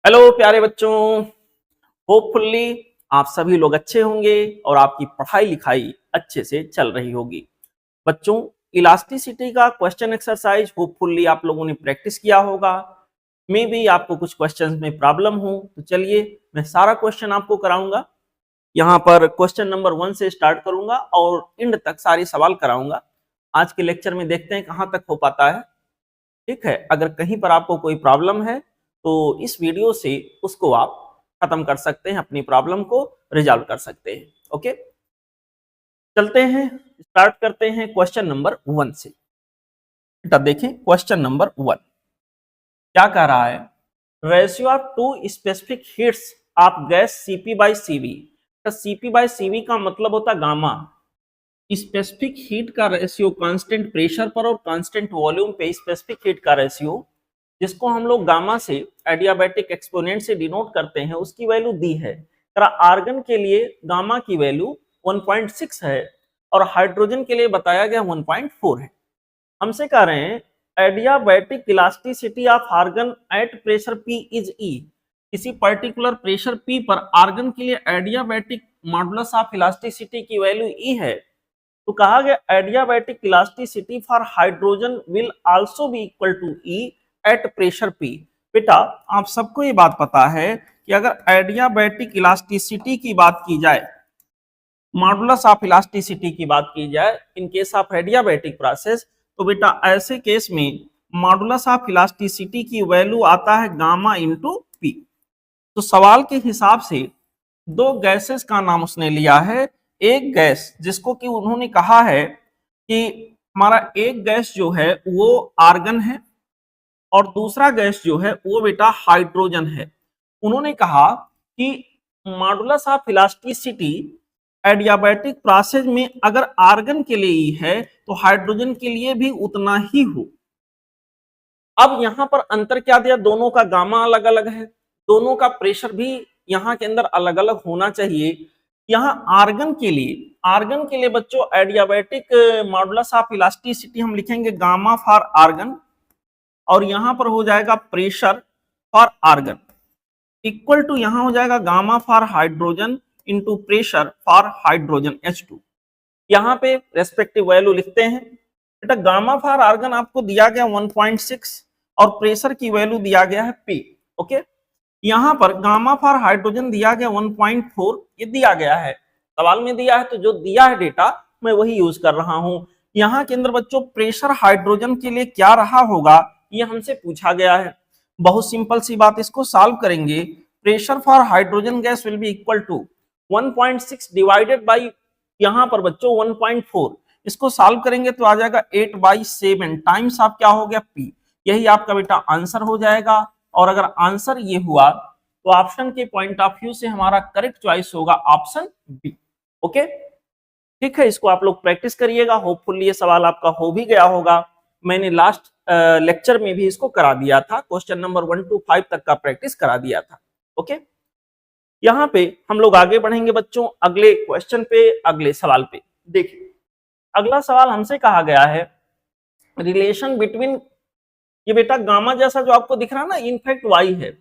Hello प्यारे बच्चों, hopefully आप सभी लोग अच्छे होंगे और आपकी पढ़ाई लिखाई अच्छे से चल रही होगी। बच्चों, इलास्टिसिटी का क्वेश्चन एक्सरसाइज होपफुली आप लोगों ने प्रैक्टिस किया होगा। मे बी आपको कुछ क्वेश्चंस में प्रॉब्लम हो, तो चलिए मैं सारा क्वेश्चन आपको कराऊंगा। यहाँ पर क्वेश्चन नंबर 1 से स्टार्ट करूंगा और एंड तक सारे सवाल कराऊंगा। आज के लेक्चर में देखते हैं कहाँ तक हो पाता है। ठीक है, अगर कहीं पर आपको कोई प्रॉब्लम है तो इस वीडियो से उसको आप खत्म कर सकते हैं, अपनी प्रॉब्लम को रिजॉल्व कर सकते हैं। ओके, चलते हैं, स्टार्ट करते हैं क्वेश्चन नंबर 1 से। बेटा देखें क्वेश्चन नंबर 1 क्या कह रहा है। Ratio of two specific heats of gas CP by CV. CP by CV का मतलब होता गामा। स्पेसिफिक हीट का रेशियो कांस्टेंट प्रेशर पर और कांस्टेंट वॉल्यूम पे स्पेसिफिक हीट का रेशियो, जिसको हम लोग गामा से एडियाबैटिक एक्सपोनेंट से डिनोट करते हैं, उसकी वैल्यू दी है। आर्गन के लिए गामा की वैल्यू 1.6 है और हाइड्रोजन के लिए बताया गया 1.4 है। हमसे कह रहे हैं adiabatic elasticity of argon at pressure P is E। किसी पर्टिकुलर प्रेशर P पर आर्गन के लिए एडियाबैटिक मॉडुलस ऑफ इलास्टिसिटी की वैल्यू E है। तो कहा गया adiabatic elasticity for hydrogen will also be equal to E at pressure P। बेटा आप सबको ये बात पता है कि अगर एडियाबैटिक इलास्टिसिटी की बात की जाए, मॉडुलस ऑफ इलास्टिसिटी की बात की जाए in case of adiabatic process, तो बेटा ऐसे केस में मॉडुलस ऑफ इलास्टिसिटी की वैल्यू आता है गामा इंटू पी। तो सवाल के हिसाब से दो गैसेस का नाम उसने लिया है। एक गैस जिसको कि उन्होंने कहा है कि हमारा एक गैस जो है वो आर्गन है और दूसरा गैस जो है वो बेटा हाइड्रोजन है। उन्होंने कहा कि modulus of elasticity adiabatic process में अगर आर्गन के लिए ही है तो हाइड्रोजन के लिए भी उतना ही हो। अब यहां पर अंतर क्या दिया, दोनों का गामा अलग अलग है, दोनों का प्रेशर भी यहाँ के अंदर अलग अलग होना चाहिए। यहाँ आर्गन के लिए बच्चों एडियाबैटिक मॉडुलस ऑफ इलास्टिसिटी हम लिखेंगे गामा फॉर आर्गन और यहां पर हो जाएगा pressure for argon equal to यहां हो जाएगा gamma for hydrogen into pressure for hydrogen H2। यहाँ पे रेस्पेक्टिव वैल्यू लिखते हैं। बेटा गामा फॉर आर्गन आपको दिया गया 1.6 और प्रेशर की वैल्यू दिया गया है P। ओके, यहाँ पर गामा फॉर हाइड्रोजन दिया गया 1.4, ये दिया गया है, सवाल में दिया है तो जो दिया है डेटा मैं वही यूज कर रहा हूं। यहाँ के अंदर बच्चों प्रेशर हाइड्रोजन के लिए क्या रहा होगा ये हमसे पूछा गया है। बहुत सिंपल सी बात, इसको सॉल्व करेंगे। Pressure for hydrogen gas will be equal to 1.6 divided by यहाँ पर बच्चों 1.4, इसको सॉल्व करेंगे तो आ जाएगा 8/7 टाइम्स आप क्या हो गया P। यही आपका बेटा आंसर हो जाएगा। और अगर आंसर ये हुआ तो ऑप्शन के पॉइंट ऑफ व्यू से हमारा करेक्ट चॉइस होगा ऑप्शन बी। ओके, ठीक है, इसको आप लोग प्रैक्टिस करिएगा। होपफुली ये सवाल आपका हो भी गया होगा। मैंने लास्ट लेक्चर में भी इसको करा दिया था, क्वेश्चन नंबर 1 to 5 तक का प्रैक्टिस करा दिया था। ओके, यहाँ पे हम लोग आगे बढ़ेंगे बच्चों अगले क्वेश्चन पे, अगले सवाल पे। देखिए अगला सवाल हमसे कहा गया है रिलेशन बिटवीन, ये बेटा गामा जैसा जो आपको दिख रहा है ना, इनफैक्ट वाई है,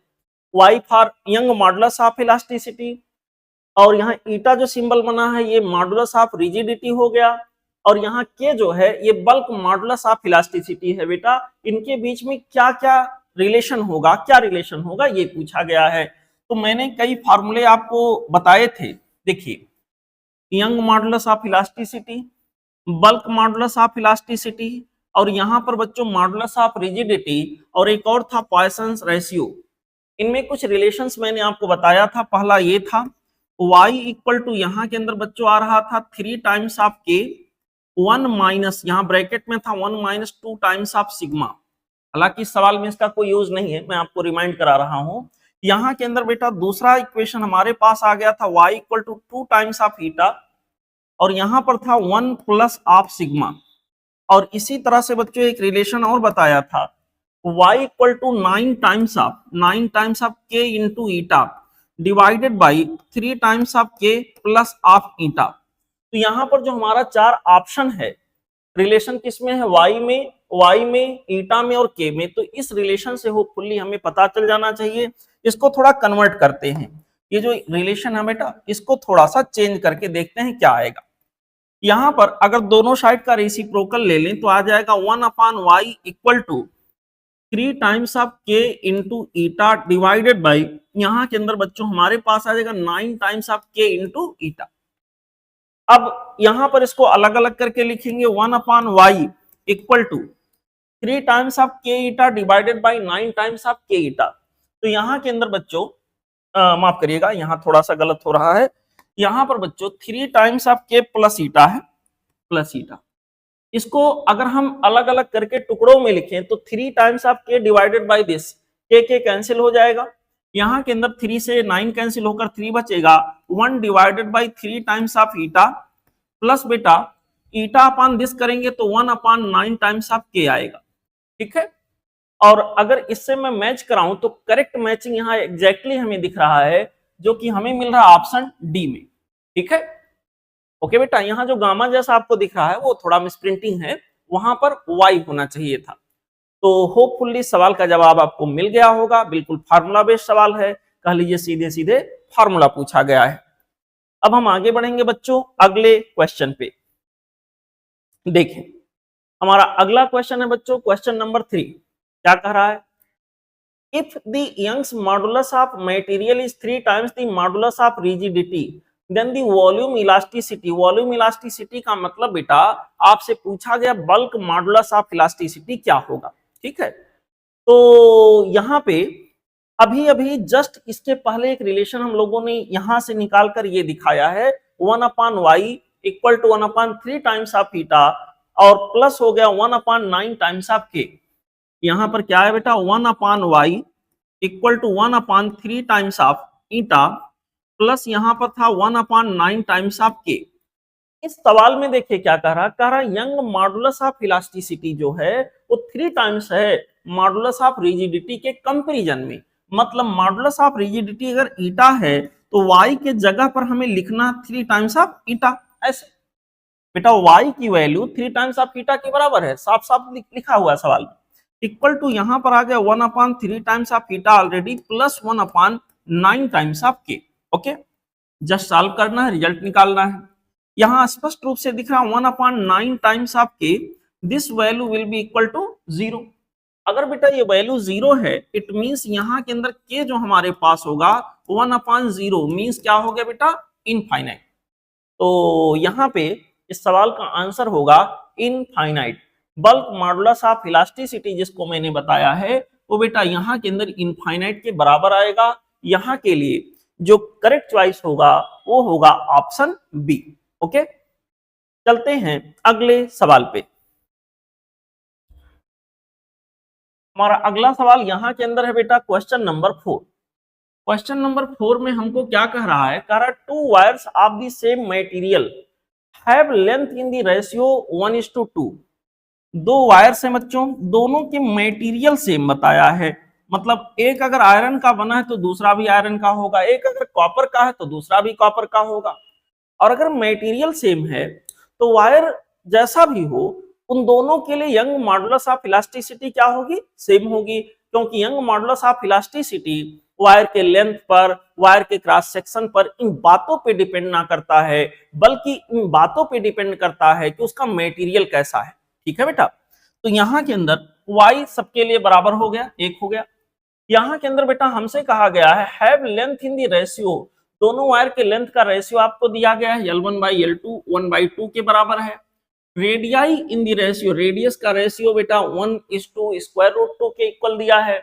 Y for Young modulus of elasticity, और यहाँ ईटा जो सिंबल बना है ये मॉडुलस ऑफ रिजिडिटी हो गया, और यहाँ के जो है ये बल्क मॉडुलस ऑफ इलास्टिसिटी है। बेटा इनके बीच में क्या क्या रिलेशन होगा, क्या रिलेशन होगा ये पूछा गया है। तो मैंने कई फार्मूले आपको बताए थे। देखिए young modulus of elasticity, bulk modulus of elasticity, और यहाँ पर बच्चों मॉडुलस ऑफ रिजिडिटी, और एक और था पॉइसंस रेशियो। इनमें कुछ रिलेशंस मैंने आपको बताया था। पहला ये था y इक्वल टू यहाँ के अंदर बच्चों आ रहा था 3 टाइम्स ऑफ k, 1 माइनस यहाँ ब्रैकेट में था 1 माइनस 2 टाइम्स ऑफ सिग्मा। हालांकि सवाल में इसका कोई यूज नहीं है, मैं आपको रिमाइंड करा रहा हूँ। यहाँ के अंदर बेटा दूसरा इक्वेशन हमारे पास आ गया था y equal to 2 times of eta, और यहाँ पर था 1 प्लस ऑफ सिग्मा। और इसी तरह से बच्चों एक रिलेशन और बताया था y equal to 9 times of k into eta divided by 3 times of k plus of eta. तो यहाँ पर जो हमारा 4 ऑप्शन है, रिलेशन किसमें है, y में, ईटा में और k में। तो इस रिलेशन से होपफुली हमें पता चल जाना चाहिए इसको थोड़ा कन्वर्ट करते हैं, ये जो रिलेशन है बेटा इसको थोड़ा सा चेंज करके देखते हैं क्या आएगा। यहां पर अगर दोनों साइड का रेसिप्रोकल ले लें तो आ जाएगा 1/y equal to 3 times of k into eta divided by, यहां के अंदर बच्चों हमारे पास आ जाएगा 9 times of k into eta. अब यहां पर इसको अलग अलग करके लिखेंगे 1/y equal to 3 times of k eta divided by 9 times of k eta. तो यहां के अंदर बच्चों माफ करिएगा, यहां थोड़ा सा गलत हो रहा है, यहां पर बच्चों 3 times of k plus eta है, प्लस ईटा। इसको अगर हम अलग अलग करके टुकड़ों में लिखें तो 3 times of k divided by this, k cancel हो जाएगा, यहां के अंदर 3 से 9 कैंसिल होकर 3 बचेगा, 1 divided by 3 times of eta plus बेटा ईटा अपॉन दिस करेंगे तो 1/9 टाइम्स ऑफ k आएगा। ठीक है, और अगर इससे मैं मैच कराऊं तो करेक्ट मैचिंग यहां एग्जैक्टली हमें दिख रहा है, जो कि हमें मिल रहा है ऑप्शन डी में। ठीक है, ओके बेटा, यहां जो गामा जैसा आपको दिख रहा है वो थोड़ा मिसप्रिंटिंग है, वहां पर वाई होना चाहिए था। तो होपफुली सवाल का जवाब आपको मिल गया होगा, बिल्कुल फार्मूला बेस्ड सवाल है, कह लीजिए सीधे सीधे फार्मूला पूछा गया है। अब हम आगे बढ़ेंगे बच्चों अगले क्वेश्चन पे। देखें हमारा अगला क्वेश्चन है बच्चों क्वेश्चन नंबर 3, क्या कह रहा है, if the Young's modulus of material is 3 times the modulus of rigidity then the volume elasticity. Volume elasticity का मतलब बेटा आपसे पूछा गया बल्क मॉडुलस ऑफ इलास्टिसिटी क्या होगा। ठीक है, तो यहां पे अभी अभी जस्ट इसके पहले एक रिलेशन हम लोगों ने यहां से निकाल कर ये दिखाया है 1/y equal to 1/3 times of eta और प्लस हो गया 1/9 टाइम्स ऑफ k। यहां पर क्या है बेटा 1/y equal to 1/3 times of eta plus यहां पर था 1/9 टाइम्स ऑफ k। इस सवाल में देखिए क्या कह रहा यंग मॉडुलस ऑफ इलास्टिसिटी जो है वो 3 टाइम्स है मॉडुलस ऑफ रिजिडिटी के कंपैरिजन में। मतलब मॉडुलस ऑफ रिजिडिटी अगर ईटा है तो y के जगह पर हमें लिखना 3 टाइम्स ऑफ ईटा। ऐसे बेटा y की वैल्यू 3 टाइम्स ऑफ ईटा के बराबर है, साफ साफ लिखा हुआ है सवाल में। इक्वल टू यहां पर आ गया 1/3 times of eta already plus 1/9 times of k। Okay, just solve करना है, रिजल्ट निकालना है। यहां स्पष्ट रूप से दिख रहा 1/9 times of k, this value will be equal to 0। अगर बेटा ये वैल्यू 0 है इट मींस यहां के अंदर k जो हमारे पास होगा 1/0 मींस क्या हो गया बेटा इनफाइनाइट। तो यहां पे इस सवाल का आंसर होगा infinite. Bulk modulus of elasticity जिसको मैंने बताया है वो बेटा यहां के अंदर इनफाइनाइट के बराबर आएगा। यहां के लिए जो करेक्ट चॉइस होगा वो होगा ऑप्शन बी। ओके, चलते हैं अगले सवाल पे। हमारा अगला सवाल यहां के अंदर है बेटा क्वेश्चन नंबर 4। क्वेश्चन नंबर 4 में हमको क्या कह रहा है, कह रहा to wires of the same material have length in the ratio 1:2। दो वायर्स हैं बच्चों, दोनों के मटेरियल सेम बताया है, मतलब एक अगर आयरन का बना है तो दूसरा भी आयरन का होगा, एक अगर कॉपर का है तो दूसरा भी कॉपर का होगा। और अगर मटेरियल सेम है तो वायर जैसा भी हो उन दोनों के लिए यंग मॉडुलस ऑफ इलास्टिसिटी क्या होगी, सेम होगी। क्योंकि young modulus of elasticity wire के लेंथ पर, वायर के क्रॉस सेक्शन पर, इन बातों पे डिपेंड ना करता है, बल्कि इन बातों पे डिपेंड करता है कि उसका मटेरियल कैसा है। ठीक है बेटा, तो यहां के अंदर y सबके लिए बराबर हो गया, एक हो गया। यहां के अंदर बेटा हमसे कहा गया है have length in the ratio, दोनों वायर के लेंथ का रेशियो आपको दिया गया है L1/L2 1/2 के बराबर है। Radii in the ratio, radius का रेशियो बेटा 1:√2 के इक्वल दिया है।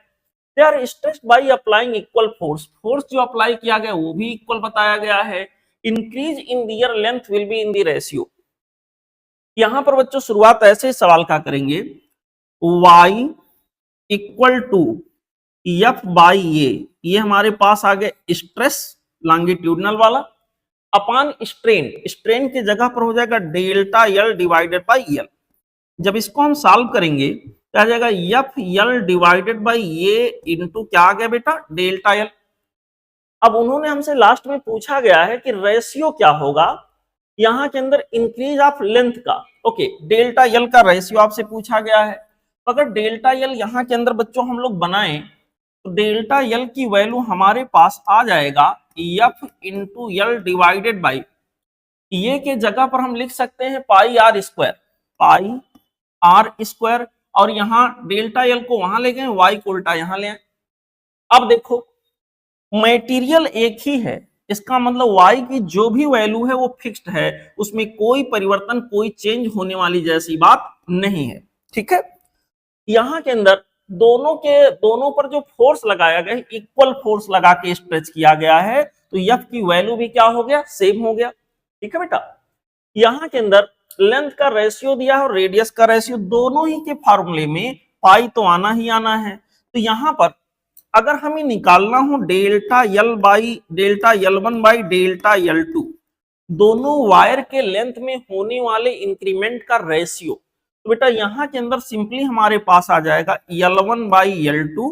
They are stressed by applying equal force, force जो अप्लाई किया गया वो भी इक्वल बताया गया है। Increase in their length will be in the ratio. यहां पर बच्चों शुरुआत ऐसे सवाल का करेंगे y इक्वल टू F/A, ये हमारे पास आ गया स्ट्रेस लॉन्गिट्यूडनल वाला अपॉन स्ट्रेन, स्ट्रेन की जगह पर हो जाएगा delta L divided by L। जब इसको हम सॉल्व करेंगे क्या आ जाएगा FL divided by A into क्या आ गया बेटा डेल्टा L। अब उन्होंने हमसे लास्ट में पूछा गया है कि रेशियो क्या होगा यहां के अंदर इंक्रीज ऑफ लेंथ का। ओके, डेल्टा L का रेशियो आपसे पूछा गया है। अगर डेल्टा L यहां के अंदर बच्चों हम लोग बनाएं तो डेल्टा यल की वैल्यू हमारे पास आ जाएगा F into L divided by, ये के जगह पर हम लिख सकते हैं pi R square, pi R square, और यहां डेल्टा यल को वहां ले गए, वाई को उल्टा यहां ले आए। अब देखो मटेरियल एक ही है, इसका मतलब y की जो भी वैल्यू है वो फिक्स्ड है, उसमें कोई परिवर्तन कोई चेंज होने वाली जैसी बात नहीं है। ठीक है, यहां के अंदर दोनों पर जो फोर्स लगाया गया है इक्वल फोर्स लगा के स्ट्रेच किया गया है, तो F की वैल्यू भी क्या हो गया, सेम हो गया। ठीक है बेटा, यहां के अंदर लेंथ का रेशियो दिया है और रेडियस का रेशियो, दोनों ही के फार्मूले में पाई तो आना ही आना है। तो यहां पर अगर हमें निकालना हो delta L by delta L one by delta L two, दोनों वायर के लेंथ में होने वाले इंक्रीमेंट का रेशियो, तो बेटा यहां के अंदर सिंपली हमारे पास आ जाएगा L one by L two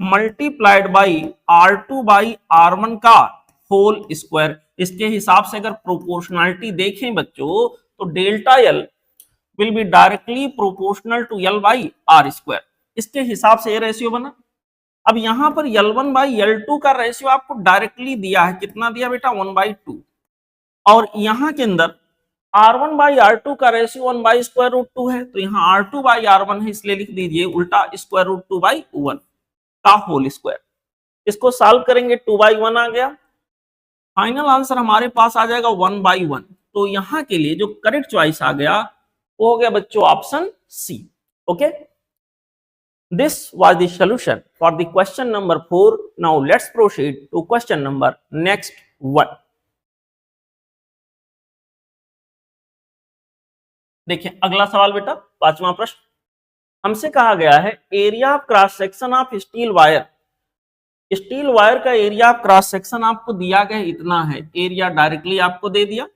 multiplied by R two by R one का होल स्क्वायर। इसके हिसाब से अगर प्रोपोर्शनलिटी देखें बच्चों, तो delta L will be directly proportional to L by R square, इसके हिसाब से ये रेशियो बना। अब यहां पर L1 बाई L2 का रेशियो आपको डायरेक्टली दिया है, कितना दिया बेटा, 1/2, और यहां के अंदर R1 बाई R2 का रेशियो 1 बाई स्क्वायर रूट 2 है, तो यहाँ R2 बाई R1 है, इसलिए लिख दीजिए उल्टा स्क्वायर रूट 2 बाई 1 का होल स्क्वायर। इसको सॉल्व करेंगे 2/1 आ गया, फाइनल आंसर हमारे पास आ जाएगा 1/1। तो यहाँ के लिए जो करेक्ट चॉइस आ गया वो हो गया बच्चों option C. Okay, this was the solution for the question number 4. Now let's proceed to question number next one. देखिए अगला सवाल बेटा, पांचवा प्रश्न हमसे कहा गया है area of cross section of steel wire, steel wire का एरिया ऑफ क्रॉस सेक्शन आपको दिया गया इतना है, एरिया डायरेक्टली आपको दे दिया।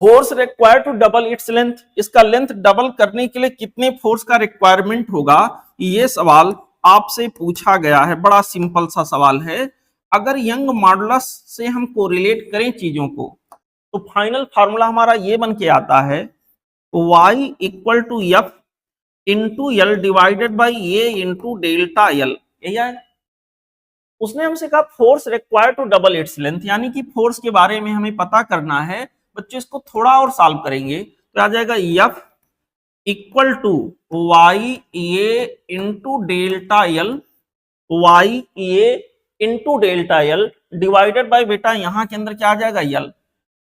Force required to double its length, इसका लेंथ डबल करने के लिए कितने फोर्स का रिक्वायरमेंट होगा, ये सवाल आपसे पूछा गया है। बड़ा सिंपल सा सवाल है। अगर यंग मॉडुलस से हम कोरिलेट करें चीजों को, तो फाइनल फार्मूला हमारा ये बन के आता है y equal to F into L divided by A into delta L, यही आएगा। उसने हमसे कहा force required to double its length, यानी कि फोर्स के बारे में हमें पता करना है। बच्चों इसको थोड़ा और सॉल्व करेंगे तो आ जाएगा F equal to Y A into delta L, Y A into delta L divided by बेटा यहां के अंदर क्या आ जाएगा यल।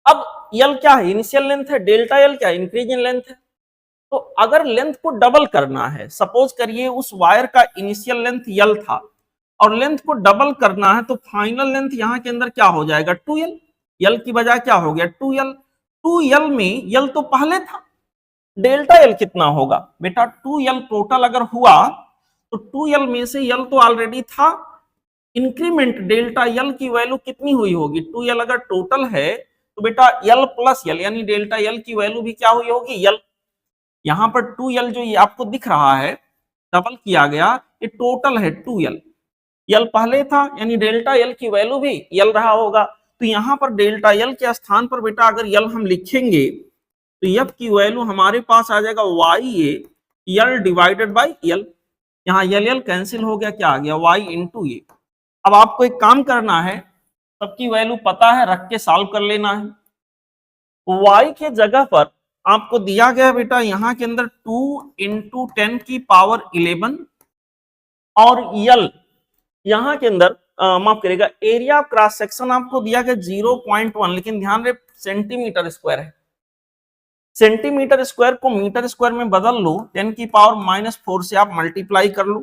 अब यल क्या है, इनिशियल लेंथ है, डेल्टा यल क्या है, इंक्रीज इन लेंथ है। तो अगर लेंथ को डबल करना है, सपोज करिए उस वायर का इनिशियल लेंथ यल था और लेंथ को डबल करना है, तो फाइनल लेंथ यहां के अंदर क्या हो जाएगा 2l, यल की बजाय क्या हो गया 2l। 2l में यल तो पहले था, डेल्टा यल कितना होगा बेटा 2l टोटल अगर हुआ तो 2l में से यल तो ऑलरेडी था, इंक्रीमेंट डेल्टा यल की वैल्यू कितनी हुई होगी, 2l अगर टोटल है तो बेटा यल प्लस यल यानी डेल्टा यल की वैल्यू भी क्या हुई होगी यल। यहां पर 2l जो ये आपको दिख रहा है डबल किया गया, ये टोटल है 2l, यल पहले था यानी डेल्टा यल की वैल्यू भी यल रहा होगा। तो यहां पर डेल्टा यल के स्थान पर बेटा अगर यल हम लिखेंगे तो एफ की वैल्यू हमारे पास आ जाएगा Y A L divided by L, यहाँ यल यल कैंसिल हो गया, क्या आ गया वाई इंटू ए। अब आपको एक काम करना है, सबकी वैल्यू पता है, रख के सॉल्व कर लेना है। वाई के जगह पर आपको दिया गया बेटा यहाँ के अंदर 2 इंटू 10 की पावर 11 और यल यहां के अंदर माफ करेगा एरिया ऑफ क्रॉस सेक्शन आपको दिया गया 0.1, लेकिन ध्यान रहे सेंटीमीटर स्क्वायर है, सेंटीमीटर स्क्वायर को मीटर स्क्वायर में बदल लो, 10 की पावर -4 से आप मल्टीप्लाई कर लो।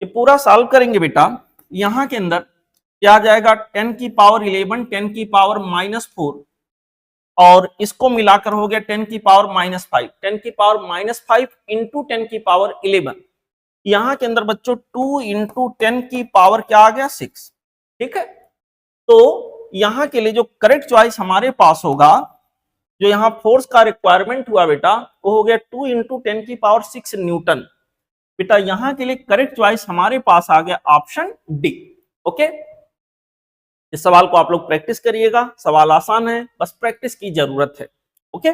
ये पूरा सॉल्व करेंगे बेटा, यहां के अंदर क्या आ जाएगा 10 की पावर 11, 10 की पावर -4 और इसको मिलाकर हो गया 10 की पावर -5, 10 की पावर -5 इंटू 10 की पावर 11, यहां के अंदर बच्चों 2 इंटू 10 की पावर क्या आ गया 6। ठीक है, तो यहां के लिए जो करेक्ट चॉइस हमारे पास होगा, जो यहां फोर्स का रिक्वायरमेंट हुआ बेटा वो हो गया 2 इंटू 10 की पावर 6 न्यूटन। बेटा यहां के लिए करेक्ट चॉइस हमारे पास आ गया ऑप्शन डी। ओके, इस सवाल को आप लोग प्रैक्टिस करिएगा, सवाल आसान है, बस प्रैक्टिस की जरूरत है। ओके,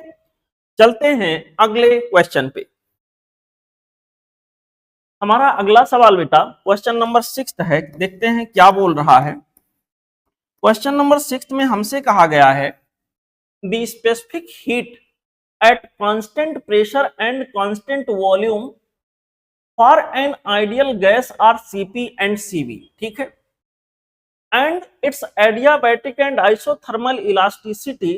चलते हैं अगले क्वेश्चन पे। हमारा अगला सवाल बेटा क्वेश्चन नंबर 6 है, देखते हैं क्या बोल रहा है। क्वेश्चन नंबर 6 में हमसे कहा गया है the specific heat at constant pressure and constant volume for an ideal gas are CP and CV, ठीक है, and its adiabatic and isothermal elasticity,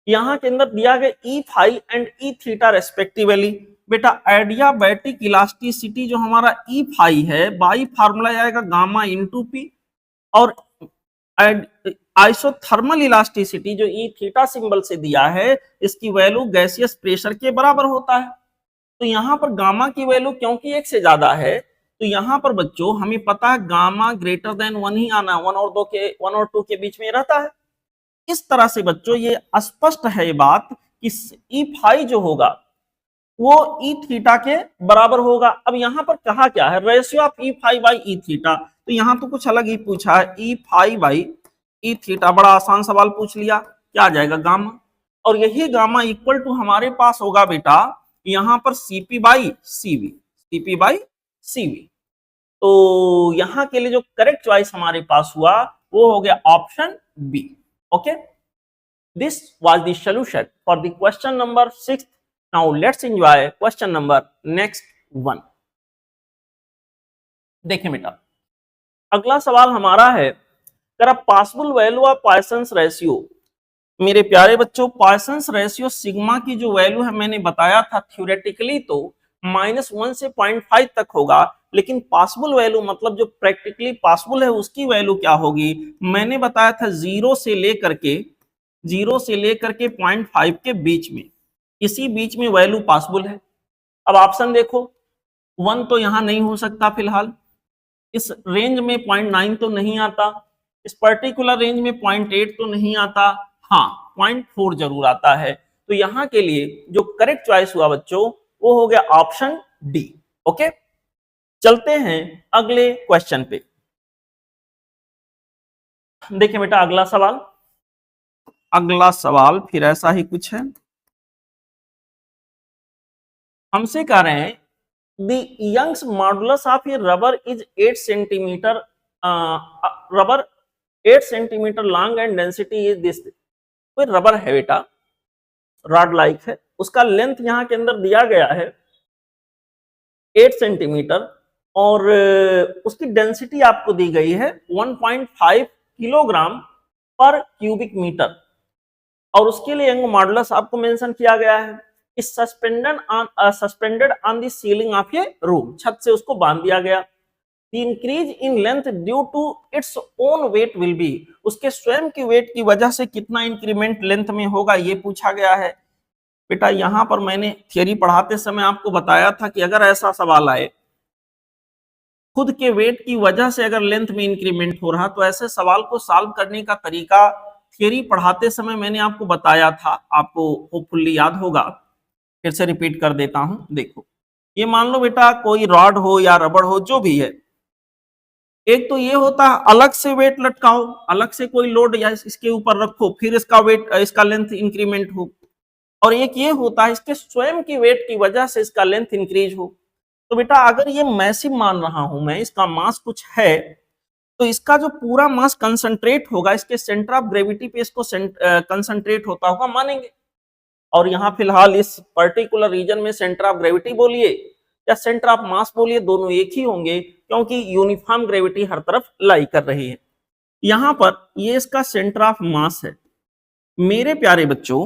यहां के अंदर दिया गया E phi and E theta respectively. बेटा एडियाबैटिक इलास्टिसिटी जो हमारा ई फाई है, बाई फार्मूला आएगा गामा इंटू पी, और आइसोथर्मल इलास्टिसिटी जो ई थीटा सिंबल से दिया है, इसकी वैल्यू गैसियस प्रेशर के बराबर होता है। तो यहाँ पर गामा की वैल्यू क्योंकि 1 से ज्यादा है, तो यहाँ पर बच्चों हमें पता है गामा ग्रेटर देन 1 ही आना, 1 और 2 के बीच में रहता है। इस तरह से बच्चों ये स्पष्ट है ये बात कि ई फाई जो होगा वो ई थीटा के बराबर होगा। अब यहाँ पर कहा क्या है, ratio of E phi by E theta, तो यहाँ तो कुछ अलग ही पूछा है, E phi by E theta, बड़ा आसान सवाल पूछ लिया, क्या आ जाएगा गामा, और यही गामा इक्वल टू हमारे पास होगा बेटा यहाँ पर CP by CV, CP by CV. तो यहाँ के लिए जो करेक्ट चॉइस हमारे पास हुआ वो हो गया option B. Okay, this was the solution for the question number 6। Now let's enjoy question number next 1। देखें बेटा, अगला सवाल हमारा है, अगर possible value of Poisson's ratio, मेरे प्यारे बच्चों पॉइसंस रेशियो सिग्मा की जो वैल्यू है मैंने बताया था थ्योरेटिकली तो -1 से 0.5 तक होगा, लेकिन पॉसिबल वैल्यू मतलब जो प्रैक्टिकली पॉसिबल है उसकी वैल्यू क्या होगी, मैंने बताया था 0 से लेकर के 0.5 के बीच में, इसी बीच में वैल्यू पॉसिबल है। अब ऑप्शन देखो, 1 तो यहां नहीं हो सकता फिलहाल, इस रेंज में 0.9 तो नहीं आता, इस पर्टिकुलर रेंज में 0.8 तो नहीं आता, हाँ 0.4 जरूर आता है। तो यहां के लिए जो करेक्ट चॉइस हुआ बच्चों वो हो गया ऑप्शन डी। ओके, चलते हैं अगले क्वेश्चन पे। देखिए बेटा अगला सवाल फिर ऐसा ही कुछ है, हमसे कह रहे हैं the Young's modulus of a rubber is 8 centimetre, rubber 8 centimetre long and density is this. कोई रबर है बेटा, रॉड लाइक है, उसका लेंथ यहाँ के अंदर दिया गया है 8 सेंटीमीटर और उसकी डेंसिटी आपको दी गई है 1.5 किलोग्राम पर क्यूबिक मीटर, और उसके लिए यंग मॉडुलस आपको मेंशन किया गया है, इस suspended on the ceiling of A room, छत से उसको बांध दिया गया। The increase in length due to its own weight will be, उसके स्वयं की वेट की वजह से कितना इंक्रीमेंट लेंथ में होगा ये पूछा गया है। बेटा यहां पर मैंने थियरी पढ़ाते समय आपको बताया था कि अगर ऐसा सवाल आए खुद के वेट की वजह से अगर लेंथ में इंक्रीमेंट हो रहा, तो ऐसे सवाल को सॉल्व करने का तरीका थियरी पढ़ाते समय मैंने आपको बताया था, आपको होपफुली याद होगा, फिर से रिपीट कर देता हूं। देखो ये मान लो बेटा कोई रॉड हो या रबड़ हो जो भी है, एक तो ये होता है अलग से वेट लटकाओ, अलग से कोई लोड या इसके ऊपर रखो फिर इसका वेट इसका लेंथ इंक्रीमेंट हो, और एक ये होता है इसके स्वयं की वेट की वजह से इसका लेंथ इंक्रीज हो। तो बेटा अगर ये मैसिव मान रहा हूं मैं, इसका मास कुछ है, तो इसका जो पूरा मास कंसंट्रेट होगा इसके सेंटर ऑफ ग्रेविटी पे इसको कंसंट्रेट होता होगा मानेंगे, और यहाँ फिलहाल इस पर्टिकुलर रीजन में सेंटर ऑफ ग्रेविटी बोलिए या सेंटर ऑफ मास बोलिए दोनों एक ही होंगे, क्योंकि यूनिफॉर्म ग्रेविटी हर तरफ लाई कर रही है। यहां पर ये इसका सेंटर ऑफ मास है। मेरे प्यारे बच्चों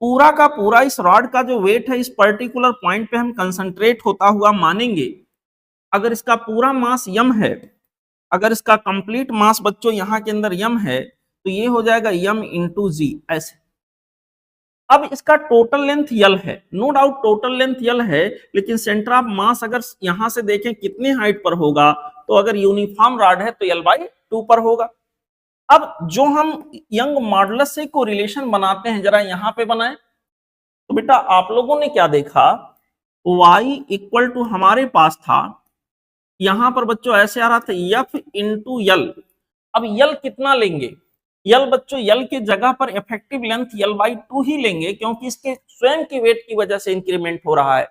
पूरा का पूरा इस रॉड का जो वेट है इस पर्टिकुलर पॉइंट पे हम कंसंट्रेट होता हुआ मानेंगे। अगर इसका पूरा मास यम है, अगर इसका कंप्लीट मास बच्चों यहाँ के अंदर यम है, तो ये हो जाएगा यम इंटू जी ऐसे। अब इसका टोटल लेंथ यल है, no doubt total length L है, लेकिन सेंटर ऑफ मास अगर यहां से देखें कितने हाइट पर होगा, तो अगर यूनिफॉर्म रॉड है तो यल बाई 2 पर होगा। अब जो हम यंग मॉडुलस से कोरिलेशन बनाते हैं जरा यहां पे बनाए, तो बेटा आप लोगों ने क्या देखा, y इक्वल टू हमारे पास था यहां पर बच्चों ऐसे आ रहा था एफ इंटू यल। अब यल कितना लेंगे, यल बच्चों यल की जगह पर इफेक्टिव लेंथ यल बाई 2 ही लेंगे, क्योंकि इसके स्वयं की वेट की वजह से इंक्रीमेंट हो रहा है।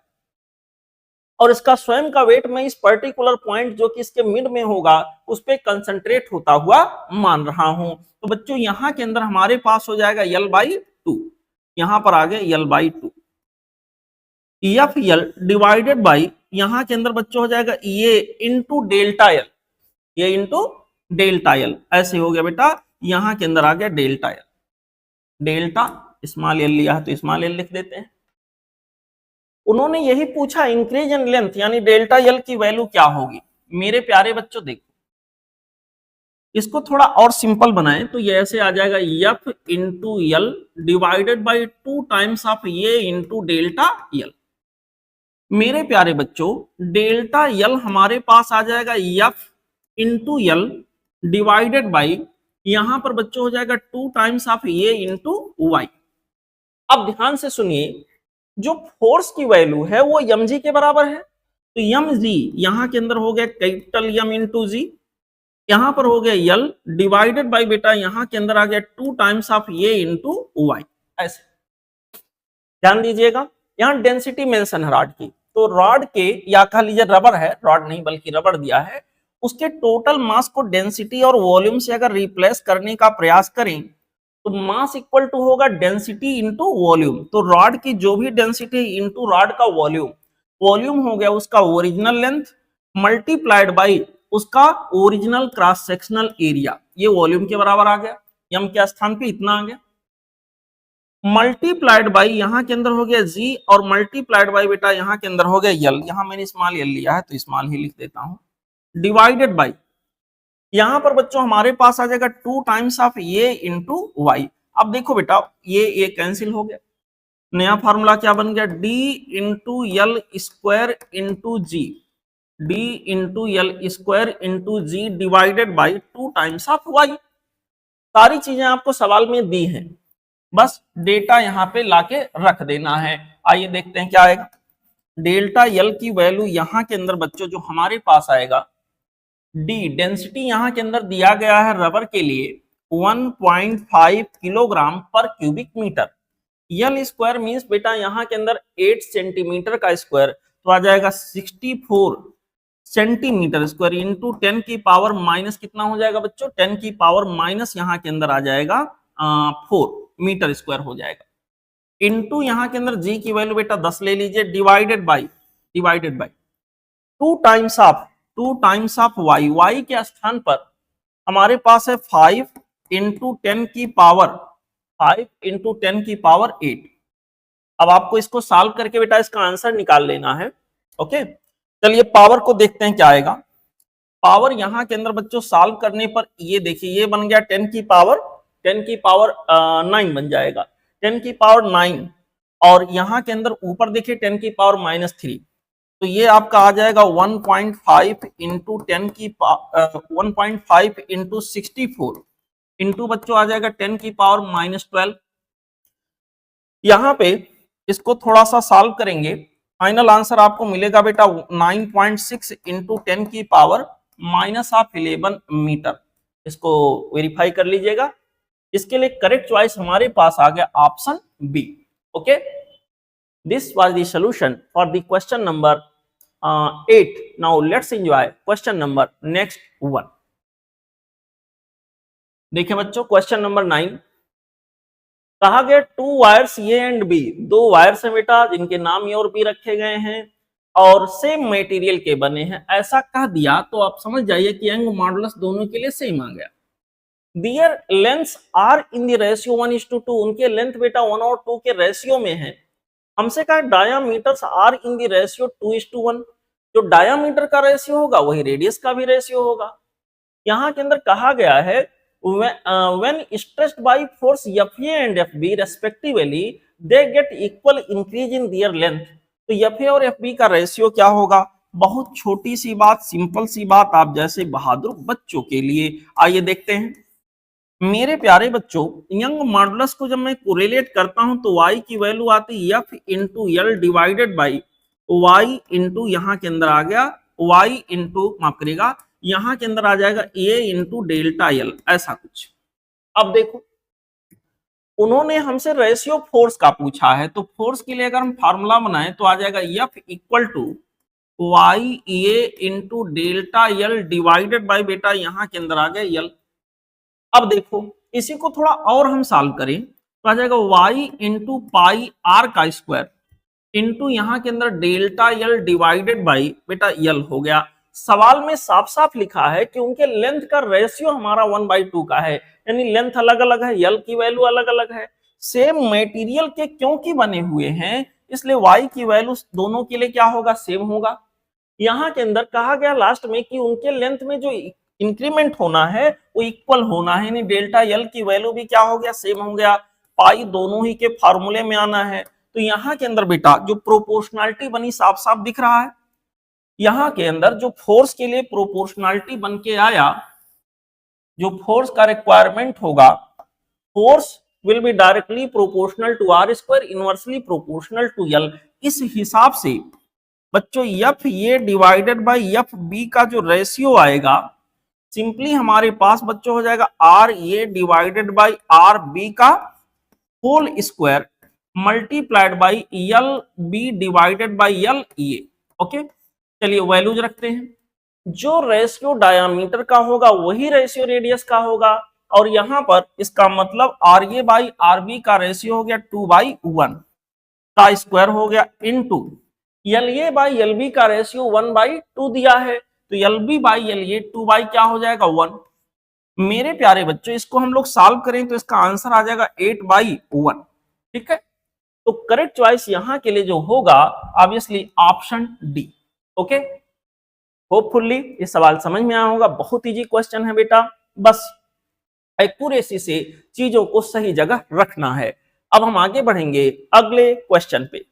और इसका स्वयं का वेट मैं इस पर्टिकुलर पॉइंट जो कि इसके मिड में होगा उस पर कंसंट्रेट होता हुआ मान रहा हूं। तो बच्चों यहां के अंदर हमारे पास हो जाएगा L/2, यहां पर आ गया L/2, F L divided by यहां के अंदर बच्चों हो जाएगा ये इंटू डेल्टा एल, ये इंटू डेल्टा एल, ऐसे हो गया बेटा, यहां के अंदर आ गया delta L, delta small L लिया है तो स्मॉल एल लिख देते हैं। उन्होंने यही पूछा इंक्रीज इन लेंथ यानी डेल्टा एल की वैल्यू क्या होगी। मेरे प्यारे बच्चों देखो इसको थोड़ा और सिंपल बनाएं तो ये ऐसे आ जाएगा F into L divided by 2 times of ये इंटू डेल्टा एल। मेरे प्यारे बच्चों डेल्टा एल हमारे पास आ जाएगा F into L divided by यहां पर बच्चों हो जाएगा 2 टाइम्स ऑफ ये इंटू वाई। अब ध्यान से सुनिए, जो फोर्स की वैल्यू है वो mg के बराबर है, तो mg यहां के अंदर हो गया कैपिटल M इंटू जी, यहां पर हो गया L डिवाइडेड बाई बेटा यहां के अंदर आ गया 2 टाइम्स ऑफ ये इंटू वाई। ऐसे ध्यान दीजिएगा, यहां डेंसिटी मेंशन है रॉड की, तो रॉड के या कह लीजिए रबर है, रॉड नहीं बल्कि रबर दिया है, उसके टोटल मास को डेंसिटी और वॉल्यूम से अगर रिप्लेस करने का प्रयास करें तो मास इक्वल टू होगा डेंसिटी इंटू वॉल्यूम। तो रॉड की जो भी डेंसिटी इंटू रॉड का वॉल्यूम, वॉल्यूम हो गया उसका ओरिजिनल लेंथ मल्टीप्लाइड बाई उसका ओरिजिनल क्रॉस सेक्शनल एरिया, ये वॉल्यूम के बराबर आ गया, यम के स्थान पे इतना आ गया, मल्टीप्लाइड बाई यहां के अंदर हो गया जी और मल्टीप्लाइड बाई बेटा यहां के अंदर हो गया यल, यहां मैंने स्मॉल यल लिया है तो स्मॉल ही लिख देता हूं, डिवाइडेड बाई यहां पर बच्चों हमारे पास आ जाएगा 2 टाइम्स ऑफ ये इंटू वाई। अब देखो बेटा ये कैंसिल हो गया, नया फार्मूला क्या बन गया, D into L square into G, D into L square into G divided by 2 times of Y. सारी चीजें आपको सवाल में दी हैं, बस डेटा यहां पे लाके रख देना है। आइए देखते हैं क्या आएगा, डेल्टा यल की वैल्यू यहां के अंदर बच्चों जो हमारे पास आएगा, डी डेंसिटी यहां के अंदर दिया गया है रबर के लिए 1.5 किलोग्राम पर cubic metre, L square means बेटा यहां के अंदर 8 सेंटीमीटर का स्क्वायर, तो आ जाएगा 64 सेंटीमीटर स्क्वायर इंटू 10 की पावर माइनस कितना हो जाएगा बच्चों, 10 की पावर माइनस यहां के अंदर आ जाएगा 4 मीटर स्क्वायर हो जाएगा, इंटू यहां के अंदर जी की वैल्यू बेटा 10 ले लीजिए, divided by 2 times of Y, Y के स्थान पर हमारे पास है 5 इंटू 10 की पावर 8। अब आपको इसको सॉल्व करके बेटा इसका आंसर निकाल लेना है। ओके चलिए पावर को देखते हैं क्या आएगा। पावर यहां के अंदर बच्चों सॉल्व करने पर ये देखिए ये बन गया 10 की पावर 9 बन जाएगा, 10 की पावर 9 और यहां के अंदर ऊपर देखिए 10 की पावर -3, तो ये आपका आ जाएगा 1.5 इंटू 10 की 1.5 इंटू 64 इंटू बच्चों आ जाएगा 10 की पावर -12। यहां पे इसको थोड़ा सा सॉल्व करेंगे, फाइनल आंसर आपको मिलेगा बेटा 9.6 इंटू 10 की पावर -11 मीटर। इसको वेरीफाई कर लीजिएगा, इसके लिए करेक्ट चॉइस हमारे पास आ गया option B. Okay this was the solution for the question number 8। Now let's enjoy question number next 1। देखिए बच्चों क्वेश्चन नंबर 9 कहा गया 2 wires A and B, 2 wires हैं बेटा जिनके नाम ए और बी रखे गए हैं और सेम मटेरियल के बने हैं, ऐसा कह दिया तो आप समझ जाइए कि एंगल मॉडुलस दोनों के लिए सेम आ गया। Their lengths are in the ratio 1:2, उनके लेंथ बेटा 1 और 2 के रेशियो में है। हमसे कहा diameters are in the ratio 2:1, जो डायामीटर का रेशियो होगा वही रेडियस का भी रेशियो होगा। यहाँ के अंदर कहा गया है when stretched by force FA and FB respectively they get equal increase in their length, तो FA और FB का रेशियो क्या होगा, बहुत छोटी सी बात, सिंपल सी बात आप जैसे बहादुर बच्चों के लिए। आइए देखते हैं मेरे प्यारे बच्चों, यंग मॉडुलस को जब मैं कोरिलेट करता हूं तो y की वैल्यू आती है F into L divided by y into यहाँ के अंदर आ गया y इंटू माफ करिएगा यहाँ के अंदर आ जाएगा a इंटू डेल्टा एल, ऐसा कुछ। अब देखो उन्होंने हमसे रेशियो फोर्स का पूछा है, तो फोर्स के लिए अगर हम फार्मूला बनाएं तो आ जाएगा F equal to Y A into delta L divided by बेटा यहां के अंदर आ गया यल। अब देखो इसी को थोड़ा और हम सॉल्व करें तो आ जाएगा वाई इंटू पाई आर का स्क्वायर इंटू यहाँ के अंदर डेल्टा यल डिवाइडेड बाई बेटा यल हो गया। सवाल में साफ साफ लिखा है कि उनके लेंथ का रेशियो हमारा 1/2 का है, यानी लेंथ अलग अलग है, यल की वैल्यू अलग अलग है। सेम मटेरियल के क्योंकि बने हुए हैं इसलिए वाई की वैल्यू दोनों के लिए क्या होगा, सेम होगा। यहाँ के अंदर कहा गया लास्ट में कि उनके लेंथ में जो इंक्रीमेंट होना है वो इक्वल होना है, यानी डेल्टा यल की वैल्यू भी क्या हो गया, सेम हो गया। पाई दोनों ही के फार्मूले में आना है। तो यहाँ के अंदर बेटा जो प्रोपोर्शनैलिटी बनी साफ साफ दिख रहा है। यहाँ के अंदर जो फोर्स के लिए प्रोपोर्शनैलिटी बन के आया, जो फोर्स का रिक्वायरमेंट होगा, force will be directly proportional to R square inversely proportional to L. इस हिसाब से बच्चों F A divided by F B का जो रेशियो आएगा सिंपली हमारे पास बच्चों हो जाएगा R A divided by R B का whole square multiplied by L B divided by L A. Okay, चलिए वैल्यूज रखते हैं। जो रेशियो डायामीटर का होगा वही रेशियो रेडियस का होगा, और यहां पर इसका मतलब R A by R B का रेशियो हो गया 2/1 का स्क्वायर हो गया into L A by L B का रेशियो 1/2 दिया है, तो L B by L A 2 by क्या हो जाएगा 1। मेरे प्यारे बच्चों इसको हम लोग सॉल्व करें तो इसका आंसर आ जाएगा 8/1। ठीक है, तो करेक्ट चॉइस यहां के लिए जो होगा obviously option D. Okay, hopefully ये सवाल समझ में आया होगा। बहुत इजी क्वेश्चन है बेटा, बस एक्यूरेसी से चीजों को सही जगह रखना है। अब हम आगे बढ़ेंगे अगले क्वेश्चन पे।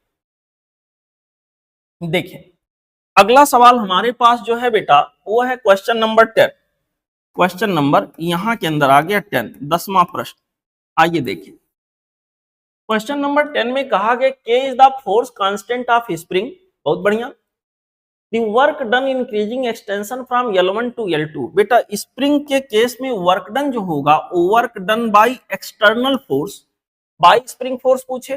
देखें अगला सवाल हमारे पास जो है बेटा वो है क्वेश्चन नंबर 10। क्वेश्चन नंबर यहां के अंदर आ गया 10, 10वां प्रश्न। आइए देखिए क्वेश्चन नंबर 10 में कहा गया K is the force constant of spring. बहुत बढ़िया। The work done increasing extension from L1 to L2। बेटा स्प्रिंग के केस में वर्क डन जो होगा वो work done by external force, bye spring force पूछे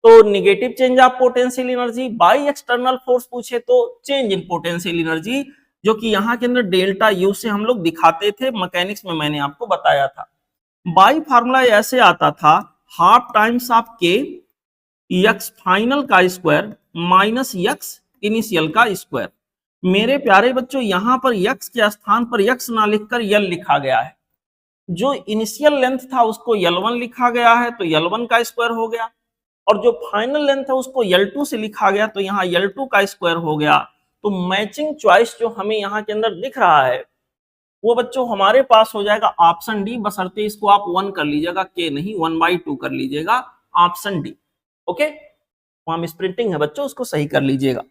तो negative change of potential energy, bye external force पूछे तो चेंज इन पोटेंशियल एनर्जी, जो कि यहाँ के अंदर डेल्टा यू से हम लोग दिखाते थे मैकेनिक्स में, मैंने आपको बताया था। बाय फार्मूला ऐसे आता था हाफ टाइम्स ऑफ के यक्स फाइनल का स्क्वायर माइनस यक्स इनिशियल का स्क्वायर। मेरे प्यारे बच्चों यहाँ पर यक्स के स्थान पर यक्स ना लिखकर यल लिखा गया है। जो इनिशियल लेंथ था उसको L1 लिखा गया है तो L1 का स्क्वायर हो गया, और जो फाइनल लेंथ है उसको L2 से लिखा गया तो यहाँ L2 का स्क्वायर हो गया। तो मैचिंग चॉइस जो हमें यहाँ के अंदर दिख रहा है वो बच्चों हमारे पास हो जाएगा ऑप्शन डी, बशर्ते इसको आप 1 कर लीजिएगा, के नहीं 1/2 कर लीजिएगा, ऑप्शन डी। ओके, वहां स्प्रिंटिंग है बच्चों, उसको सही कर लीजिएगा।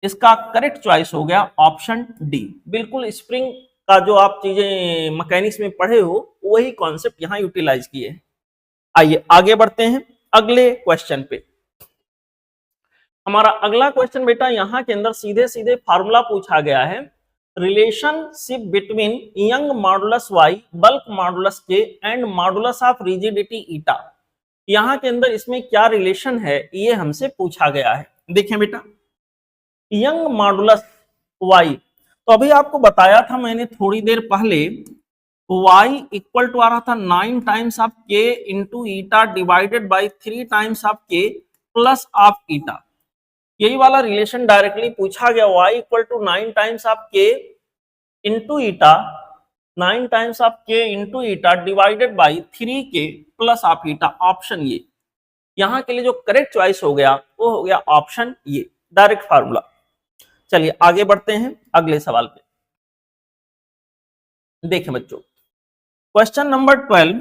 इसका करेक्ट चॉइस हो गया ऑप्शन डी। बिल्कुल स्प्रिंग का जो आप चीजें मैकेनिक्स में पढ़े हो वही कॉन्सेप्ट यहाँ यूटिलाइज किए हैं। आइए आगे बढ़ते हैं अगले क्वेश्चन पे। हमारा अगला क्वेश्चन बेटा यहाँ के अंदर सीधे सीधे फार्मूला पूछा गया है, relationship between Young modulus Y, bulk modulus K and modulus of rigidity eta. यहाँ के अंदर इसमें क्या रिलेशन है ये हमसे पूछा गया है। देखें बेटा यंग मॉडुलस वाई, तो अभी आपको बताया था मैंने थोड़ी देर पहले, y इक्वल टू आ रहा था 9 times of k into eta divided by 3 times of k plus of eta. यही वाला रिलेशन डायरेक्टली पूछा गया, y equal to 9 times of k into eta, 9 times of k into eta divided by 3k plus of eta, option ये। यहाँ के लिए जो correct choice हो गया वो हो गया ऑप्शन ये, डायरेक्ट फार्मूला। चलिए आगे बढ़ते हैं अगले सवाल पे। देखें बच्चों क्वेश्चन नंबर 12,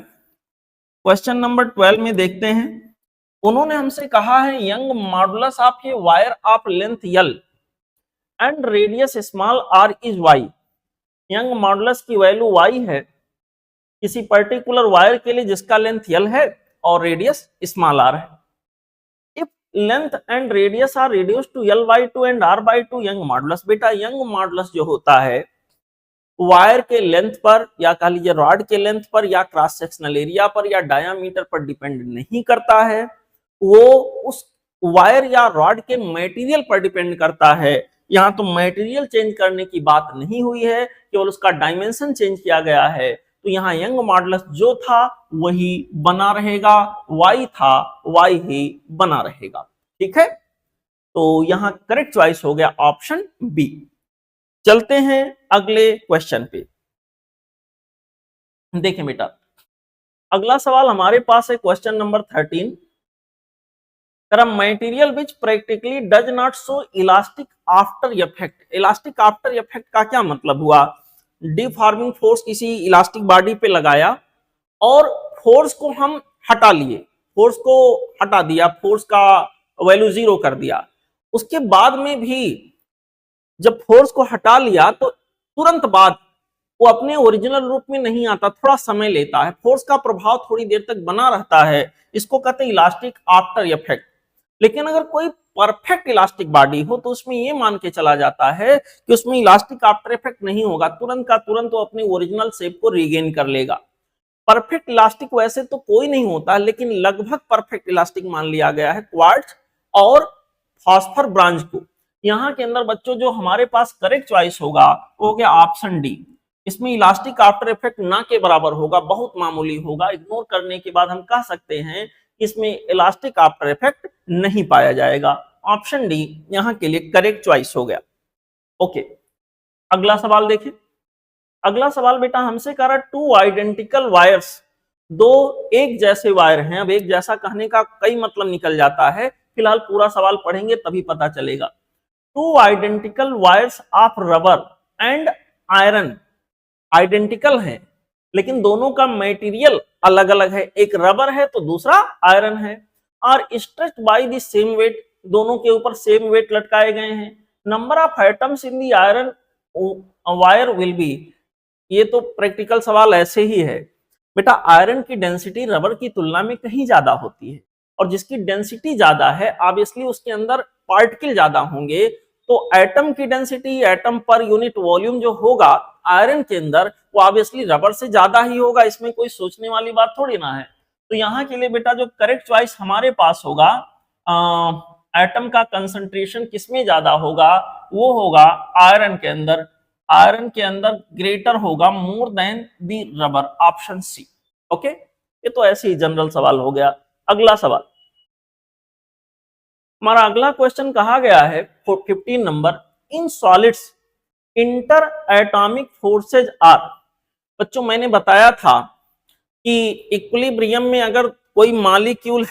क्वेश्चन नंबर 12 में देखते हैं उन्होंने हमसे कहा है young modulus of A wire of length L and radius small r is y। Young modulus की वैल्यू y है किसी पर्टिकुलर वायर के लिए जिसका लेंथ L है और रेडियस स्मॉल r है। If length and radius are reduced to L/2 and R/2 Young modulus. बेटा यंग मॉडुलस जो होता है वायर के लेंथ पर या कह लीजिए रॉड के लेंथ पर या क्रॉस सेक्शनल एरिया पर या डायामीटर पर डिपेंड नहीं करता है, वो उस वायर या रॉड के मटेरियल पर डिपेंड करता है। यहाँ तो मटेरियल चेंज करने की बात नहीं हुई है, केवल उसका डायमेंशन चेंज किया गया है। तो यहाँ यंग मॉडुलस जो था वही बना रहेगा, y था y ही बना रहेगा। ठीक है, तो यहाँ करेक्ट चॉइस हो गया ऑप्शन बी। चलते हैं अगले क्वेश्चन पे। देखें बेटा, अगला सवाल हमारे पास है question number 13। Material which practically does not show elastic after effect. Elastic after effect का क्या मतलब हुआ? डिफॉर्मिंग फोर्स किसी इलास्टिक बॉडी पे लगाया और फोर्स को हम हटा लिए, फोर्स को हटा दिया, फोर्स का वैल्यू 0 कर दिया। उसके बाद में भी जब फोर्स को हटा लिया तो तुरंत बाद वो अपने ओरिजिनल रूप में नहीं आता, थोड़ा समय लेता है, फोर्स का प्रभाव थोड़ी देर तक बना रहता है, इसको कहते हैं इलास्टिक आफ्टर इफेक्ट। लेकिन अगर कोई परफेक्ट इलास्टिक बॉडी हो तो उसमें ये मान के चला जाता है कि उसमें इलास्टिक आफ्टर इफेक्ट नहीं होगा, तुरंत का तुरंत वो अपने ओरिजिनल शेप को रीगेन कर लेगा। परफेक्ट इलास्टिक वैसे तो कोई नहीं होता, लेकिन लगभग परफेक्ट इलास्टिक मान लिया गया है क्वार्ट्ज और फॉस्फर ब्रांज को। यहाँ के अंदर बच्चों जो हमारे पास करेक्ट चॉइस होगा वो हो गया ऑप्शन डी। इसमें इलास्टिक आफ्टर इफेक्ट ना के बराबर होगा, बहुत मामूली होगा। इग्नोर करने के बाद हम कह सकते हैं इसमें इलास्टिक आफ्टर इफेक्ट नहीं पाया जाएगा। ऑप्शन डी यहाँ के लिए करेक्ट चॉइस हो गया। ओके, अगला सवाल देखिए। अगला सवाल बेटा हमसे कह रहा, टू आइडेंटिकल वायर्स, दो एक जैसे वायर हैं। अब एक जैसा कहने का कई मतलब निकल जाता है, फिलहाल पूरा सवाल पढ़ेंगे तभी पता चलेगा। Two identical wires of rubber and iron, identical है लेकिन दोनों का मटेरियल अलग अलग है, एक रबर है तो दूसरा आयरन है। और stretched by the same weight, दोनों के ऊपर सेम वेट लटकाए गए हैं। Number of atoms in the iron wire will be, ये तो प्रैक्टिकल सवाल ऐसे ही है बेटा। आयरन की डेंसिटी रबर की तुलना में कहीं ज्यादा होती है, और जिसकी डेंसिटी ज्यादा है ऑब्वियसली उसके अंदर पार्टिकल ज्यादा होंगे, तो एटम की डेंसिटी, एटम पर यूनिट वॉल्यूम जो होगा आयरन के अंदर, वो ऑब्वियसली रबर से ज्यादा ही होगा। इसमें कोई सोचने वाली बात थोड़ी ना है। तो यहाँ के लिए बेटा जो करेक्ट चॉइस हमारे पास होगा, एटम का कंसंट्रेशन किसमें ज्यादा होगा, वो होगा आयरन के अंदर। आयरन के अंदर ग्रेटर होगा, मोर देन दी रबर, ऑप्शन सी। ओके, ये तो ऐसे ही जनरल सवाल हो गया। अगला सवाल, हमारा अगला क्वेश्चन कहा गया है 15 number, in solids interatomic forces are. बच्चों मैंने बताया था कि इक्विलिब्रियम में अगर कोई मॉलिक्यूल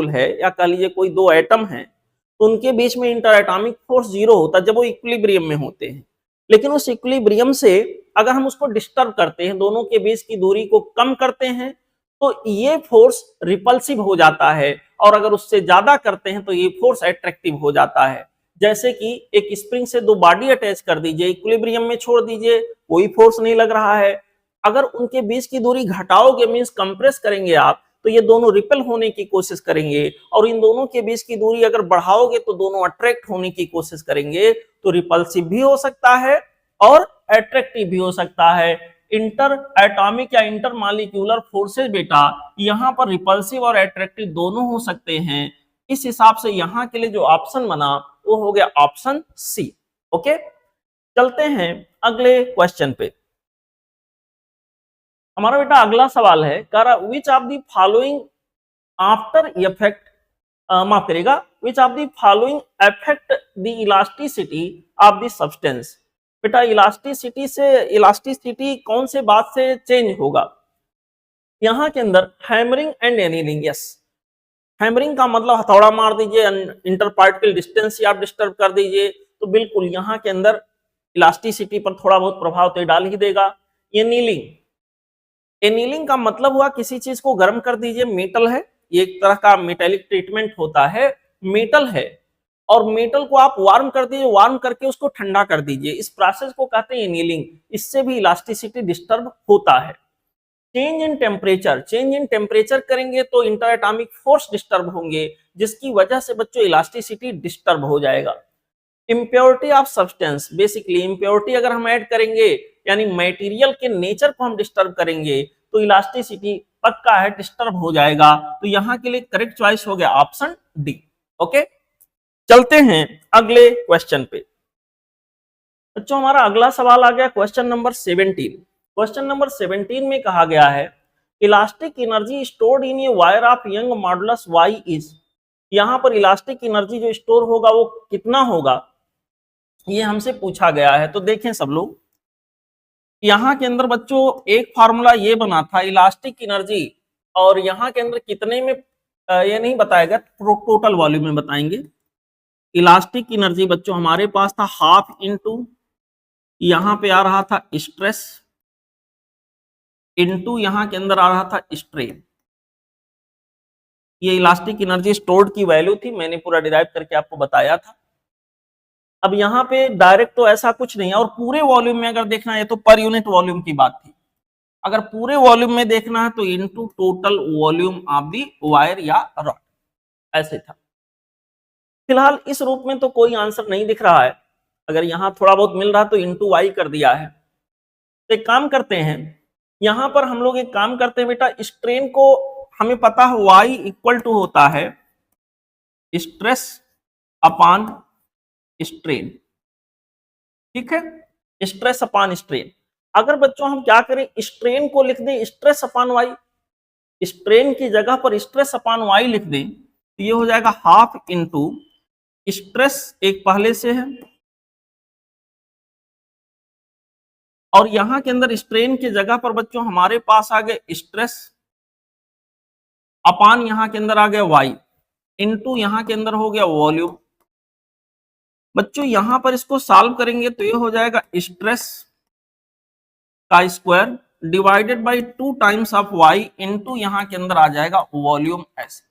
है या कह लीजिए कोई दो एटम है, तो उनके बीच में इंटर एटॉमिक फोर्स 0 होता है जब वो इक्विलिब्रियम में होते हैं। लेकिन उस इक्विलिब्रियम से अगर हम उसको डिस्टर्ब करते हैं, दोनों के बीच की दूरी को कम करते हैं, तो ये फोर्स रिपल्सिव हो जाता है, और अगर उससे ज्यादा करते हैं तो ये फोर्स अट्रैक्टिव हो जाता है। जैसे कि एक स्प्रिंग से दो बॉडी अटैच कर दीजिए, इक्विलिब्रियम में छोड़ दीजिए, कोई फोर्स नहीं लग रहा है। अगर उनके बीच की दूरी घटाओगे, मींस कंप्रेस करेंगे आप, तो ये दोनों रिपेल होने की कोशिश करेंगे, और इन दोनों के बीच की दूरी अगर बढ़ाओगे तो दोनों अट्रैक्ट होने की कोशिश करेंगे। तो रिपल्सिव भी हो सकता है और अट्रैक्टिव भी हो सकता है। इंटर एटॉमिक या इंटर मॉलिक्यूलर फोर्सेज बेटा यहाँ पर रिपल्सिव और अट्रैक्टिव दोनों हो सकते हैं। इस हिसाब से यहाँ के लिए जो ऑप्शन बना वो हो गया ऑप्शन सी। ओके, चलते हैं अगले क्वेश्चन पे। हमारा बेटा अगला सवाल है, कह रहा which of the following after effect, माफ करेगा, which of the following affect the elasticity of the substance. बेटा इलास्टिसिटी कौन से बात से चेंज होगा? यहाँ के अंदर hammering and annealing. Yes, hammering का मतलब हथौड़ा मार दीजिए, इंटर पार्टिकल डिस्टेंस आप डिस्टर्ब कर दीजिए, तो बिल्कुल यहाँ के अंदर इलास्टिसिटी पर थोड़ा बहुत प्रभाव तो डाल ही देगा। एनीलिंग, एनीलिंग का मतलब हुआ किसी चीज को गर्म कर दीजिए, मेटल है, ये एक तरह का मेटेलिक ट्रीटमेंट होता है, मेटल है, और मेटल को आप वार्म कर दीजिए, वार्म करके उसको ठंडा कर दीजिए, इस प्रोसेस को कहते हैं एनीलिंग। इससे भी इलास्टिसिटी डिस्टर्ब होता है। Change in temperature, change in temperature करेंगे तो इंटर एटॉमिक फोर्स डिस्टर्ब होंगे, जिसकी वजह से बच्चों इलास्टिसिटी डिस्टर्ब हो जाएगा। Impurity of substance, basically impurity अगर हम ऐड करेंगे यानी मटेरियल के नेचर को हम डिस्टर्ब करेंगे तो इलास्टिसिटी पक्का है डिस्टर्ब हो जाएगा। तो यहाँ के लिए करेक्ट चॉइस हो गया ऑप्शन डी। ओके, चलते हैं अगले क्वेश्चन पे। बच्चों हमारा अगला सवाल आ गया क्वेश्चन नंबर 17। क्वेश्चन नंबर 17 में कहा गया है elastic energy stored in a wire of Young modulus Y is. यहाँ पर इलास्टिक एनर्जी जो स्टोर होगा वो कितना होगा, ये हमसे पूछा गया है। तो देखें सब लोग, यहाँ के अंदर बच्चों एक फार्मूला ये बना था इलास्टिक एनर्जी, और यहाँ के अंदर कितने में ये नहीं बताएगा, टोटल वॉल्यूम में बताएंगे। इलास्टिक एनर्जी बच्चों हमारे पास था हाफ इंटू, यहाँ पे आ रहा था स्ट्रेस, इंटू यहाँ के अंदर आ रहा था स्ट्रेन। ये इलास्टिक एनर्जी स्टोर्ड की वैल्यू थी, मैंने पूरा डिराइव करके आपको बताया था। अब यहाँ पे डायरेक्ट तो ऐसा कुछ नहीं है, और पूरे वॉल्यूम में अगर देखना है तो पर यूनिट वॉल्यूम की बात थी। अगर पूरे वॉल्यूम में देखना है तो into total volume of the wire या रॉड, ऐसे था। फिलहाल इस रूप में तो कोई आंसर नहीं दिख रहा है, अगर यहाँ थोड़ा बहुत मिल रहा तो इनटू वाई कर दिया है। तो एक काम करते हैं, यहाँ पर हम लोग एक काम करते हैं बेटा, स्ट्रेन को हमें पता है वाई इक्वल टू होता है स्ट्रेस अपॉन स्ट्रेन, ठीक है, स्ट्रेस अपॉन स्ट्रेन। अगर बच्चों हम क्या करें, स्ट्रेन को लिख दें स्ट्रेस अपॉन वाई, स्ट्रेन की जगह पर स्ट्रेस अपॉन वाई लिख दें, तो ये हो जाएगा हाफ इंटू स्ट्रेस एक पहले से है, और यहां के अंदर स्ट्रेन की जगह पर बच्चों हमारे पास आ गए स्ट्रेस अपॉन यहां के अंदर आ गया वाई, इंटू यहां के अंदर हो गया वॉल्यूम। बच्चों यहां पर इसको सॉल्व करेंगे तो ये हो जाएगा स्ट्रेस का square divided by 2 times of Y into यहां के अंदर आ जाएगा वॉल्यूम एस।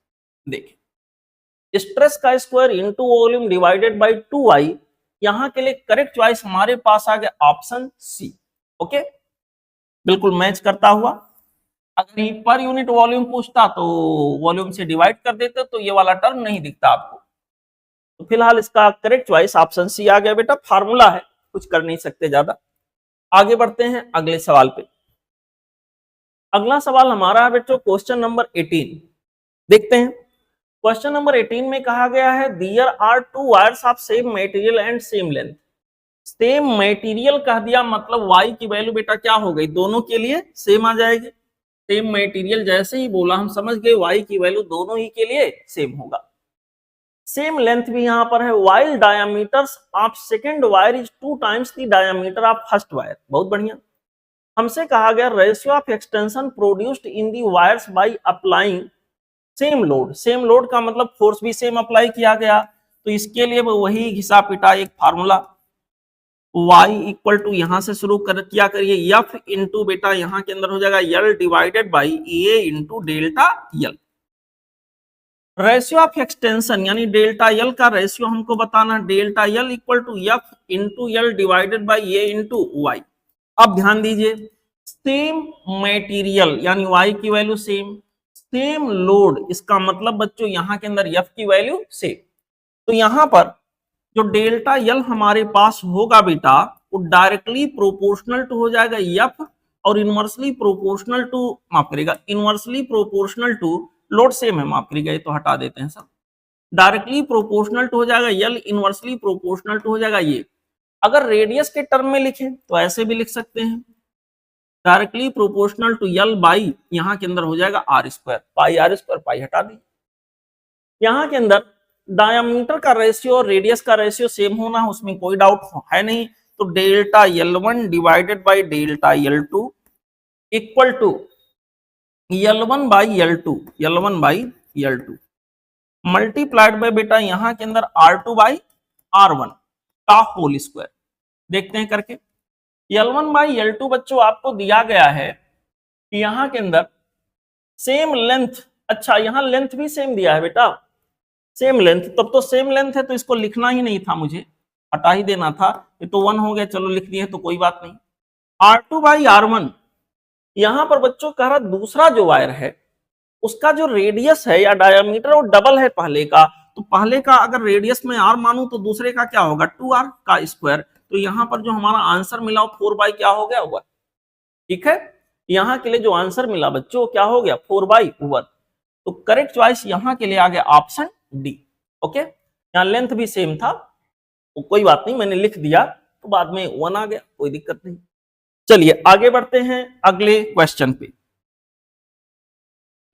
देखिए स्ट्रेस का square into volume divided by 2y, यहां के लिए करेक्ट चॉइस हमारे पास आ गया ऑप्शन सी। ओके, बिल्कुल मैच करता हुआ। अगर ये पर यूनिट वॉल्यूम पूछता तो वॉल्यूम से डिवाइड कर देते, तो ये वाला टर्म नहीं दिखता आपको। तो फिलहाल इसका करेक्ट चॉइस ऑप्शन सी आ गया बेटा, फार्मूला है, कुछ कर नहीं सकते ज्यादा। आगे बढ़ते हैं अगले सवाल पे। अगला सवाल हमारा है बच्चों क्वेश्चन नंबर 18। देखते हैं क्वेश्चन नंबर 18 में कहा गया है there are 2 wires of same material and same length. Same material कह दिया मतलब y की वैल्यू बेटा क्या हो गई, दोनों के लिए सेम आ जाएगी। सेम मटेरियल जैसे ही बोला हम समझ गए y की वैल्यू दोनों ही के लिए सेम होगा। सेम लेंथ भी यहां पर है, while diameters of second wire is 2 times the diameter of first wire. बहुत बढ़िया। हमसे कहा गया ratio of extension produced in the wires by applying same load. Same load का मतलब फोर्स भी सेम अप्लाई किया गया, तो इसके लिए वही घिसा पिटा एक फार्मूला y इक्वल टू यहां से शुरू किया करिए f इंटू बेटा यहां के अंदर हो जाएगा l divided by a into delta l। Ratio of extension यानी डेल्टा एल का रेशियो हमको बताना, delta L equal to F into L divided by A into Y. अब ध्यान दीजिए, सेम मटेरियल यानी वाई की वैल्यू सेम, सेम लोड, इसका मतलब बच्चों यहां के अंदर एफ की वैल्यू सेम। तो यहां पर जो डेल्टा एल हमारे पास होगा बेटा वो डायरेक्टली प्रोपोर्शनल टू हो जाएगा एफ, और इनवर्सली प्रोपोर्शनल टू, माफ करेगा, inversely proportional to load same है, माफ करिएगा ये तो हटा देते हैं सब, डायरेक्टली प्रोपोर्शनल टू हो जाएगा यल, इनवर्सली प्रोपोर्शनल टू हो जाएगा ये। अगर रेडियस के टर्म में लिखें तो ऐसे भी लिख सकते हैं, directly proportional to L by यहां के अंदर हो जाएगा R square, pi R square, pi हटा दी। यहां के अंदर डायमीटर का रेशियो और रेडियस का रेशियो सेम होना उसमें कोई डाउट है नहीं, तो delta L1 divided by delta L2 equal to L1 by L2, L1 by L2 multiplied by बेटा यहां के अंदर R2 बाई R1 का होल स्क्वायर। देखते हैं करके, L1 बाई L2 बच्चों आपको दिया गया है कि यहां के अंदर सेम लेंथ, अच्छा यहां लेंथ भी सेम दिया है बेटा, सेम लेंथ, तब तो सेम लेंथ है तो इसको लिखना ही नहीं था, मुझे हटा ही देना था, ये तो 1 हो गया, चलो लिख दिए तो कोई बात नहीं। R2 बाई R1 यहां पर बच्चों कह रहा दूसरा जो वायर है उसका जो रेडियस है या डायमीटर वो डबल है पहले का, तो पहले का अगर रेडियस में r मानूं तो दूसरे का क्या होगा 2r का स्क्वायर, तो यहां पर जो हमारा आंसर मिला 4 बाई क्या हो गया होगा, ठीक है। यहां के लिए जो आंसर मिला बच्चों क्या हो गया 4/1। तो करेक्ट चॉइस यहां के लिए आ गया ऑप्शन डी। ओके, यहां लेंथ भी सेम था तो कोई बात नहीं, मैंने लिख दिया तो बाद में 1 आ गया, कोई दिक्कत नहीं। चलिए आगे बढ़ते हैं अगले क्वेश्चन पे।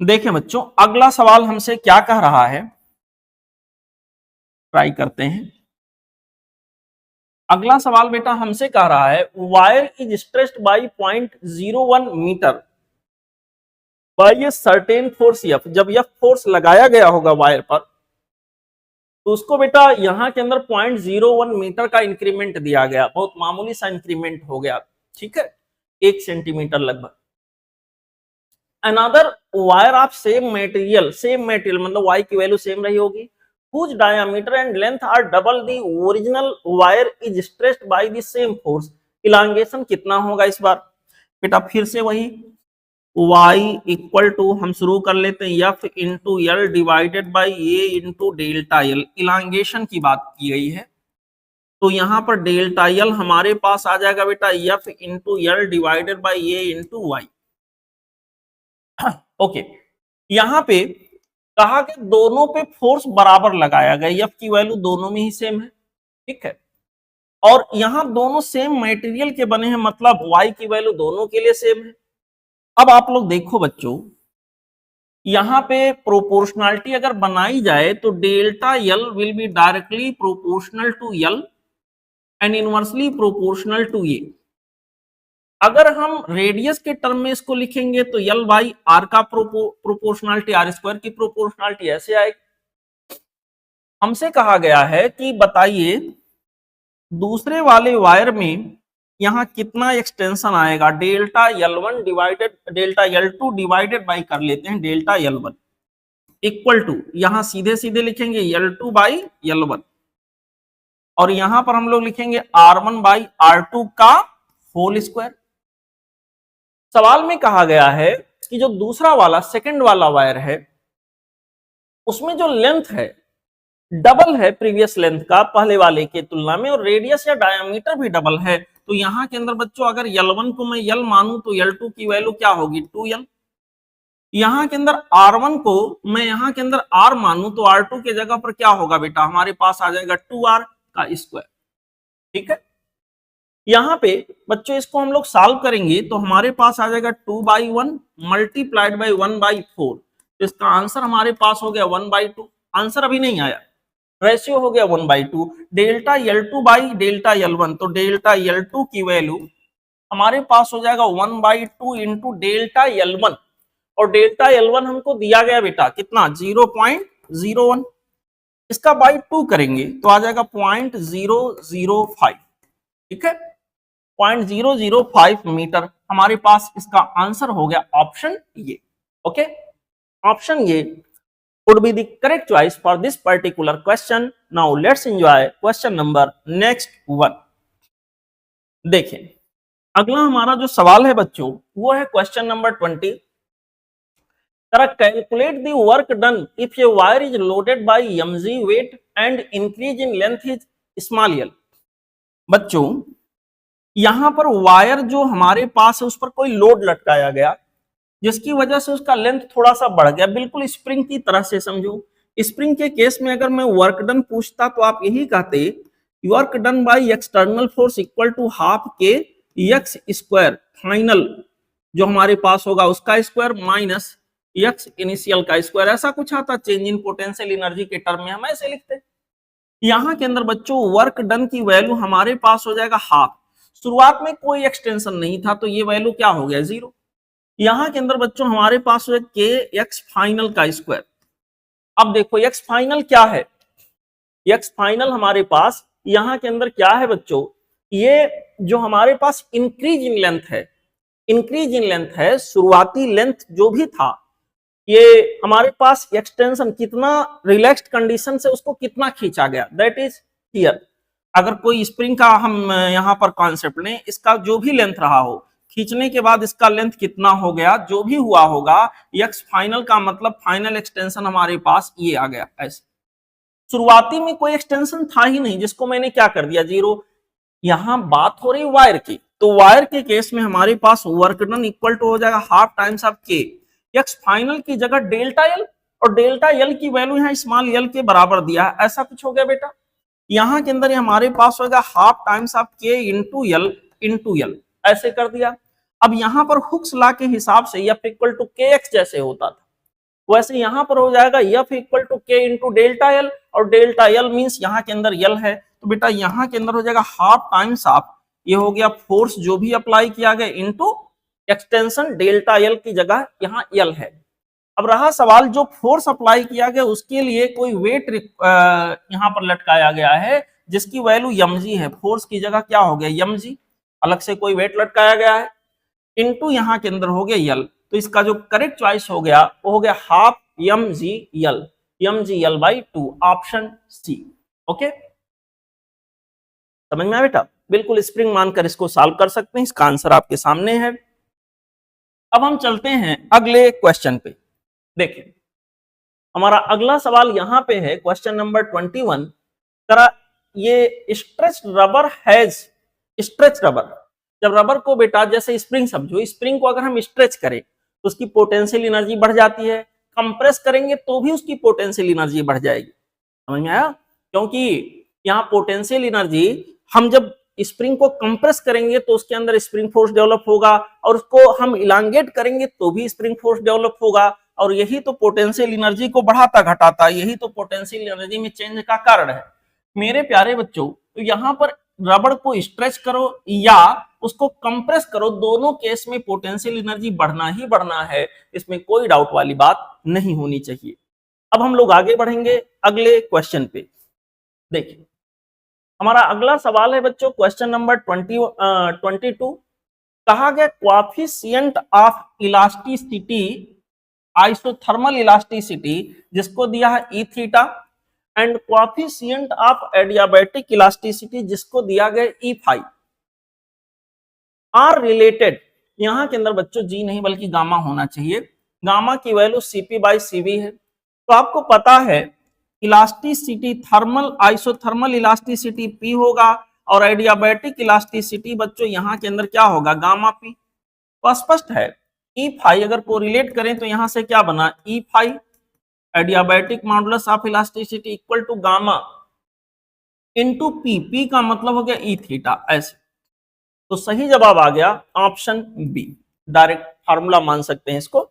देखें बच्चों अगला सवाल हमसे क्या कह रहा है, ट्राई करते हैं। अगला सवाल बेटा हमसे कह रहा है wire is stretched by 0.01 metre by a certain force F. जब यह फोर्स लगाया गया होगा वायर पर तो उसको बेटा यहां के अंदर 0.01 मीटर का इंक्रीमेंट दिया गया, बहुत मामूली सा इंक्रीमेंट हो गया, ठीक है, 1 सेंटीमीटर लगभग। Another wire of same material मतलब वाई की वैल्यू सेम रही होगी, whose diameter and length are double the original wire is stretched by the same force। Elongation कितना होगा इस बार बेटा, फिर से वही y इक्वल टू हम शुरू कर लेते हैं f into L divided by A into delta L. Elongation की बात की गई है तो यहाँ पर डेल्टा एल हमारे पास आ जाएगा बेटा f into L divided by A into Y. Okay, यहाँ पे कहा कि दोनों पे फोर्स बराबर लगाया गया, एफ की वैल्यू दोनों में ही सेम है, ठीक है, और यहां दोनों सेम मटेरियल के बने हैं मतलब वाई की वैल्यू दोनों के लिए सेम है। अब आप लोग देखो बच्चों यहां पे प्रोपोर्शनलिटी अगर बनाई जाए तो delta L will be directly proportional to L and inversely proportional to A. अगर हम रेडियस के टर्म में इसको लिखेंगे तो एल बाई आर का प्रोपोर्शनलिटी आर स्क्वायर की प्रोपोर्शनलिटी ऐसे आएगी। हमसे कहा गया है कि बताइए दूसरे वाले वायर में यहां कितना एक्सटेंशन आएगा, delta L1 divided delta L2 divided by कर लेते हैं डेल्टा L1 इक्वल टू, यहां सीधे सीधे लिखेंगे L2 बाई L1 और यहां पर हम लोग लिखेंगे R1 बाई R2 का होल स्क्वायर। सवाल में कहा गया है कि जो दूसरा वाला सेकंड वाला वायर है उसमें जो लेंथ है डबल है प्रीवियस लेंथ का पहले वाले के तुलना में और रेडियस या डायमीटर भी डबल है, तो यहां के अंदर बच्चों अगर L1 को मैं L मानूं तो L2 की वैल्यू क्या होगी 2L। यहां के अंदर R1 को मैं यहां के अंदर R मानूं तो R2 के जगह पर क्या होगा बेटा, हमारे पास आ जाएगा 2R का स्क्वायर, ठीक है। यहां पे बच्चों इसको हम लोग सॉल्व करेंगे तो हमारे पास आ जाएगा 2/1 मल्टीप्लाइड बाई 1/4, तो इसका आंसर हमारे पास हो गया 1/2। आंसर अभी नहीं आया, रेशियो हो गया 1/2। Delta L2 by delta L1, तो डेल्टा L2 की वैल्यू हमारे पास हो जाएगा 1/2 इंटू डेल्टा L1 और डेल्टा L1 हमको दिया गया बेटा कितना 0.01, इसका बाई 2 करेंगे तो आ जाएगा 0.005, ठीक है, 0.005 मीटर हमारे पास इसका आंसर हो गया ऑप्शन ये। ओके, ऑप्शन ये would be the correct choice for this particular question. Now let's enjoy question number next one. देखें अगला हमारा जो सवाल है बच्चों वो है question number 20। Calculate the work done if a wire is loaded by mg weight and increase in length is small l। बच्चों यहां पर वायर जो हमारे पास है उस पर कोई लोड लटकाया गया जिसकी वजह से उसका लेंथ थोड़ा सा बढ़ गया, बिल्कुल स्प्रिंग की तरह से समझो। स्प्रिंग के केस में अगर मैं वर्क डन पूछता तो आप यही कहते work done by external force equal to half K X square final जो हमारे पास होगा उसका स्क्वायर माइनस एक्स इनिशियल का स्क्वायर, ऐसा कुछ आता चेंज इन पोटेंशियल एनर्जी के टर्म में हम ऐसे लिखते। यहां के अंदर बच्चों वर्क डन की वैल्यू हमारे पास हो जाएगा हाफ, शुरुआत में कोई एक्सटेंशन नहीं था तो ये वैल्यू क्या हो गया 0। यहां के अंदर बच्चों हमारे पास है के एक्स फाइनल का स्क्वायर। अब देखो एक्स फाइनल क्या है, एक्स फाइनल हमारे पास यहां के अंदर क्या है बच्चों, ये जो हमारे पास इंक्रीज इन लेंथ है, इंक्रीज इन लेंथ है, शुरुआती लेंथ जो भी था ये हमारे पास एक्सटेंशन कितना रिलैक्स्ड कंडीशन से उसको कितना खींचा गया, दैट इज हियर। अगर कोई स्प्रिंग का हम यहां पर कॉन्सेप्ट लें, इसका जो भी लेंथ रहा हो खींचने के बाद इसका लेंथ कितना हो गया जो भी हुआ होगा, एक्स फाइनल का मतलब फाइनल एक्सटेंशन हमारे पास ये आ गया। ऐसे शुरुआती में कोई एक्सटेंशन था ही नहीं जिसको मैंने क्या कर दिया 0। यहां बात हो रही वायर की, तो वायर के केस में हमारे पास वर्क डन इक्वल टू हो जाएगा हाफ टाइम्स ऑफ के, एक्स फाइनल की जगह डेल्टा एल, और डेल्टा एल की वैल्यू यहाँ स्मॉल एल के बराबर दिया है, ऐसा कुछ हो गया बेटा। यहाँ के अंदर हमारे पास होगा हाफ टाइम्स ऑफ के इंटू एल, ऐसे कर दिया। अब यहाँ पर हुक्स लॉ के हिसाब से एफ इक्वल टू के एक्स जैसे होता था, वैसे यहाँ पर हो जाएगा एफ इक्वल टू के इंटू डेल्टा एल, और डेल्टा एल मीन्स यहाँ के अंदर एल है, तो बेटा यहाँ के अंदर हो जाएगा हाफ टाइम्स ऑफ, ये हो गया फोर्स जो भी अप्लाई किया गया इंटू एक्सटेंशन डेल्टा एल की जगह यहाँ एल है। अब रहा सवाल जो फोर्स अप्लाई किया गया उसके लिए कोई वेट यहाँ पर लटकाया गया है जिसकी वैल्यू mg है, फोर्स की जगह क्या हो गया mg, अलग से कोई वेट लटकाया गया है, इनटू यहाँ के अंदर हो गया यल, तो इसका जो करेक्ट चॉइस हो गया वो हो गया half mg by 2, option C. Okay, समझ में आया बेटा? बिल्कुल स्प्रिंग मानकर इसको सॉल्व कर सकते हैं, इसका आंसर आपके सामने है। अब हम चलते हैं अगले क्वेश्चन पे। देखिए हमारा अगला सवाल यहां पे है क्वेश्चन नंबर 21। जरा ये stretch rubber has, stretch rubber, जब रबर को बेटा जैसे स्प्रिंग समझो, स्प्रिंग को अगर हम स्ट्रेच करें तो उसकी पोटेंशियल एनर्जी बढ़ जाती है, कंप्रेस करेंगे तो भी उसकी पोटेंशियल एनर्जी बढ़ जाएगी। समझ में आया? क्योंकि यहाँ पोटेंशियल एनर्जी, हम जब स्प्रिंग को कंप्रेस करेंगे तो उसके अंदर स्प्रिंग फोर्स डेवलप होगा, और उसको हम इलांगेट करेंगे तो भी स्प्रिंग फोर्स डेवलप होगा, और यही तो पोटेंशियल एनर्जी को बढ़ाता घटाता, यही तो पोटेंशियल एनर्जी में चेंज का कारण है। मेरे प्यारे बच्चों, तो यहाँ पर रबड़ को स्ट्रेच करो या उसको कंप्रेस करो, दोनों केस में पोटेंशियल एनर्जी बढ़ना ही बढ़ना है, इसमें कोई डाउट वाली बात नहीं होनी चाहिए। अब हम लोग आगे बढ़ेंगे अगले क्वेश्चन पे। देखिए हमारा अगला सवाल है बच्चों क्वेश्चन नंबर 22। कहा गया coefficient of elasticity, isothermal elasticity जिसको दिया है E theta, and coefficient of adiabatic elasticity जिसको दिया गया ई फाई, आर रिलेटेड। यहां के अंदर बच्चों जी नहीं बल्कि गामा होना चाहिए, गामा की वैल्यू सीपी बाई सीवी है। तो आपको पता है elasticity thermal, isothermal elasticity P होगा, और एडियाबैटिक इलास्टिसिटी बच्चों यहां के अंदर क्या होगा, गामा पी। तो स्पष्ट है ई फाई अगर कोरिलेट करें तो यहां से क्या बना, E phi adiabatic modulus of elasticity equal to gamma into P, P का मतलब हो गया ई थीटा, ऐसे। तो सही जवाब आ गया ऑप्शन बी, डायरेक्ट फार्मूला मान सकते हैं इसको,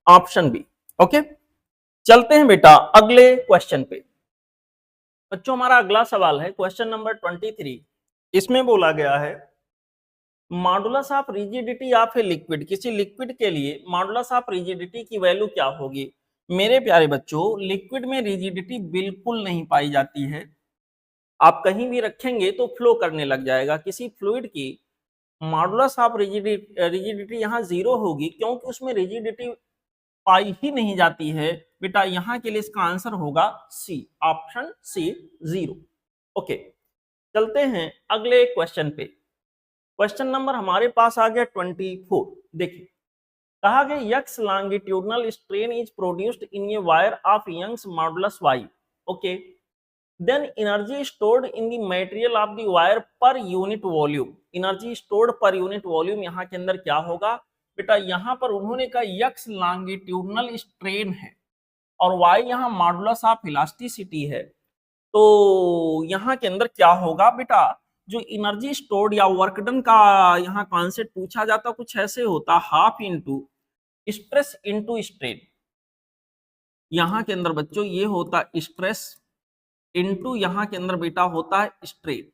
ऑप्शन बी। ओके, चलते हैं बेटा अगले क्वेश्चन पे। बच्चों हमारा अगला सवाल है क्वेश्चन नंबर 23। इसमें बोला गया है modulus of rigidity of a liquid, किसी लिक्विड के लिए मॉडुलस ऑफ रिजिडिटी की वैल्यू क्या होगी। मेरे प्यारे बच्चों, लिक्विड में रिजिडिटी बिल्कुल नहीं पाई जाती है, आप कहीं भी रखेंगे तो फ्लो करने लग जाएगा। किसी फ्लूइड की मॉडुलस ऑफ रिजिडिटी यहाँ 0 होगी क्योंकि उसमें रिजिडिटी पाई ही नहीं जाती है बेटा। यहाँ के लिए इसका आंसर होगा सी, ऑप्शन सी 0। ओके, चलते हैं अगले क्वेश्चन पे। क्वेश्चन नंबर हमारे पास आ गया 24। देखिए कहा गया X longitudinal strain is produced in a wire of Young's modulus Y. Okay, then energy stored in the material of the wire per unit volume, energy stored per unit volume यहाँ के अंदर क्या होगा बेटा, यहाँ पर उन्होंने कहा यक्स लॉन्गिट्यूडनल स्ट्रेन है और वाई यहाँ मॉडुलस ऑफ इलास्टिसिटी है, तो यहाँ के अंदर क्या होगा बेटा, जो एनर्जी स्टोर्ड या वर्क डन का यहाँ कॉन्सेप्ट पूछा जाता कुछ ऐसे होता, half into stress into strain. यहाँ के अंदर बच्चों ये होता स्ट्रेस इनटू यहाँ के अंदर बेटा होता है स्ट्रेन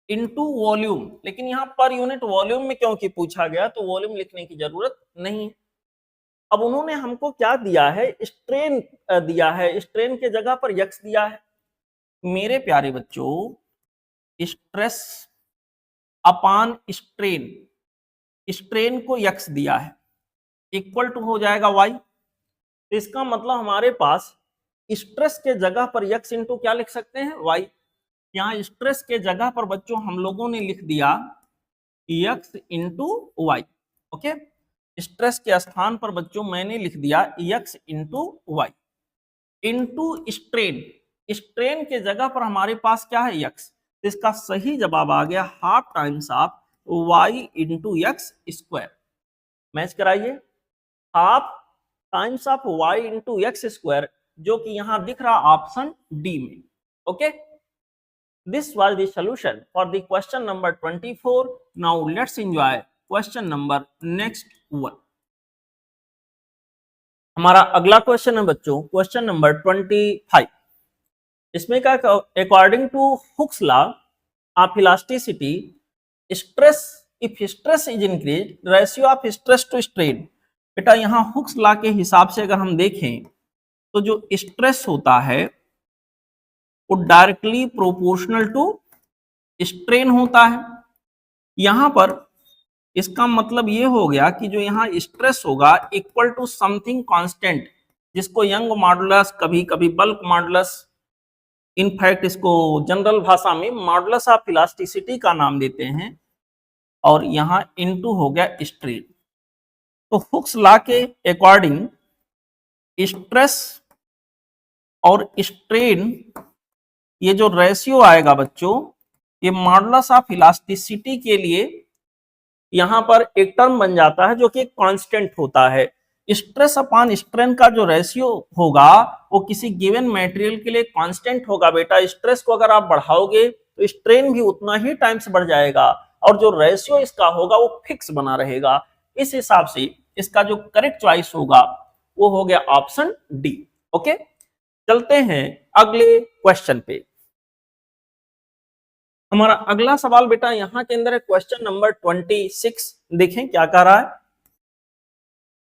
इनटू वॉल्यूम, लेकिन यहाँ पर यूनिट वॉल्यूम में क्योंकि पूछा गया तो वॉल्यूम लिखने की जरूरत नहीं है। अब उन्होंने हमको क्या दिया है, स्ट्रेन दिया है, स्ट्रेन के जगह पर यक्स दिया है। मेरे प्यारे बच्चों, स्ट्रेस अपान स्ट्रेन, स्ट्रेन को यक्स दिया है, इक्वल टू हो जाएगा वाई। तो इसका मतलब हमारे पास स्ट्रेस के जगह पर यक्स इंटू क्या लिख सकते हैं, वाई। यहाँ स्ट्रेस के जगह पर बच्चों हम लोगों ने लिख दिया X into Y. Okay, stress के स्थान पर बच्चों मैंने लिख दिया X into Y into strain, strain के जगह पर हमारे पास क्या है, यक्स। इसका सही जवाब आ गया half times of y into x square, match कराइए, half times of y into x square, जो कि यहां दिख रहा ऑप्शन डी में। Okay, this was the solution for the question number 24। Now let's enjoy question number next one. हमारा अगला question है बच्चों क्वेश्चन नंबर 25। इसमें क्या, according to Hooke's law of elasticity, stress if stress is increase, ratio of stress to strain. बेटा यहाँ Hooke's law के हिसाब से अगर हम देखें तो जो स्ट्रेस होता है वो डायरेक्टली प्रोपोर्शनल टू स्ट्रेन होता है। यहां पर इसका मतलब ये हो गया कि जो यहाँ स्ट्रेस होगा इक्वल टू समथिंग कांस्टेंट, जिसको यंग मॉडुलस, कभी कभी बल्क मॉडुलस, इनफैक्ट इसको जनरल भाषा में मॉडुलस ऑफ इलास्टिसिटी का नाम देते हैं, और यहाँ इनटू हो गया स्ट्रेन। तो हुक्स लॉ के अकॉर्डिंग स्ट्रेस और स्ट्रेन, ये जो रेशियो आएगा बच्चों, ये मॉडुलस ऑफ इलास्टिसिटी के लिए यहां पर एक टर्म बन जाता है जो कि कांस्टेंट होता है। स्ट्रेस अपॉन स्ट्रेन का जो रेशियो होगा वो किसी गिवन मटेरियल के लिए कांस्टेंट होगा। बेटा स्ट्रेस को अगर आप बढ़ाओगे तो स्ट्रेन भी उतना ही टाइम्स बढ़ जाएगा, और जो रेशियो इसका होगा वो फिक्स बना रहेगा। इस हिसाब से इसका जो करेक्ट चॉइस होगा वो हो गया ऑप्शन डी। ओके, चलते हैं अगले क्वेश्चन पे। हमारा अगला सवाल बेटा यहाँ के अंदर है क्वेश्चन नंबर 26। देखें क्या कह रहा है।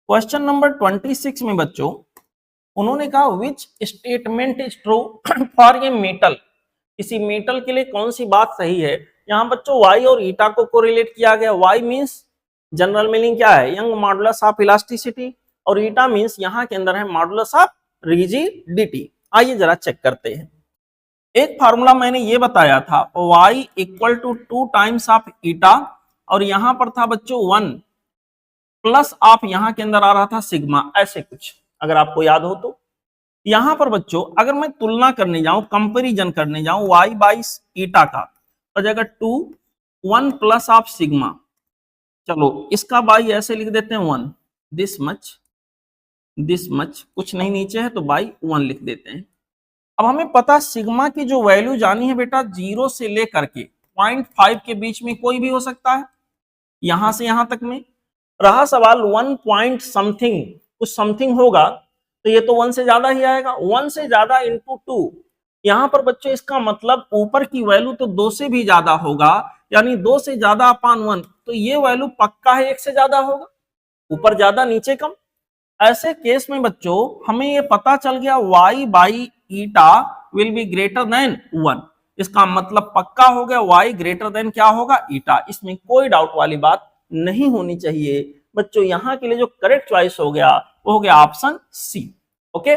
क्वेश्चन नंबर 26 में बच्चों उन्होंने कहा which statement is true for a metal, किसी मेटल के लिए कौन सी बात सही है। यहाँ बच्चों y और ईटा को कोरिलेट किया गया। y मींस जनरल मीनिंग क्या है, यंग मॉडुलस ऑफ इलास्टिसिटी, और ईटा मींस यहाँ के अंदर है मॉडुलस ऑफ रिजिडिटी। आइए जरा चेक करते हैं। एक फार्मूला मैंने ये बताया था y equal to 2 times of eta, और यहां पर था बच्चों 1 प्लस आप यहां के अंदर आ रहा था सिग्मा, ऐसे कुछ अगर आपको याद हो तो। यहां पर बच्चों अगर मैं तुलना करने जाऊं, कंपैरिजन करने जाऊं y बाई ईटा का, तो जगह 2 1 प्लस ऑफ सिग्मा, चलो इसका बाई ऐसे लिख देते हैं 1, दिस मच कुछ नहीं नीचे है तो बाई 1 लिख देते हैं। अब हमें पता सिग्मा की जो वैल्यू जानी है बेटा 0 से लेकर के 0.5 के बीच में कोई भी हो सकता है, यहां से यहां तक में। रहा सवाल 1 पॉइंट समथिंग, कुछ समथिंग होगा तो ये तो 1 से ज्यादा ही आएगा। 1 से ज्यादा इंटू 2, यहां पर बच्चों इसका मतलब ऊपर की वैल्यू तो 2 से भी ज्यादा होगा, यानी 2 से ज्यादा अपान 1, तो ये वैल्यू पक्का है 1 से ज्यादा होगा, ऊपर ज्यादा नीचे कम। ऐसे केस में बच्चों हमें ये पता चल गया y by eta will be greater than 1, इसका मतलब पक्का हो गया y ग्रेटर देन क्या होगा, ईटा। इसमें कोई डाउट वाली बात नहीं होनी चाहिए बच्चों। यहां के लिए जो करेक्ट चॉइस हो गया वो हो गया ऑप्शन सी। ओके,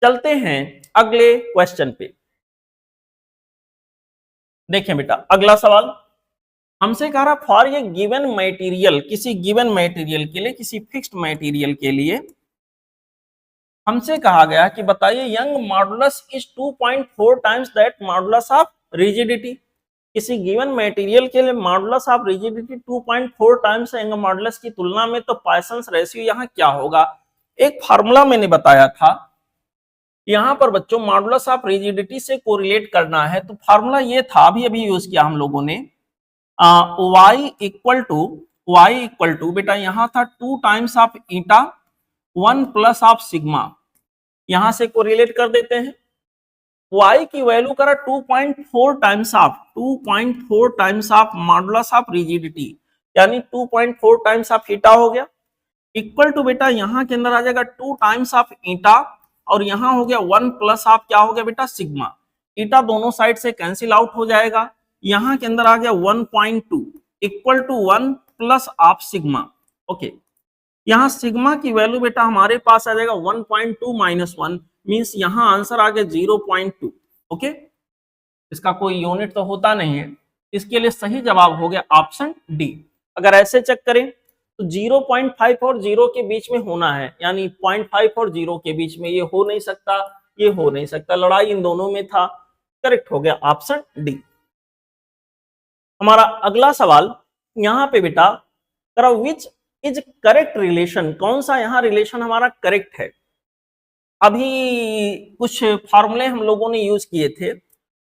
चलते हैं अगले क्वेश्चन पे। देखें बेटा अगला सवाल हमसे कह रहा फॉर ये गिवन मटेरियल, किसी गिवन मटेरियल के लिए, किसी फिक्स्ड मटेरियल के लिए हमसे कहा गया कि बताइए young modulus is 2.4 times that modulus of rigidity. किसी गिवन मटेरियल के लिए modulus of rigidity 2.4 times young modulus की तुलना में, तो पॉइसंस रेशियो यहाँ क्या होगा। एक फार्मूला मैंने बताया था, यहाँ पर बच्चों मॉडुलस ऑफ रिजिडिटी से कोरिलेट करना है, तो फार्मूला ये था, अभी यूज किया हम लोगों ने, y इक्वल टू बेटा यहाँ था 2 times of eta 1 plus of sigma, यहां से कोरिलेट कर देते हैं। y की वैल्यू करा 2.4 times of modulus of rigidity, यानी 2.4 टाइम्स ऑफ ईटा हो गया, इक्वल टू बेटा यहां के अंदर आ जाएगा 2 टाइम्स ऑफ ईटा, और यहां हो गया 1 प्लस ऑफ क्या हो गया बेटा सिग्मा। ईटा दोनों साइड से कैंसिल आउट हो जाएगा, यहां के अंदर आ गया 1.2 equal to 1 plus of sigma. Okay, यहां सिग्मा की वैल्यू बेटा हमारे पास आ जाएगा 1.2 माइनस 1, मींस यहां आंसर आ गया 0.2। ओके, इसका कोई यूनिट तो होता नहीं है, इसके लिए सही जवाब हो गया ऑप्शन डी। अगर ऐसे चेक करें तो 0.5 और 0 के बीच में होना है, यानी 0.5 और 0 के बीच में ये हो नहीं सकता, ये हो नहीं सकता, लड़ाई इन दोनों में था। करेक्ट हो गया ऑप्शन डी। हमारा अगला सवाल यहाँ पे बेटा करो, विच इज करेक्ट रिलेशन, कौन सा यहाँ रिलेशन हमारा करेक्ट है। अभी कुछ फॉर्मूले हम लोगों ने यूज किए थे,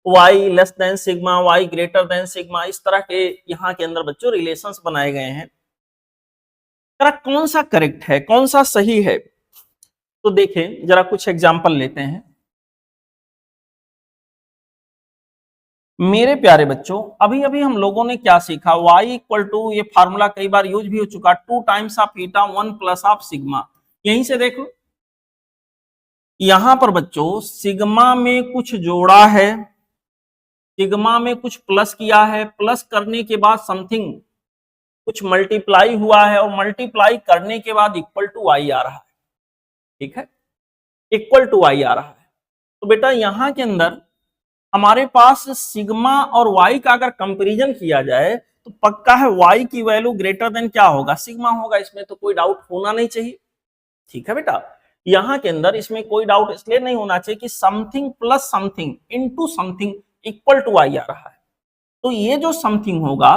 y less than sigma, y greater than sigma, इस तरह के यहाँ के अंदर बच्चों रिलेशंस बनाए गए हैं। कौन सा करेक्ट है, कौन सा सही है, तो देखें जरा कुछ एग्जांपल लेते हैं। मेरे प्यारे बच्चों अभी अभी हम लोगों ने क्या सीखा, y इक्वल टू, ये फार्मूला कई बार यूज भी हो चुका, 2 times of eta 1 plus of sigma. यहीं से देख लो, यहां पर बच्चों सिग्मा में कुछ जोड़ा है, सिग्मा में कुछ प्लस किया है, प्लस करने के बाद समथिंग कुछ मल्टीप्लाई हुआ है, और मल्टीप्लाई करने के बाद इक्वल टू y आ रहा है। ठीक है, इक्वल टू y आ रहा है। तो बेटा यहां के अंदर हमारे पास सिग्मा और y का अगर कंपैरिजन किया जाए तो पक्का है y की वैल्यू ग्रेटर देन क्या होगा, सिग्मा होगा, इसमें तो कोई डाउट होना नहीं चाहिए। ठीक है बेटा, यहां के अंदर इसमें कोई डाउट इसलिए नहीं होना चाहिए कि something plus something into something equal to y आ रहा है। तो ये जो समथिंग होगा,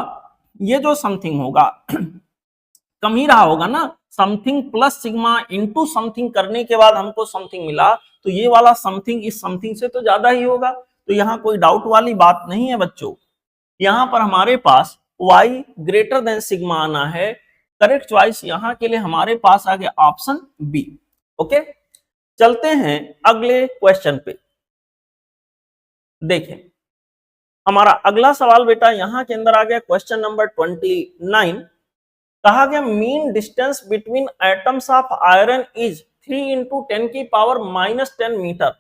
ये जो समथिंग होगा कम ही रहा होगा ना, something plus sigma into something करने के बाद हमको समथिंग मिला, तो ये वाला समथिंग इस समथिंग से तो ज्यादा ही होगा। तो यहाँ कोई डाउट वाली बात नहीं है बच्चों, यहाँ पर हमारे पास y ग्रेटर देन सिग्मा आना है। करेक्ट चॉइस यहाँ के लिए हमारे पास आ गया ऑप्शन बी। ओके, चलते हैं अगले क्वेश्चन पे। देखें हमारा अगला सवाल बेटा यहाँ के अंदर आ गया क्वेश्चन नंबर 29। कहा गया mean distance between atoms of iron is 3 into 10 की power -10 metre.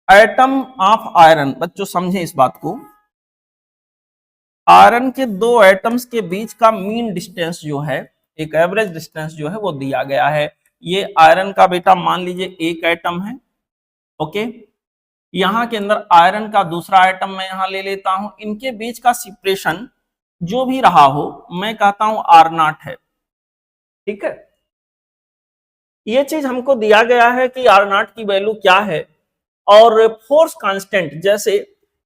Atom of iron, बच्चों समझे इस बात को, आयरन के दो एटम्स के बीच का मीन डिस्टेंस जो है, एक एवरेज डिस्टेंस जो है वो दिया गया है। ये आयरन का बेटा मान लीजिए एक एटम है। ओके, यहां के अंदर आयरन का दूसरा एटम मैं यहां ले लेता हूं, इनके बीच का सेपरेशन जो भी रहा हो मैं कहता हूं R0 है। ठीक है, ये चीज हमको दिया गया है कि R0 की वैल्यू क्या है, और फोर्स कांस्टेंट, जैसे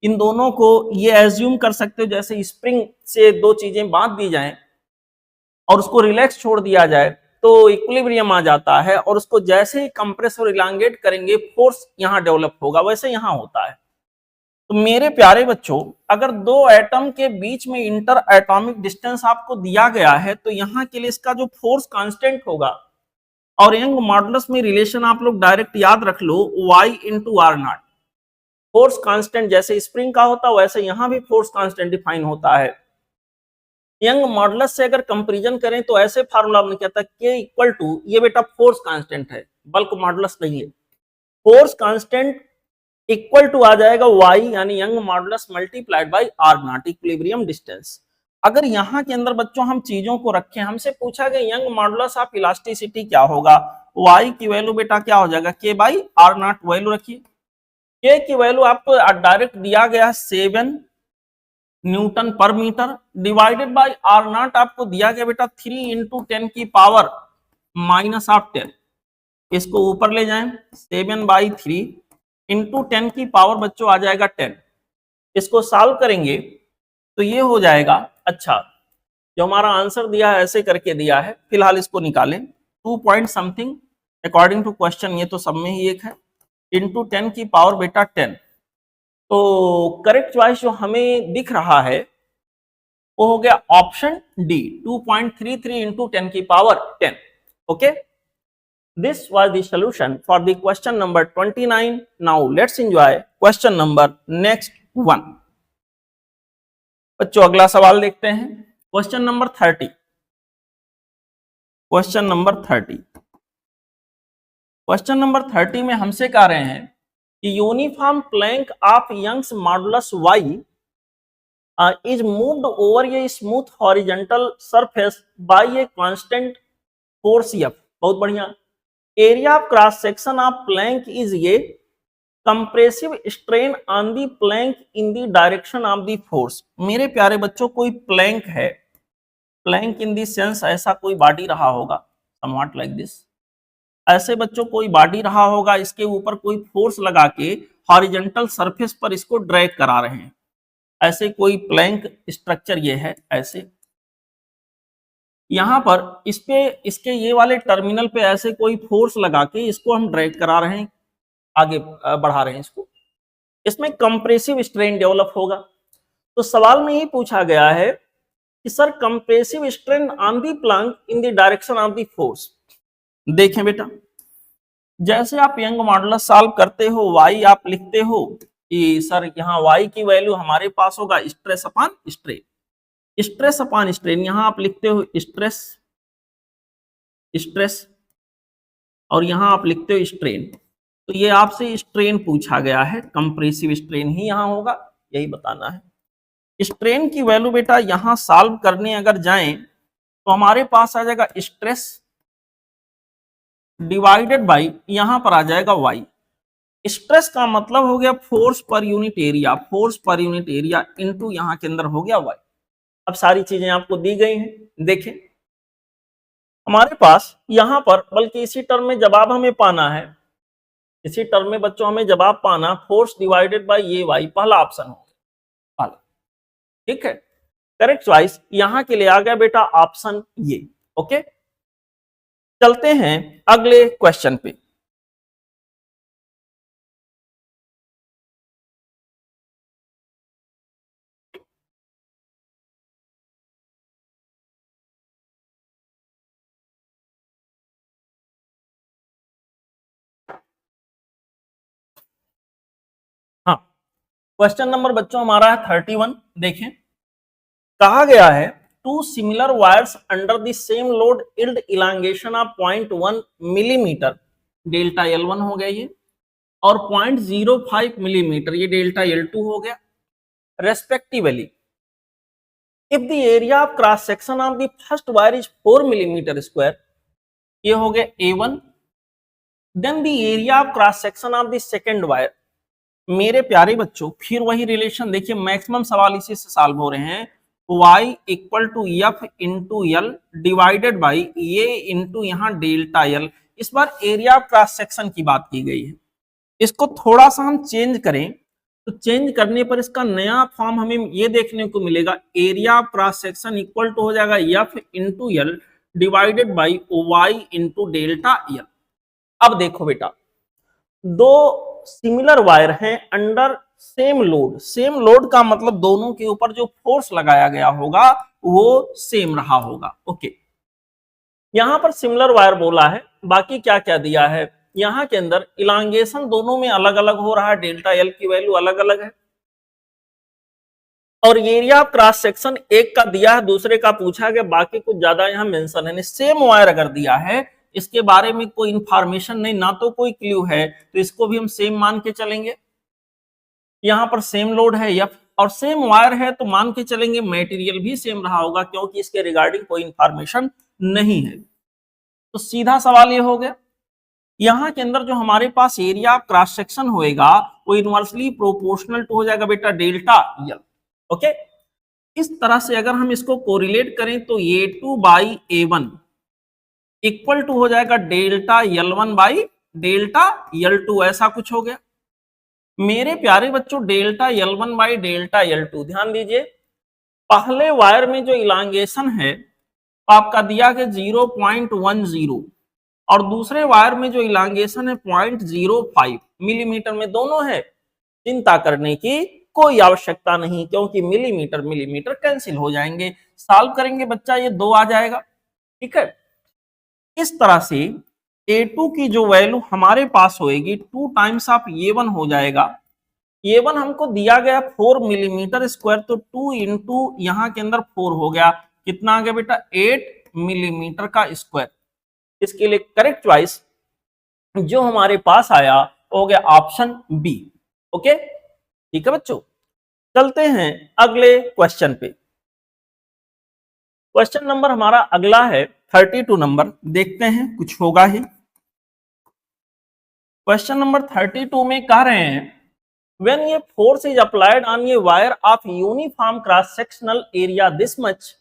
इन दोनों को ये एज्यूम कर सकते हो जैसे स्प्रिंग से दो चीजें बांध दी जाएं और उसको रिलैक्स छोड़ दिया जाए तो इक्विलिब्रियम आ जाता है, और उसको जैसे ही कंप्रेस और इलांगेट करेंगे फोर्स यहां डेवलप होगा, वैसे यहां होता है। तो मेरे प्यारे बच्चों अगर दो एटम के बीच में इंटर एटॉमिक डिस्टेंस आपको दिया गया है तो यहां के लिए इसका जो फोर्स कांस्टेंट होगा, और यंग मॉडुलस में रिलेशन आप लोग डायरेक्ट याद रख लो, y into R0। Force constant जैसे स्प्रिंग का होता है वैसे यहां भी फोर्स कांस्टेंट डिफाइन होता है। यंग मॉडुलस से अगर कंपैरिजन करें तो ऐसे फार्मूला में कहता है k इक्वल टू, ये बेटा फोर्स कांस्टेंट है, बल्क मॉडुलस नहीं है। फोर्स कांस्टेंट इक्वल टू आ जाएगा y यानी young modulus multiplied by R0 equilibrium distance. अगर यहाँ के अंदर बच्चों हम चीजों को रखें, हमसे पूछा गया यंग मॉडुलस ऑफ इलास्टिसिटी क्या होगा, y की वैल्यू बेटा क्या हो जाएगा k बाई R0 वैल्यू रखिए। k की वैल्यू आपको डायरेक्ट दिया गया 7 न्यूटन पर मीटर, डिवाइडेड बाय R0 आपको दिया गया बेटा 3 इंटू 10 की पावर -10। इसको ऊपर ले जाएं, 7/3 इंटू 10 की पावर बच्चों आ जाएगा 10। इसको सॉल्व करेंगे तो ये हो जाएगा, अच्छा जो हमारा आंसर दिया है ऐसे करके दिया है, फिलहाल इसको निकालें, 2 point something according to question, ये तो सब में ही एक है, इंटू 10 की पावर बेटा 10। तो करेक्ट चॉइस जो हमें दिख रहा है वो हो गया ऑप्शन डी, 2.33 इंटू 10 की power 10। Okay, this was the solution for the question number 29. Now let's enjoy question number next one. बच्चों अगला सवाल देखते हैं, question number 30। Question number 30, question number 30 में हमसे कह रहे हैं कि uniform plank of Young's modulus y is moved over a smooth horizontal surface by a constant force F। बहुत बढ़िया। Area of cross section of plank is ये compressive strain on the plank in the direction of the force. मेरे प्यारे बच्चों कोई Planck है, Planck in the sense ऐसा कोई बॉडी रहा होगा, समवॉट लाइक दिस, ऐसे बच्चों कोई बॉडी रहा होगा, इसके ऊपर कोई फोर्स लगा के हॉरिजॉन्टल सरफेस पर इसको ड्रैग करा रहे हैं। ऐसे कोई प्लैंक स्ट्रक्चर ये है ऐसे, यहां पर इस पे इसके ये वाले टर्मिनल पे ऐसे कोई फोर्स लगा के इसको हम ड्रैग करा रहे हैं, आगे बढ़ा रहे हैं इसको, इसमें कंप्रेसिव स्ट्रेन डेवलप होगा। तो सवाल में ये पूछा गया है कि sir compressive strain on the plank in the direction of the force. देखें बेटा, जैसे आप यंग मॉडुलस सॉल्व करते हो, y आप लिखते हो कि सर यहाँ y की वैल्यू हमारे पास होगा stress upon strain, stress upon strain यहां आप लिखते हो स्ट्रेस स्ट्रेस और यहां आप लिखते हो स्ट्रेन। तो ये आपसे स्ट्रेन पूछा गया है, कंप्रेसिव स्ट्रेन ही यहां होगा, यही बताना है। स्ट्रेन की वैल्यू बेटा यहां सॉल्व करने अगर जाएं तो हमारे पास आ जाएगा स्ट्रेस डिवाइडेड बाई यहां पर आ जाएगा y। स्ट्रेस का मतलब हो गया force per unit area, force per unit area into यहां के अंदर हो गया y। अब सारी चीजें आपको दी गई हैं, देखें हमारे पास यहां पर, बल्कि इसी टर्म में जवाब हमें पाना है, इसी टर्म में बच्चों हमें जवाब पाना, फोर्स डिवाइडेड बाय ये y, पहला ऑप्शन हो गया, ठीक है। करेक्ट चॉइस यहां के लिए आ गया बेटा ऑप्शन ये। ओके, चलते हैं अगले क्वेश्चन पे। हाँ, क्वेश्चन नंबर बच्चों हमारा है 31। देखें, कहा गया है two similar wires under the same load yield elongation of 0.1 millimetre, delta L1 हो गया ये, और 0.05 मिलीमीटर ये डेल्टा L2 हो गया respectively. If the area of cross section of the first wire is 4 millimetre square, ये हो गया A1, then the area of cross section of the second wire. मेरे प्यारे बच्चों फिर वही रिलेशन देखिए, मैक्सिमम सवाल इसी से सॉल्व हो रहे हैं। y equal to F into L divided by ये इंटू यहाँ डेल्टा एल। इस बार एरिया ऑफ क्रॉस सेक्शन की बात की गई है, इसको थोड़ा सा हम चेंज करें तो चेंज करने पर इसका नया फॉर्म हमें ये देखने को मिलेगा, area of cross section equal to हो जाएगा F into L divided by Y into delta L. अब देखो बेटा, दो सिमिलर वायर हैं under same load, same load का मतलब दोनों के ऊपर जो फोर्स लगाया गया होगा वो सेम रहा होगा। ओके, यहां पर सिमिलर वायर बोला है, बाकी क्या क्या दिया है, यहां के अंदर इलांगेशन दोनों में अलग अलग हो रहा है, डेल्टा एल की वैल्यू अलग अलग है, और एरिया ऑफ क्रॉस सेक्शन एक का दिया है दूसरे का पूछा गया, बाकी कुछ ज्यादा यहां मेंशन है। सेम वायर अगर दिया है, इसके बारे में कोई इंफॉर्मेशन नहीं, ना तो कोई क्लू है, तो इसको भी हम सेम मान के चलेंगे। यहां पर सेम लोड है एफ और सेम वायर है, तो मान के चलेंगे मटेरियल भी सेम रहा होगा, क्योंकि इसके रिगार्डिंग कोई इंफॉर्मेशन नहीं है। तो सीधा सवाल ये हो गया, यहां के अंदर जो हमारे पास एरिया ऑफ क्रॉस सेक्शन होएगा वो इनवर्सली प्रोपोर्शनल टू हो जाएगा बेटा डेल्टा एल। ओके, इस तरह से अगर हम इसको कोरिलेट करें तो A2 by A1 equal to हो जाएगा delta L1 by delta L2, ऐसा कुछ हो गया। मेरे प्यारे बच्चों delta L1 by delta L2, ध्यान दीजिए पहले वायर में जो इलांगेशन है आपका दिया गया 0.10 और दूसरे वायर में जो इलांगेशन है 0.05 मिलीमीटर में, दोनों है। चिंता करने की कोई आवश्यकता नहीं, क्योंकि मिलीमीटर मिलीमीटर कैंसिल हो जाएंगे। सॉल्व करेंगे बच्चा ये 2 आ जाएगा, ठीक है। इस तरह से A2 की जो वैल्यू हमारे पास होएगी 2 टाइम्स ऑफ A1 हो जाएगा। A1 हमको दिया गया 4 मिलीमीटर स्क्वायर, तो 2 इंटू यहाँ के अंदर 4 हो गया, कितना आ गया बेटा 8 मिलीमीटर का स्क्वायर। इसके लिए करेक्ट चॉइस जो हमारे पास आया हो गया ऑप्शन बी। ओके, ठीक है बच्चों, चलते हैं अगले क्वेश्चन पे। क्वेश्चन नंबर हमारा अगला है 32 नंबर, देखते हैं कुछ होगा ही। क्वेश्चन नंबर 32 में कह रहे हैं व्हेन ये फोर्स इज अप्लाइड ऑन ये wire of uniform cross sectional area this much,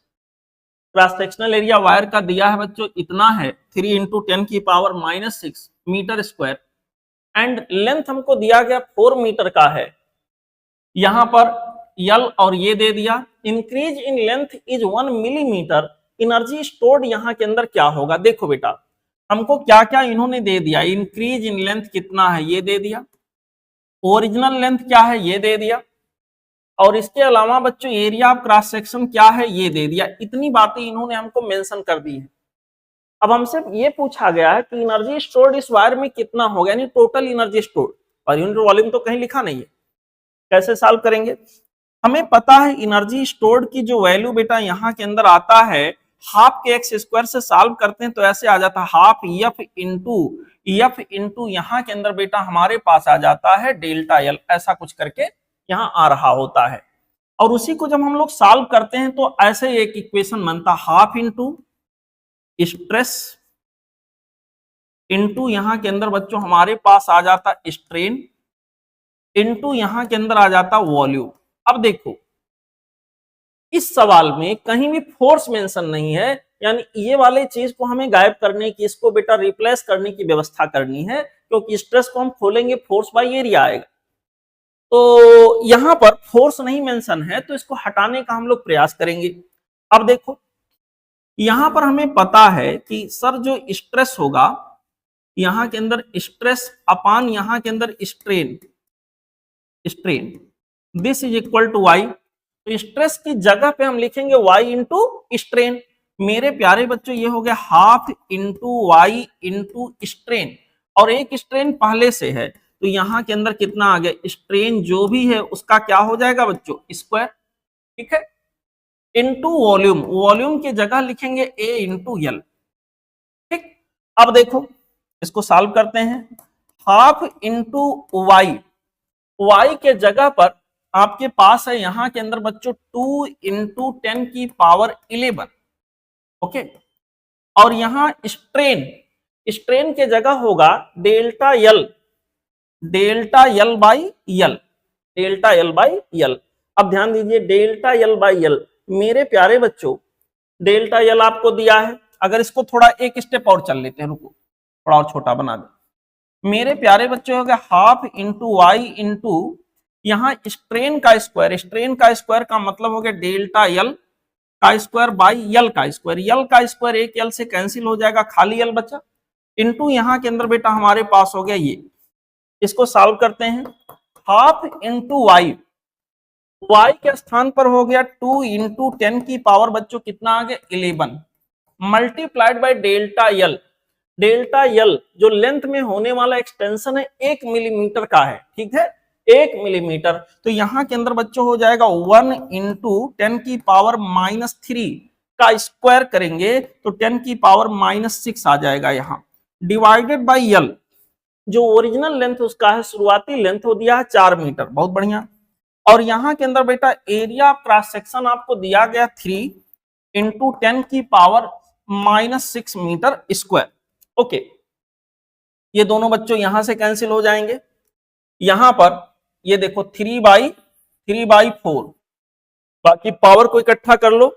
cross sectional area wire का दिया है बच्चों इतना है 3 इंटू 10⁻⁻6 मीटर स्क्वायर, एंड लेंथ हमको दिया गया 4 मीटर का है। यहां पर यल और ये दे दिया। Increase in length is 1 millimetre, energy stored यहाँ के अंदर क्या होगा? देखो बेटा हमको क्या क्या इन्होंने दे दिया, इंक्रीज इन लेंथ कितना है ये दे दिया, ओरिजिनल लेंथ क्या है ये दे दिया, और इसके अलावा बच्चों एरिया ऑफ क्रॉस सेक्शन क्या है ये दे दिया। इतनी बातें इन्होंने हमको मेंशन कर दी है। अब हमसे ये पूछा गया है कि एनर्जी स्टोर्ड इस वायर में कितना होगा, यानी टोटल एनर्जी स्टोर्ड, और यूनिट वॉल्यूम तो कहीं लिखा नहीं है। कैसे सॉल्व करेंगे? हमें पता है एनर्जी स्टोर्ड की जो वैल्यू बेटा यहाँ के अंदर आता है हाफ के एक्स स्क्वायर से सॉल्व करते हैं तो ऐसे आ जाता है हाफ एफ इंटू यहाँ के अंदर बेटा हमारे पास आ जाता है डेल्टा एल, ऐसा कुछ करके यहाँ आ रहा होता है। और उसी को जब हम लोग सॉल्व करते हैं तो ऐसे एक इक्वेशन बनता हाफ इंटू स्ट्रेस इंटू यहाँ के अंदर बच्चों हमारे पास आ जाता स्ट्रेन इंटू यहाँ के अंदर आ जाता वॉल्यूम। अब देखो इस सवाल में कहीं भी फोर्स मेंशन नहीं है, यानी ये वाले चीज को हमें गायब करने की, इसको बेटा रिप्लेस करने की व्यवस्था करनी है, क्योंकि स्ट्रेस को हम खोलेंगे फोर्स बाय एरिया आएगा। तो यहां पर फोर्स नहीं मेंशन है तो इसको हटाने का हम लोग प्रयास करेंगे। अब देखो यहां पर हमें पता है कि सर जो स्ट्रेस होगा यहां के अंदर स्ट्रेस अपान यहां के अंदर strain this is equal to Y, तो स्ट्रेस की जगह पे हम लिखेंगे y इंटू स्ट्रेन। मेरे प्यारे बच्चों ये हो गया half into Y into strain, और एक स्ट्रेन पहले से है तो यहाँ के अंदर कितना आ गया, स्ट्रेन जो भी है उसका क्या हो जाएगा बच्चों स्क्वायर, ठीक है, इंटू वॉल्यूम, वॉल्यूम की जगह लिखेंगे a इंटू यल। ठीक, अब देखो इसको सॉल्व करते हैं, हाफ इंटू वाई के जगह पर आपके पास है यहां के अंदर बच्चों 2 इंटू 10 की पावर 11, ओके, और यहां स्ट्रेन के जगह होगा डेल्टा यल बाई यल। अब ध्यान दीजिए डेल्टा यल बाई यल, मेरे प्यारे बच्चों डेल्टा यल आपको दिया है, अगर इसको थोड़ा एक स्टेप और चल लेते हैं, रुको थोड़ा और छोटा बना दे, मेरे प्यारे बच्चों हो गया हाफ इंटू वाई इंटू यहाँ स्ट्रेन का स्क्वायर का मतलब हो गया डेल्टा यल का स्क्वायर बाई यल का स्क्वायर, एक यल से कैंसिल हो जाएगा, खाली यल बचा, इंटू यहाँ के अंदर बेटा हमारे पास हो गया ये, इसको सॉल्व करते हैं, हाफ इंटू वाई के स्थान पर हो गया 2 इंटू 10 की पावर बच्चों कितना आ गया 11 मल्टीप्लाइड बाई डेल्टा यल जो लेंथ में होने वाला एक्सटेंशन है 1 मिलीमीटर का है, ठीक है 1 मिलीमीटर, तो यहां के अंदर बच्चों हो जाएगा 1 इंटू 10 की पावर -3 का स्क्वायर करेंगे तो 10 की पावर -6 आ जाएगा यहाँ, डिवाइडेड बाई यल जो ओरिजिनल लेंथ उसका है शुरुआती लेंथ हो दिया है 4 मीटर, बहुत बढ़िया, और यहां के अंदर बेटा एरिया ऑफ क्रॉस सेक्शन आपको दिया गया 3 इंटू 10 की पावर -6 मीटर स्क्वायर, ओके, ये दोनों बच्चों यहां से कैंसिल हो जाएंगे, यहां पर ये देखो 3/4, बाकी पावर को इकट्ठा कर लो,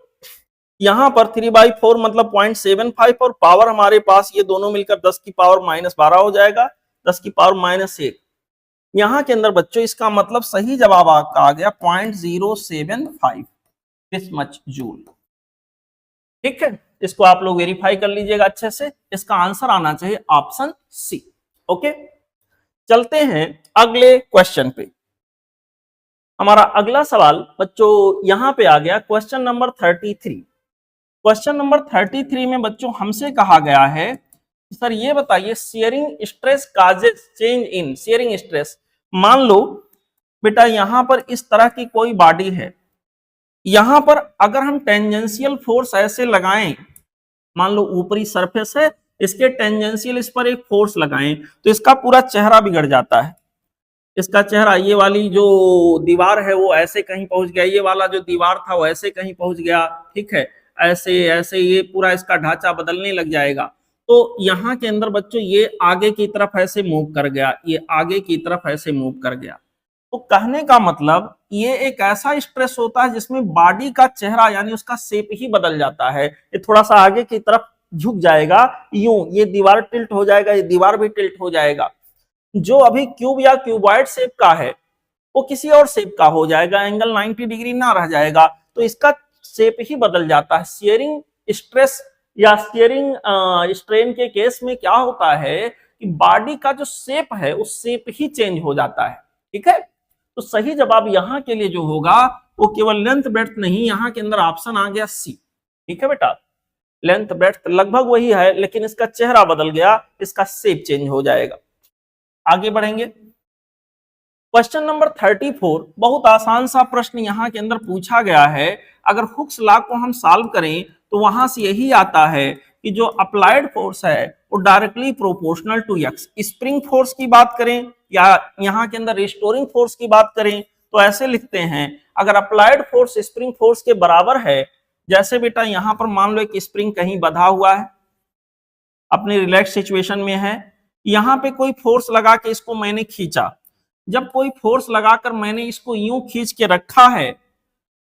यहां पर 3/4 मतलब 0.75 और पावर हमारे पास ये दोनों मिलकर 10 की पावर -12 हो जाएगा, 10 की पावर -1, यहां के अंदर बच्चों इसका मतलब सही जवाब आपका आ गया 0.075 दिस मच जूल, ठीक है, इसको आप लोग वेरीफाई कर लीजिएगा अच्छे से, इसका आंसर आना चाहिए ऑप्शन सी, ओके। चलते हैं अगले क्वेश्चन पे, हमारा अगला सवाल बच्चों यहां पे आ गया क्वेश्चन नंबर 33। क्वेश्चन नंबर 33 में बच्चों हमसे कहा गया है सर ये बताइए sharing stress causes change in sharing stress, मान लो बेटा यहां पर इस तरह की कोई बॉडी है, यहां पर अगर हम टेंजेंशियल फोर्स ऐसे लगाएं, मान लो ऊपरी सरफेस है इसके टेंजेंशियल इस पर एक फोर्स लगाएं तो इसका पूरा चेहरा बिगड़ जाता है, इसका चेहरा, ये वाली जो दीवार है वो ऐसे कहीं पहुंच गया, ये वाला जो दीवार था वो ऐसे कहीं पहुंच गया, ठीक है, ऐसे ऐसे ये पूरा इसका ढांचा बदलने लग जाएगा, तो यहाँ के अंदर बच्चों ये आगे की तरफ ऐसे मूव कर गया, ये आगे की तरफ ऐसे मूव कर गया, तो कहने का मतलब ये एक ऐसा स्ट्रेस होता है जिसमें बॉडी का चेहरा यानी उसका शेप ही बदल जाता है, ये थोड़ा सा आगे की तरफ झुक जाएगा, यूं ये दीवार टिल्ट हो जाएगा, ये दीवार भी टिल्ट हो जाएगा, जो अभी क्यूब या क्यूबॉइड शेप का है वो किसी और शेप का हो जाएगा, एंगल 90 डिग्री ना रह जाएगा, तो इसका शेप ही बदल जाता है। शेयरिंग स्ट्रेस या शेयरिंग स्ट्रेन के केस में क्या होता है कि बॉडी का जो शेप है उस शेप ही चेंज हो जाता है। ठीक है, तो सही जवाब यहाँ के लिए जो होगा वो केवल लेंथ ब्रेड्थ नहीं, यहाँ के अंदर ऑप्शन आ गया सी। ठीक है बेटा, लेंथ ब्रेड्थ लगभग वही है, लेकिन इसका चेहरा बदल गया, इसका शेप चेंज हो जाएगा। आगे बढ़ेंगे, क्वेश्चन नंबर 34, बहुत आसान सा प्रश्न यहाँ के अंदर पूछा गया है। अगर हुक्स लॉ को हम सॉल्व करें तो वहां से यही आता है कि जो अप्लाइड फोर्स है वो directly proportional to X. Spring force की बात करें या यहाँ के अंदर रिस्टोरिंग फोर्स की बात करें तो ऐसे लिखते हैं, अगर अप्लाइड फोर्स स्प्रिंग फोर्स के बराबर है, जैसे बेटा यहाँ पर मान लो एक स्प्रिंग कहीं बंधा हुआ है, अपने रिलैक्स सिचुएशन में है, यहाँ पे कोई फोर्स लगा के इसको मैंने खींचा। जब कोई फोर्स लगाकर मैंने इसको यूं खींच के रखा है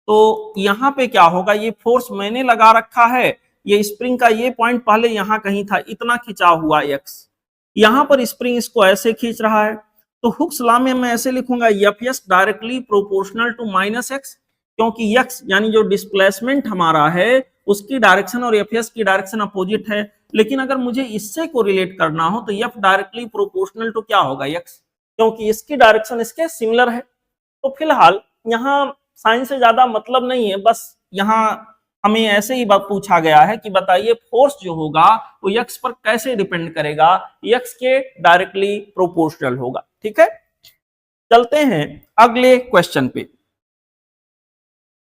तो यहाँ पे क्या होगा, ये फोर्स मैंने लगा रखा है, ये स्प्रिंग का ये पॉइंट पहले यहाँ कहीं था, इतना खिंचा हुआ एक्स, यहाँ पर स्प्रिंग इसको ऐसे खींच रहा है, तो हुक्स लॉ में मैं ऐसे लिखूंगा F S directly proportional to minus X, क्योंकि एक्स यानी जो डिस्प्लेसमेंट हमारा है उसकी डायरेक्शन और एफ एस की डायरेक्शन अपोजिट है। लेकिन अगर मुझे इससे को रिलेट करना हो तो एफ डायरेक्टली प्रोपोर्शनल टू क्या होगा, एक्स, क्योंकि इसकी डायरेक्शन इसके सिमिलर है। तो फिलहाल यहाँ साइन से ज्यादा मतलब नहीं है, बस यहाँ हमें ऐसे ही बात पूछा गया है कि बताइए फोर्स जो होगा वो एक्स पर कैसे डिपेंड करेगा, एक्स के डायरेक्टली प्रोपोर्शनल होगा। ठीक है, चलते हैं अगले क्वेश्चन पे।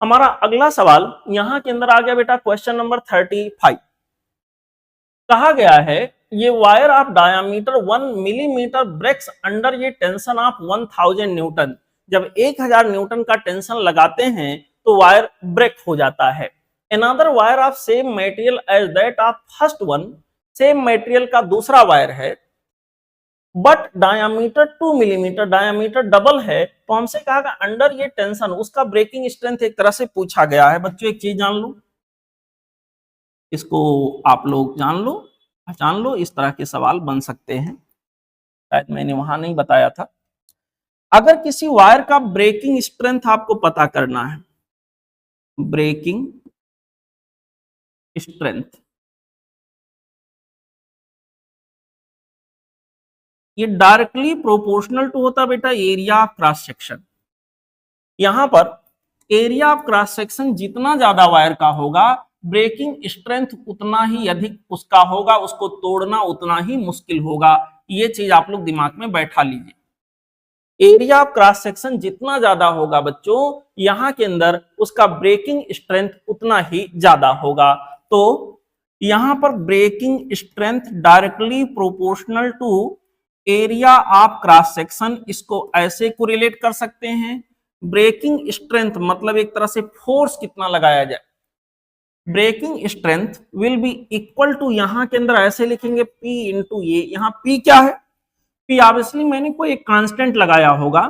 हमारा अगला सवाल यहाँ के अंदर आ गया बेटा, क्वेश्चन नंबर 35। कहा गया है ये wire of diameter 1 millimetre breaks under ये टेंशन ऑफ 1000 न्यूटन। जब 1000 न्यूटन का टेंशन लगाते हैं तो वायर ब्रेक हो जाता है। Another wire of same material as that of first one, same material का दूसरा वायर है but diameter 2 millimetre, diameter double है, तो हमसे कहा गया अंडर ये टेंशन उसका ब्रेकिंग स्ट्रेंथ एक तरह से पूछा गया है। बच्चों एक चीज जान लो, इसको आप लोग जान लो, पहचान लो, इस तरह के सवाल बन सकते हैं, शायद मैंने वहां नहीं बताया था। अगर किसी वायर का ब्रेकिंग स्ट्रेंथ आपको पता करना है, ब्रेकिंग स्ट्रेंथ, ये डायरेक्टली प्रोपोर्शनल टू होता बेटा एरिया ऑफ क्रॉस सेक्शन। यहां पर एरिया ऑफ क्रॉस सेक्शन जितना ज्यादा वायर का होगा, ब्रेकिंग स्ट्रेंथ उतना ही अधिक उसका होगा, उसको तोड़ना उतना ही मुश्किल होगा। ये चीज आप लोग दिमाग में बैठा लीजिए। एरिया ऑफ क्रॉस सेक्शन जितना ज्यादा होगा बच्चों, यहां के अंदर उसका ब्रेकिंग स्ट्रेंथ उतना ही ज्यादा होगा। तो यहां पर breaking strength directly proportional to area of cross section, इसको ऐसे कोरिलेट कर सकते हैं। ब्रेकिंग स्ट्रेंथ मतलब एक तरह से फोर्स कितना लगाया जाए, breaking strength will be equal to, यहां के अंदर ऐसे लिखेंगे P इंटू ए। यहाँ P क्या है, P ऑब्वियसली मैंने कोई एक कांस्टेंट लगाया होगा,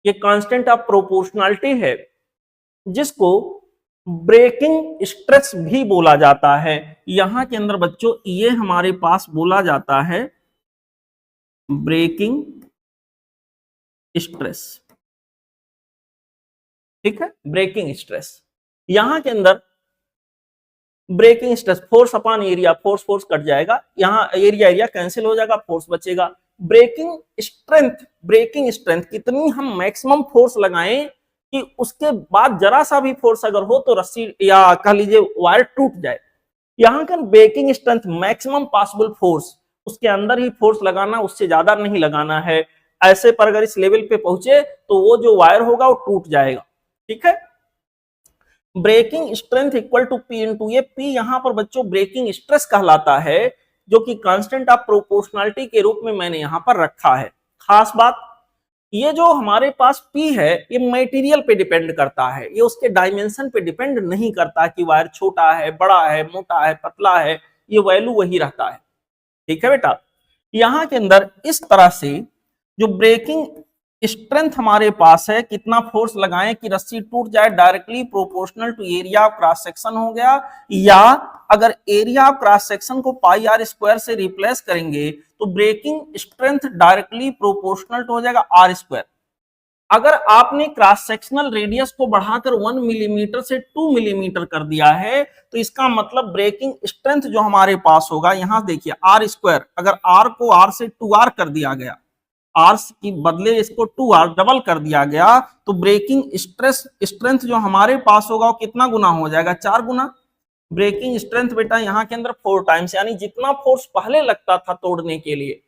ये कांस्टेंट ऑफ प्रोपोर्शनलिटी है जिसको ब्रेकिंग स्ट्रेस भी बोला जाता है। यहां के अंदर बच्चों ये हमारे पास बोला जाता है ब्रेकिंग स्ट्रेस। ठीक है, ब्रेकिंग स्ट्रेस, यहां के अंदर breaking stress force upon area, force force cut जाएगा, यहाँ एरिया एरिया कैंसिल हो जाएगा, फोर्स बचेगा। ब्रेकिंग स्ट्रेंथ, ब्रेकिंग स्ट्रेंथ कितनी हम मैक्सिमम फोर्स लगाएं कि उसके बाद जरा सा भी फोर्स अगर हो तो रस्सी या कह लीजिए वायर टूट जाए। यहाँ का breaking strength maximum possible force, उसके अंदर ही फोर्स लगाना, उससे ज्यादा नहीं लगाना है। ऐसे पर अगर इस लेवल पे पहुंचे तो वो जो वायर होगा वो टूट जाएगा। ठीक है, breaking strength equal to P into A. P यहां पर बच्चों ब्रेकिंग स्ट्रेस कहलाता है, जो कि कांस्टेंट ऑफ प्रोपोर्शनलिटी के रूप में मैंने यहां पर रखा है। खास बात, ये जो हमारे पास P है ये मटेरियल पे डिपेंड करता है, ये उसके डायमेंशन पे डिपेंड नहीं करता कि वायर छोटा है, बड़ा है, मोटा है, पतला है, ये वैल्यू वही रहता है। ठीक है बेटा, यहां के अंदर इस तरह से जो ब्रेकिंग स्ट्रेंथ हमारे पास है, कितना फोर्स लगाएं कि रस्सी टूट जाए, directly proportional to area of cross section हो गया। या अगर एरिया ऑफ क्रॉस सेक्शन को पाई आर स्क्वायर से रिप्लेस करेंगे तो ब्रेकिंग स्ट्रेंथ डायरेक्टली प्रोपोर्शनल हो जाएगा आर स्क्वायर। अगर आपने क्रॉस सेक्शनल रेडियस को बढ़ाकर 1 मिलीमीटर से 2 मिलीमीटर कर दिया है तो इसका मतलब ब्रेकिंग स्ट्रेंथ जो हमारे पास होगा, यहां देखिए आर स्क्वायर, अगर आर को आर से 2r कर दिया गया, आर की बदले इसको 2r डबल कर दिया गया, तो ब्रेकिंग स्ट्रेंथ जो हमारे पास होगा वो कितना गुना हो जाएगा, 4 गुना। ब्रेकिंग स्ट्रेंथ बेटा यहाँ के अंदर 4 टाइम्स, यानी जितना फोर्स पहले लगता था तोड़ने के लिए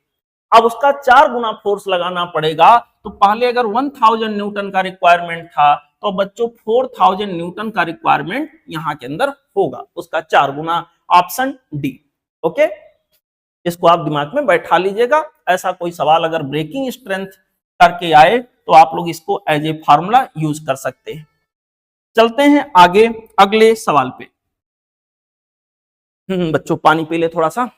अब उसका 4 गुना फोर्स लगाना पड़ेगा। तो पहले अगर 1000 न्यूटन का रिक्वायरमेंट था तो बच्चों 4000 न्यूटन का रिक्वायरमेंट यहाँ के अंदर होगा, उसका 4 गुना। Option D. ओके, इसको आप दिमाग में बैठा लीजिएगा। ऐसा कोई सवाल अगर ब्रेकिंग स्ट्रेंथ करके आए तो आप लोग इसको एज ए फार्मूला यूज कर सकते हैं। चलते हैं आगे अगले सवाल पे। बच्चों पानी पी ले थोड़ा सा।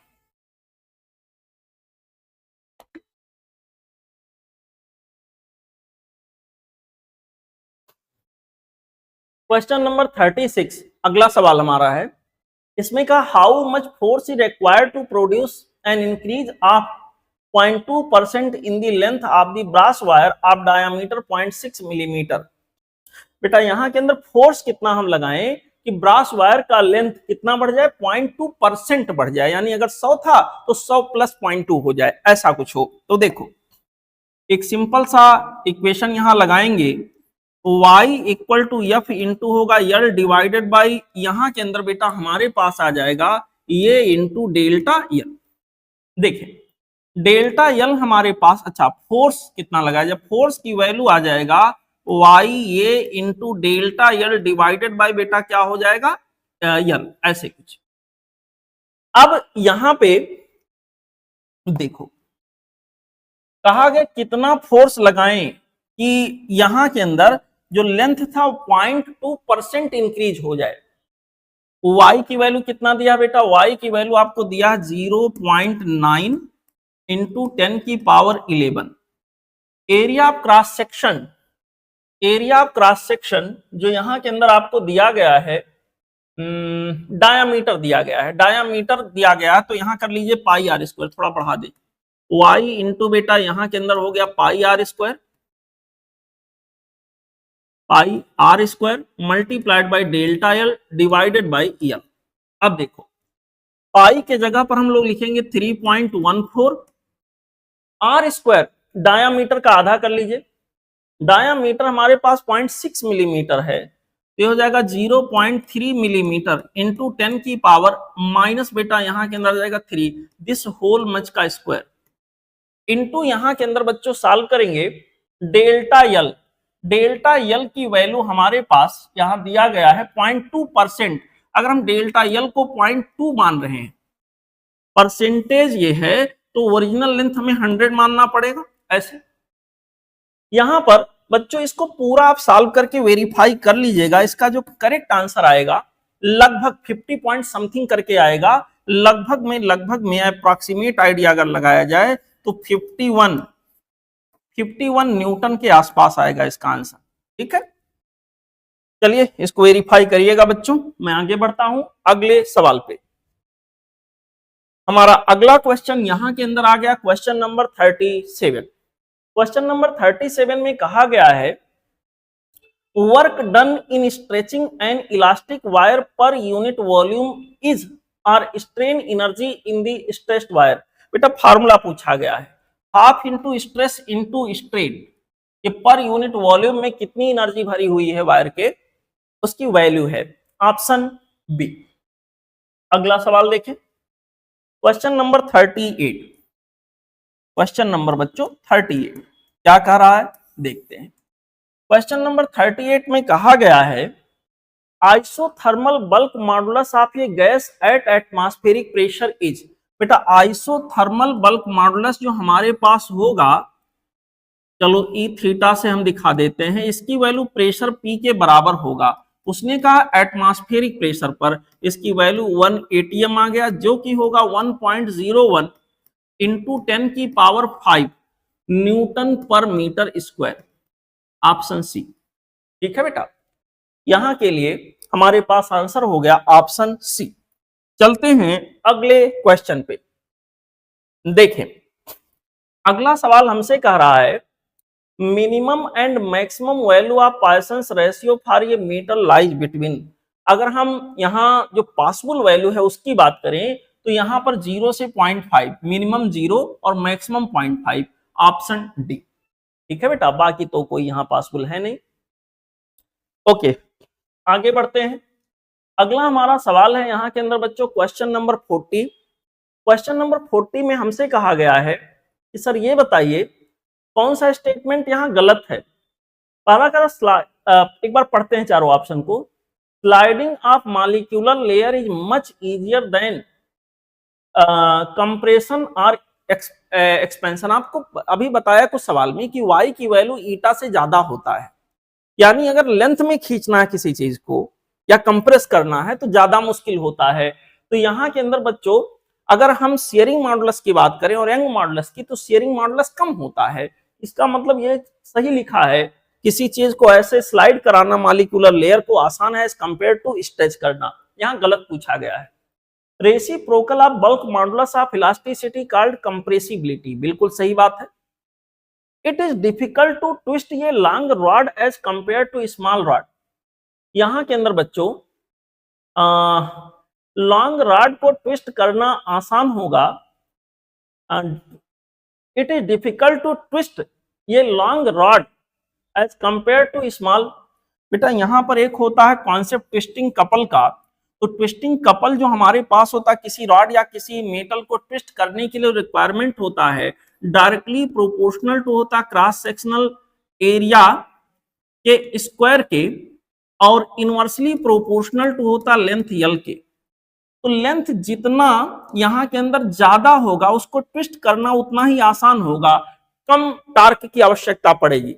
क्वेश्चन नंबर 36 अगला सवाल हमारा है। इसमें कहा how much force is required to produce an increase of 0.2% in the length of the brass wire of diameter 0.6 millimetre. बेटा यहाँ के अंदर फोर्स कितना हम लगाएं कि ब्रास वायर का लेंथ कितना बढ़ जाए, 0.2% बढ़ जाए, यानी अगर 100 था तो 100 प्लस 0.2 हो जाए, ऐसा कुछ हो। तो देखो एक सिंपल सा इक्वेशन यहां लगाएंगे, y equal to F into होगा यल डिवाइडेड बाई, यहां के अंदर बेटा हमारे पास आ जाएगा ये इंटू डेल्टा यल। देखें डेल्टा यल हमारे पास, अच्छा फोर्स कितना लगा, जब फोर्स की वैल्यू आ जाएगा y ये into delta L divided by बेटा क्या हो जाएगा यल, ऐसे कुछ। अब यहां पे देखो कहा गया कितना फोर्स लगाएं कि यहां के अंदर जो लेंथ था 0.2% इंक्रीज हो जाए। y की वैल्यू कितना दिया बेटा, y की वैल्यू आपको दिया 0.9 इंटू 10 की power 11। Area of cross section, area of cross section जो यहां के अंदर आपको दिया गया है, डायामीटर दिया गया है, डायामीटर दिया गया है, तो यहां कर लीजिए पाई आर स्क्वायर, थोड़ा बढ़ा दे, y इंटू बेटा यहां के अंदर हो गया pi R square, pi R square multiplied by delta L divided by L. अब देखो पाई के जगह पर हम लोग लिखेंगे 3.14, आर स्क्वायर डायामीटर का आधा कर लीजिए, डायामीटर हमारे पास 0.6 मिलीमीटर है, तो हो जाएगा 0.3 मिलीमीटर इंटू 10 की पावर माइनस बेटा यहां के अंदर जाएगा 3, दिस होल मच का स्क्वायर, इंटू यहां के अंदर बच्चों सॉल्व करेंगे डेल्टा यल। डेल्टा यल की वैल्यू हमारे पास यहां दिया गया है 0.2%। अगर हम डेल्टा यल को 0.2 मान रहे हैं, परसेंटेज ये है, तो ओरिजिनल लेंथ हमें 100 मानना पड़ेगा। ऐसे यहां पर बच्चों इसको पूरा आप सॉल्व करके वेरीफाई कर लीजिएगा, इसका जो करेक्ट आंसर आएगा लगभग 50 पॉइंट समथिंग करके आएगा। लगभग में अप्रोक्सीमेट आइडिया अगर लगाया जाए तो 51 न्यूटन के आसपास आएगा इसका आंसर। ठीक है, चलिए इसको वेरीफाई करिएगा बच्चों। मैं आगे बढ़ता हूं अगले सवाल पे। हमारा अगला क्वेश्चन यहां के अंदर आ गया, क्वेश्चन नंबर 37। क्वेश्चन नंबर 37 में कहा गया है work done in stretching an elastic wire per unit volume is और strain energy in the stressed wire. बेटा फार्मूला पूछा गया है, half into stress into strain, ये पर यूनिट वॉल्यूम में कितनी एनर्जी भरी हुई है वायर के, उसकी वैल्यू है। Option B. अगला सवाल देखें, क्वेश्चन नंबर 38। क्वेश्चन नंबर बच्चों 38 क्या कह रहा है देखते हैं। क्वेश्चन नंबर 38 में कहा गया है isothermal bulk modulus of A gas at atmospheric pressure is. बेटा आइसोथर्मल बल्क मॉडुलस जो हमारे पास होगा, चलो ई थीटा से हम दिखा देते हैं, इसकी वैल्यू प्रेशर पी के बराबर होगा। उसने कहा एटमॉस्फेरिक प्रेशर पर इसकी वैल्यू 1 atm आ गया, जो कि होगा 1.01 इंटू 10 की पावर 5 न्यूटन पर मीटर स्क्वायर। Option C. ठीक है बेटा, यहां के लिए हमारे पास आंसर हो गया ऑप्शन सी। चलते हैं अगले क्वेश्चन पे। देखें अगला सवाल हमसे कह रहा है minimum and maximum value of Poisson's ratio for ये मेटल लाइज बिटवीन। अगर हम यहाँ जो पॉसिबल वैल्यू है उसकी बात करें तो यहाँ पर 0 से 0.5, मिनिमम 0 और मैक्सिमम 0.5, ऑप्शन डी। ठीक है बेटा, बाकी तो कोई यहाँ पॉसिबल है नहीं। ओके, आगे बढ़ते हैं। अगला हमारा सवाल है यहाँ के अंदर बच्चों क्वेश्चन नंबर 40। क्वेश्चन नंबर 40 में हमसे कहा गया है कि सर ये बताइए कौन सा स्टेटमेंट यहाँ गलत है। पहला करा एक बार पढ़ते हैं चारों ऑप्शन को। Sliding of molecular layer is much easier than compression और एक्सपेंशन। आपको अभी बताया कुछ सवाल में कि y की वैल्यू ईटा से ज्यादा होता है, यानी अगर लेंथ में खींचना है किसी चीज को या कंप्रेस करना है तो ज्यादा मुश्किल होता है। तो यहाँ के अंदर बच्चों अगर हम शेयरिंग मॉडुलस की बात करें और यंग मॉडुलस की, तो शेयरिंग मॉडुलस कम होता है। इसका मतलब ये सही लिखा है, किसी चीज को ऐसे स्लाइड कराना मॉलिक्यूलर लेयर को आसान है एज कंपेयर टू स्ट्रेच करना। यहाँ गलत पूछा गया है। Reciprocal of bulk modulus of elasticity called compressibility, बिल्कुल सही बात है। It is difficult to twist ये long rod as compare to small rod. यहाँ के अंदर बच्चों लॉन्ग रॉड को ट्विस्ट करना आसान होगा। It is difficult to twist ये long rod as compare to small. बेटा यहाँ पर एक होता है कॉन्सेप्ट ट्विस्टिंग कपल का, तो ट्विस्टिंग कपल जो हमारे पास होता है किसी रॉड या किसी मेटल को ट्विस्ट करने के लिए रिक्वायरमेंट होता है डायरेक्टली प्रोपोर्शनल टू होता क्रॉस सेक्शनल एरिया के स्क्वायर के और इनवर्सली प्रोपोर्शनल टू होता लेंथ यल के। तो लेंथ जितना यहाँ के अंदर ज्यादा होगा उसको ट्विस्ट करना उतना ही आसान होगा, कम टार्क की आवश्यकता पड़ेगी।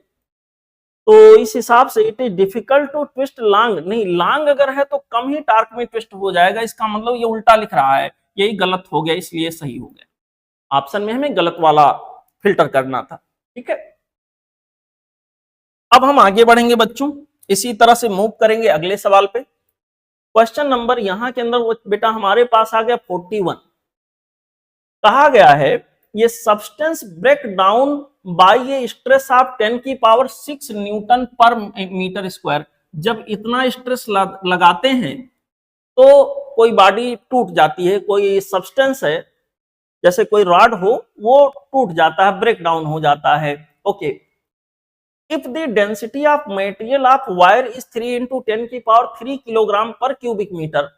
तो इस हिसाब से it is difficult to twist long, नहीं लॉन्ग अगर है तो कम ही टार्क में ट्विस्ट हो जाएगा। इसका मतलब ये उल्टा लिख रहा है, यही गलत हो गया, इसलिए सही हो गया। ऑप्शन में हमें गलत वाला फिल्टर करना था। ठीक है, अब हम आगे बढ़ेंगे बच्चों, इसी तरह से मूव करेंगे अगले सवाल पे। क्वेश्चन नंबर यहाँ के अंदर वो बेटा हमारे पास आ गया 41। कहा गया है ये सब्सटेंस ब्रेक डाउन बाय ये स्ट्रेस ऑफ 10 की पावर 6 न्यूटन पर मीटर स्क्वायर। जब इतना स्ट्रेस लगाते हैं तो कोई बॉडी टूट जाती है, कोई सब्सटेंस है जैसे कोई रॉड हो वो टूट जाता है, ब्रेक डाउन हो जाता है। Okay, if the density of material of wire is 3 into 10 की पावर 3 किलोग्राम पर cubic metre,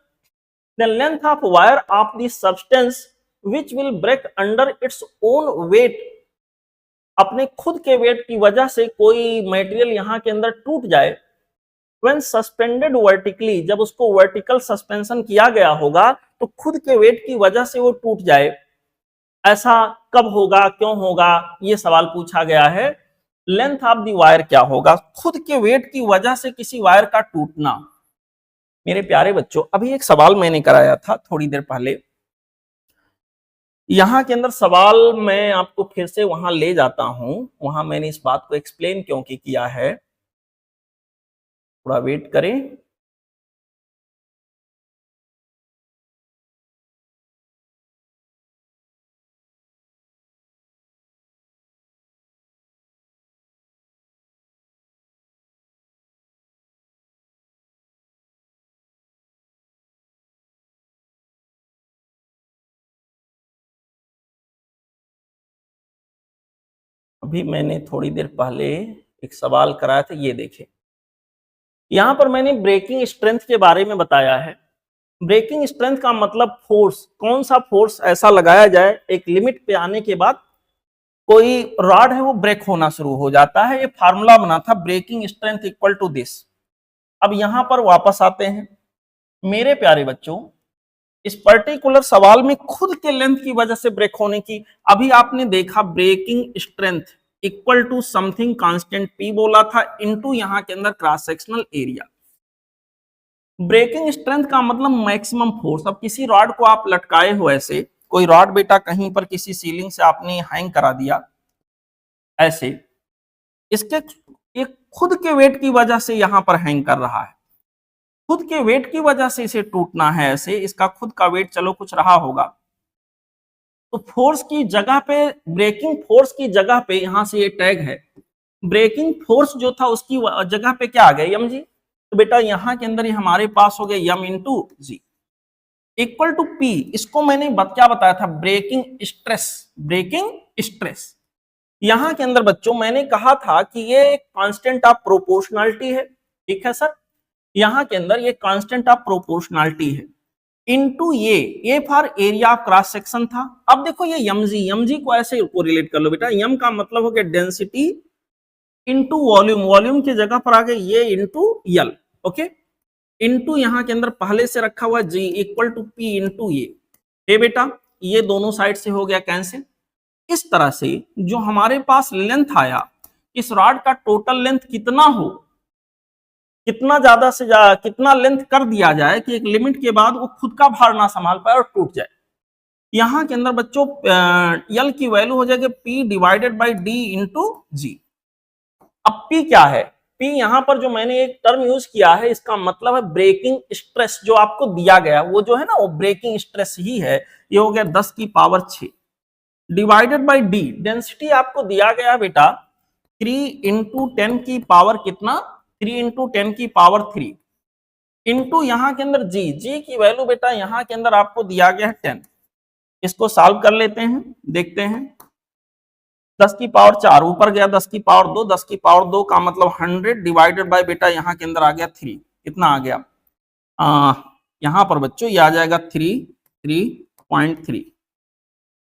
the length of wire of the substance which will break under its own weight, अपने खुद के वेट की वजह से कोई मटेरियल यहाँ के अंदर टूट जाए, when suspended vertically, जब उसको वर्टिकल सस्पेंशन किया गया होगा तो खुद के वेट की वजह से वो टूट जाए, ऐसा कब होगा, क्यों होगा, ये सवाल पूछा गया है। लेंथ ऑफ दी वायर क्या होगा, खुद के वेट की वजह से किसी वायर का टूटना। मेरे प्यारे बच्चों अभी एक सवाल मैंने कराया था थोड़ी देर पहले, यहाँ के अंदर सवाल मैं आपको फिर से वहां ले जाता हूं, वहां मैंने इस बात को एक्सप्लेन क्योंकि किया है, थोड़ा वेट करें। अभी मैंने थोड़ी देर पहले एक सवाल कराया था, ये देखें। यहां पर मैंने ब्रेकिंग स्ट्रेंथ के बारे में बताया है। ब्रेकिंग स्ट्रेंथ का मतलब फोर्स, कौन सा फोर्स ऐसा लगाया जाए एक लिमिट पे आने के बाद कोई रॉड है वो ब्रेक होना शुरू हो जाता है। ये फार्मूला बना था breaking strength equal to this. अब यहां पर वापस आते हैं मेरे प्यारे बच्चों, इस पर्टिकुलर सवाल में खुद के लेंथ की वजह से ब्रेक होने की, अभी आपने देखा breaking strength equal to something constant P बोला था इनटू यहां के अंदर cross sectional area. Breaking strength का मतलब मैक्सिमम फोर्स। अब किसी रॉड को आप लटकाए हो, ऐसे कोई रॉड बेटा कहीं पर किसी सीलिंग से आपने हैंग करा दिया ऐसे, इसके ये खुद के वेट की वजह से यहां पर हैंग कर रहा है, खुद के वेट की वजह से इसे टूटना है ऐसे, इसका खुद का वेट चलो कुछ रहा होगा, तो फोर्स की जगह पे, ब्रेकिंग फोर्स की जगह पे यहां से ये टैग है, ब्रेकिंग फोर्स जो था उसकी जगह पे क्या आ गया, mg। तो बेटा यहां के अंदर ही हमारे पास हो गया m into G equal to p। इसको मैंने क्या बताया था, ब्रेकिंग स्ट्रेस। ब्रेकिंग स्ट्रेस यहां के अंदर बच्चों मैंने कहा था कि ये एक कांस्टेंट ऑफ प्रोपोर्शनलिटी है, ठीक है सर। यहां के अंदर ये कांस्टेंट ऑफ प्रोपोर्शनलिटी है इनटू ये for area of cross section था। अब देखो ये mg को ऐसे को रिलेट कर लो बेटा, m का मतलब हो गया डेंसिटी इनटू वॉल्यूम, वॉल्यूम की जगह पर आ गए ये इनटू l, ओके। इनटू यहां के अंदर पहले से रखा हुआ g equal to p into ये बेटा, ये दोनों साइड से हो गया कैंसिल। इस तरह से जो हमारे पास लेंथ आया, इस रॉड का टोटल लेंथ कितना हो, कितना ज्यादा से ज्यादा कितना लेंथ कर दिया जाए कि एक लिमिट के बाद वो खुद का भार ना संभाल पाए और टूट जाए। यहां के अंदर बच्चों यल की वैल्यू हो जाएगी p divided by d into g. अब p क्या है, p यहां पर जो मैंने एक टर्म यूज किया है इसका मतलब है ब्रेकिंग स्ट्रेस जो आपको दिया गया वो जो है ना वो ब्रेकिंग स्ट्रेस ही है। ये हो गया 10 की power 6 divided by d, density आपको दिया गया बेटा 3 इंटू 10 की पावर कितना, 3 इंटू 10 की पावर 3 इंटू यहां के अंदर g की वैल्यू बेटा यहां के अंदर आपको दिया गया है 10। इसको सॉल्व कर लेते हैं, देखते हैं। 10 की पावर 4 ऊपर गया, 10 की पावर 2, 10 की पावर 2 का मतलब 100 डिवाइडेड बाय बेटा यहां के अंदर आ गया 3। कितना आ गया, यहां पर बच्चों ये आ जाएगा 3.3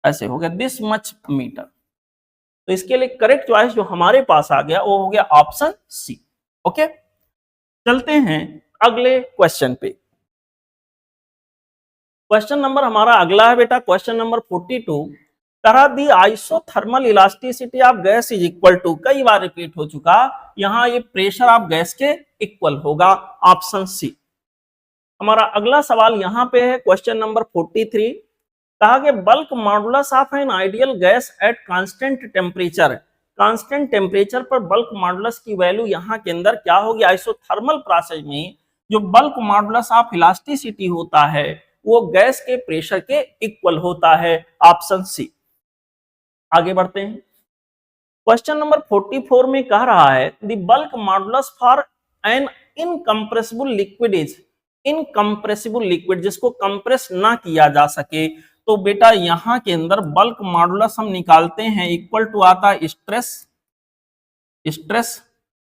ऐसे हो गया दिस मच मीटर। तो इसके लिए करेक्ट चॉइस जो हमारे पास आ गया वो हो गया ऑप्शन सी, ओके। चलते हैं अगले क्वेश्चन पे। क्वेश्चन नंबर हमारा अगला है बेटा क्वेश्चन नंबर 42। तरह दी isothermal elasticity of gas is equal to, कई बार रिपीट हो चुका, यहां ये प्रेशर ऑफ गैस के इक्वल होगा, ऑप्शन सी। हमारा अगला सवाल यहां पे है क्वेश्चन नंबर 43। कहा कि bulk modulus of N ideal gas at constant temperature, constant temperature पर बल्क मॉडुलस की वैल्यू यहां के अंदर क्या होगी, आइसोथर्मल प्रोसेस में जो बल्क मॉडुलस ऑफ इलास्टिसिटी होता है वो गैस के प्रेशर के इक्वल होता है, ऑप्शन सी। आगे बढ़ते हैं। क्वेश्चन नंबर 44 में कह रहा है the bulk modulus for an incompressible liquid is, incompressible liquid जिसको कंप्रेस ना किया जा सके, तो बेटा यहां के अंदर बल्क मॉडुलस हम निकालते हैं इक्वल टू आता है स्ट्रेस, स्ट्रेस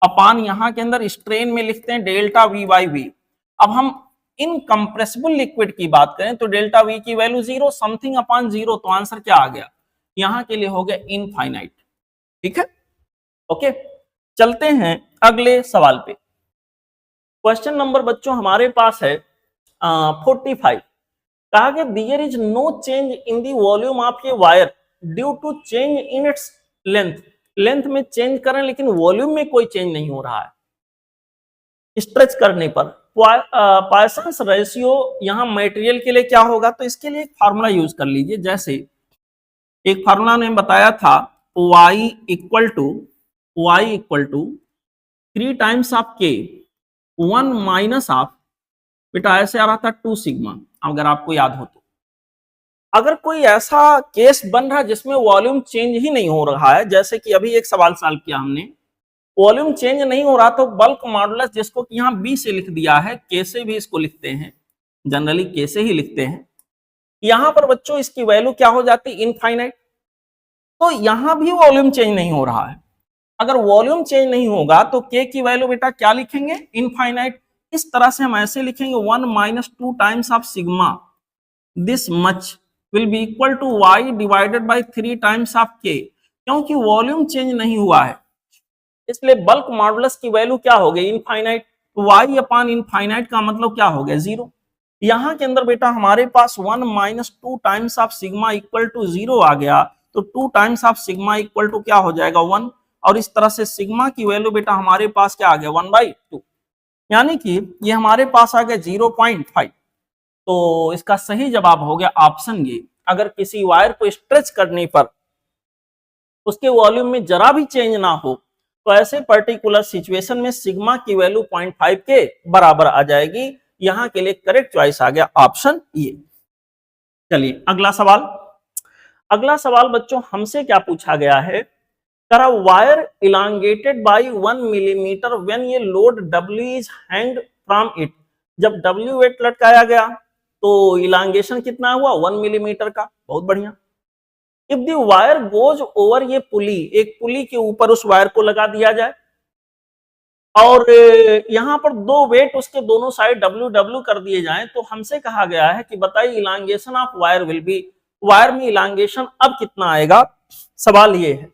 अपान यहां के अंदर स्ट्रेन में लिखते हैं डेल्टा वी बाई वी। अब हम इनकंप्रेसिबल लिक्विड की बात करें तो डेल्टा वी की वैल्यू 0 समथिंग अपान 0, तो आंसर क्या आ गया, यहां के लिए हो गया इनफाइनाइट, ठीक है, ओके। चलते हैं अगले सवाल पे। क्वेश्चन नंबर बच्चों हमारे पास है 45। कहा कि there is no change in the volume of ये wire due to change in its length, length में चेंज करें लेकिन वॉल्यूम में कोई चेंज नहीं हो रहा है स्ट्रेच करने पर। पॉइसंस रेशियो यहां मटेरियल के लिए क्या होगा, तो इसके लिए एक फार्मूला यूज कर लीजिए। जैसे एक फार्मूला ने बताया था y equal to 3 times of k 1 minus of, बेटा ऐसे आ रहा था 2 सिग्मा, अगर आपको याद हो तो। अगर कोई ऐसा केस बन रहा है जिसमें वॉल्यूम चेंज ही नहीं हो रहा है, जैसे कि अभी एक सवाल सॉल्व किया हमने, वॉल्यूम चेंज नहीं हो रहा, तो बल्क मॉडुलस जिसको कि यहाँ बी से लिख दिया है, के से भी इसको लिखते हैं, जनरली के से ही लिखते हैं, यहां पर बच्चों इसकी वैल्यू क्या हो जाती है, इनफाइनाइट। तो यहां भी वॉल्यूम चेंज नहीं हो रहा है, अगर वॉल्यूम चेंज नहीं होगा तो के की वैल्यू बेटा क्या लिखेंगे, इनफाइनाइट। इस तरह से हम ऐसे लिखेंगे 1 minus 2 times of sigma this much will be equal to y divided by 3 times of k, क्योंकि वॉल्यूम चेंज नहीं हुआ है इसलिए बल्क मॉडुलस की वैल्यू क्या हो गई, इनफाइनाइट। y अपान इनफाइनाइट का मतलब क्या हो गया, 0। यहां के अंदर बेटा हमारे पास 1 minus 2 times of sigma equal to 0 आ गया, तो 2 times of sigma equal to क्या हो जाएगा, 1। और इस तरह से सिग्मा की वैल्यू बेटा हमारे पास क्या आ गया, 1/2, यानी कि ये हमारे पास आ गया 0.5। तो इसका सही जवाब हो गया ऑप्शन ए। अगर किसी वायर को स्ट्रेच करने पर उसके वॉल्यूम में जरा भी चेंज ना हो तो ऐसे पर्टिकुलर सिचुएशन में सिग्मा की वैल्यू 0.5 के बराबर आ जाएगी। यहां के लिए करेक्ट चॉइस आ गया ऑप्शन ए। चलिए अगला सवाल। अगला सवाल बच्चों हमसे क्या पूछा गया है, करा wire elongated by 1 millimetre when ये load W is hanged from it, जब W वेट लटकाया गया तो इलांगेशन कितना हुआ 1 मिलीमीटर का, बहुत बढ़िया। If the wire goes over ये पुली, एक पुली के ऊपर उस वायर को लगा दिया जाए और यहां पर दो वेट उसके दोनों साइड डब्ल्यू डब्ल्यू कर दिए जाएं, तो हमसे कहा गया है कि बताइए elongation of wire will B, wire में इलांगेशन अब कितना आएगा, सवाल ये है।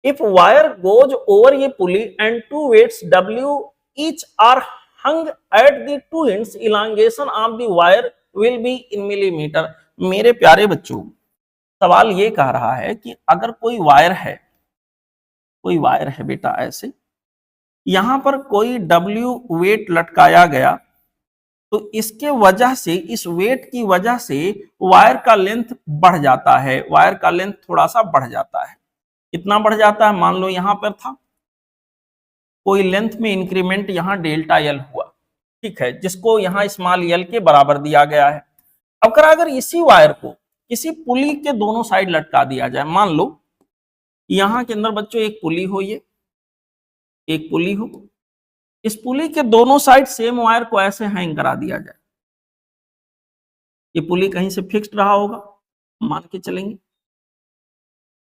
इफ वायर गोज ओवर ये pulley and two weights W each are hung at the two ends, elongation of the wire will be in millimetre. मेरे प्यारे बच्चों, सवाल ये कह रहा है कि अगर कोई वायर है, कोई वायर है बेटा ऐसे, यहां पर कोई W वेट लटकाया गया, तो इसके वजह से, इस वेट की वजह से वायर का लेंथ बढ़ जाता है, वायर का लेंथ थोड़ा सा बढ़ जाता है। कितना बढ़ जाता है, मान लो यहां पर था कोई लेंथ में इंक्रीमेंट, यहां डेल्टा एल हुआ, ठीक है, जिसको यहां स्मॉल एल के बराबर दिया गया है। अब अगर इसी वायर को किसी पुली के दोनों साइड लटका दिया जाए, मान लो यहां के अंदर बच्चों एक पुली हो, ये एक पुली हो, इस पुली के दोनों साइड सेम वायर को ऐसे हैंग करा दिया जाए, ये पुली कहीं से फिक्स्ड रहा होगा, मान के चलेंगे।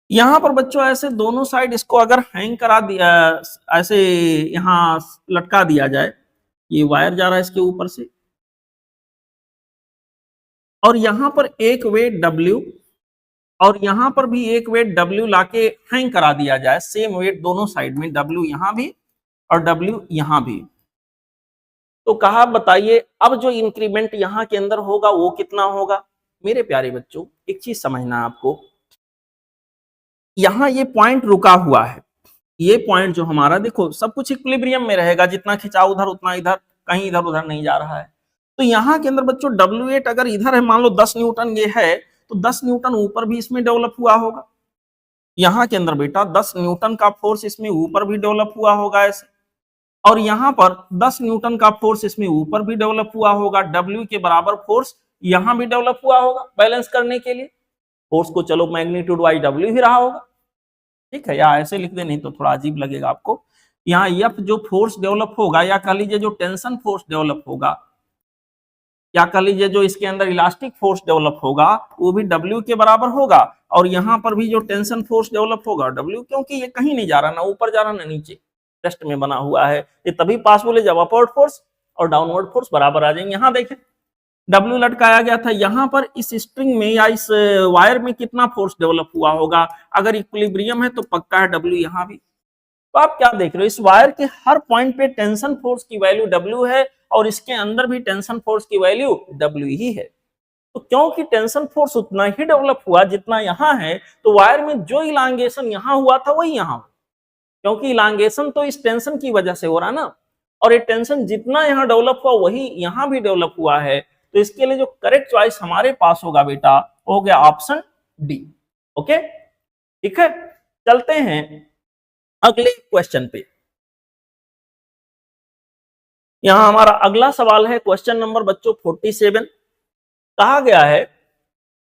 यहां पर बच्चों ऐसे दोनों साइड इसको अगर हैंग करा दिया, ऐसे यहां लटका दिया जाए, ये वायर जा रहा है इसके ऊपर से, और यहां पर एक वेट W और यहां पर भी एक वेट W लाके हैंग करा दिया जाए, सेम वेट दोनों साइड में, W यहां भी और W यहां भी, तो कहा बताइए अब जो इंक्रीमेंट यहां के अंदर होगा वो कितना होगा। मेरे प्यारे बच्चों, एक चीज समझना आपको, यहां ये पॉइंट रुका हुआ है, ये पॉइंट जो हमारा, देखो सब कुछ इक्विलिब्रियम में रहेगा, जितना खिंचाव उधर उतना इधर, कहीं इधर उधर नहीं जा रहा है। तो यहां के अंदर बच्चों W8 अगर इधर है, मान लो 10 न्यूटन ये है, तो 10 न्यूटन ऊपर भी इसमें डेवलप हुआ होगा, यहां के अंदर बेटा 10 न्यूटन का फोर्स इसमें ऊपर भी डेवलप हुआ होगा ऐसे, और यहां पर 10 न्यूटन का फोर्स इसमें ऊपर भी डेवलप हुआ होगा, W के बराबर फोर्स यहां भी डेवलप हुआ होगा बैलेंस करने के लिए, फोर्स को चलो मैग्नीट्यूड वाइज W ही रहा होगा, ठीक है, या ऐसे लिख दे, नहीं तो थोड़ा अजीब लगेगा आपको। यहाँ F जो फोर्स डेवलप होगा, या कह लीजिए जो टेंशन फोर्स डेवलप होगा, या कह लीजिए जो इसके अंदर इलास्टिक फोर्स डेवलप होगा, वो भी W के बराबर होगा, और यहाँ पर भी जो टेंशन फोर्स डेवलप होगा W, क्योंकि ये कहीं नहीं जा रहा, ना ऊपर जा रहा ना नीचे, रेस्ट में बना हुआ है, ये तभी पॉसिबल है जब अपवर्ड फोर्स और डाउनवर्ड फोर्स बराबर आ जाएंगे। यहाँ देखें W लटकाया गया था, यहाँ पर इस स्ट्रिंग में या इस वायर में कितना फोर्स डेवलप हुआ होगा, अगर इक्विलिब्रियम है तो पक्का है W यहाँ भी। तो आप क्या देख रहे हो, इस वायर के हर पॉइंट पे टेंशन फोर्स की वैल्यू W है, और इसके अंदर भी टेंशन फोर्स की वैल्यू W ही है। तो क्योंकि टेंशन फोर्स उतना ही डेवलप हुआ जितना यहाँ है, तो वायर में जो इलांगेशन यहाँ हुआ था वही यहाँ, क्योंकि इलांगेशन तो इस टेंशन की वजह से हो रहा ना, और ये टेंशन जितना यहाँ डेवलप हुआ वही यहाँ भी डेवलप हुआ है। तो इसके लिए जो करेक्ट चॉइस हमारे पास होगा बेटा, हो गया ऑप्शन डी। ओके, ठीक है, चलते हैं अगले क्वेश्चन पे। यहां हमारा अगला सवाल है क्वेश्चन नंबर बच्चों 47। कहा गया है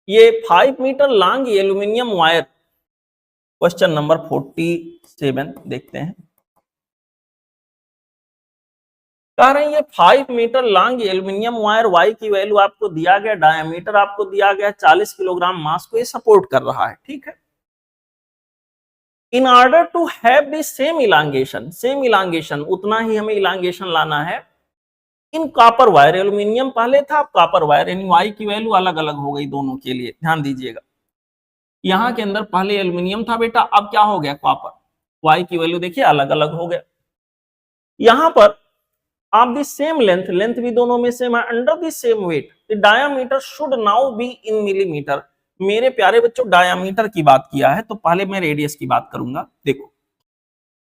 ये 5 metre long aluminium wire, question number 47 देखते हैं। कह रहे हैं ये 5 metre long aluminium wire, Y की वैल्यू आपको दिया गया, डायमीटर आपको दिया गया, 40 किलोग्राम मास को ये सपोर्ट कर रहा है, ठीक है। In order to have the same elongation, same elongation, उतना ही हमें इलांगेशन लाना है इन कॉपर वायर, एल्यूमिनियम पहले था, अब कॉपर वायर, यानी वाई की वैल्यू अलग अलग हो गई दोनों के लिए, ध्यान दीजिएगा। यहां के अंदर पहले एल्यूमिनियम था बेटा, अब क्या हो गया कॉपर, वाई की वैल्यू देखिए अलग अलग हो गया। यहां पर आप दी सेम लेंथ, लेंथ भी दोनों में सेम है, under the same weight, the diameter should now be in millimetre. मेरे प्यारे बच्चों डायामीटर की बात किया है, तो पहले मैं रेडियस की बात करूंगा। देखो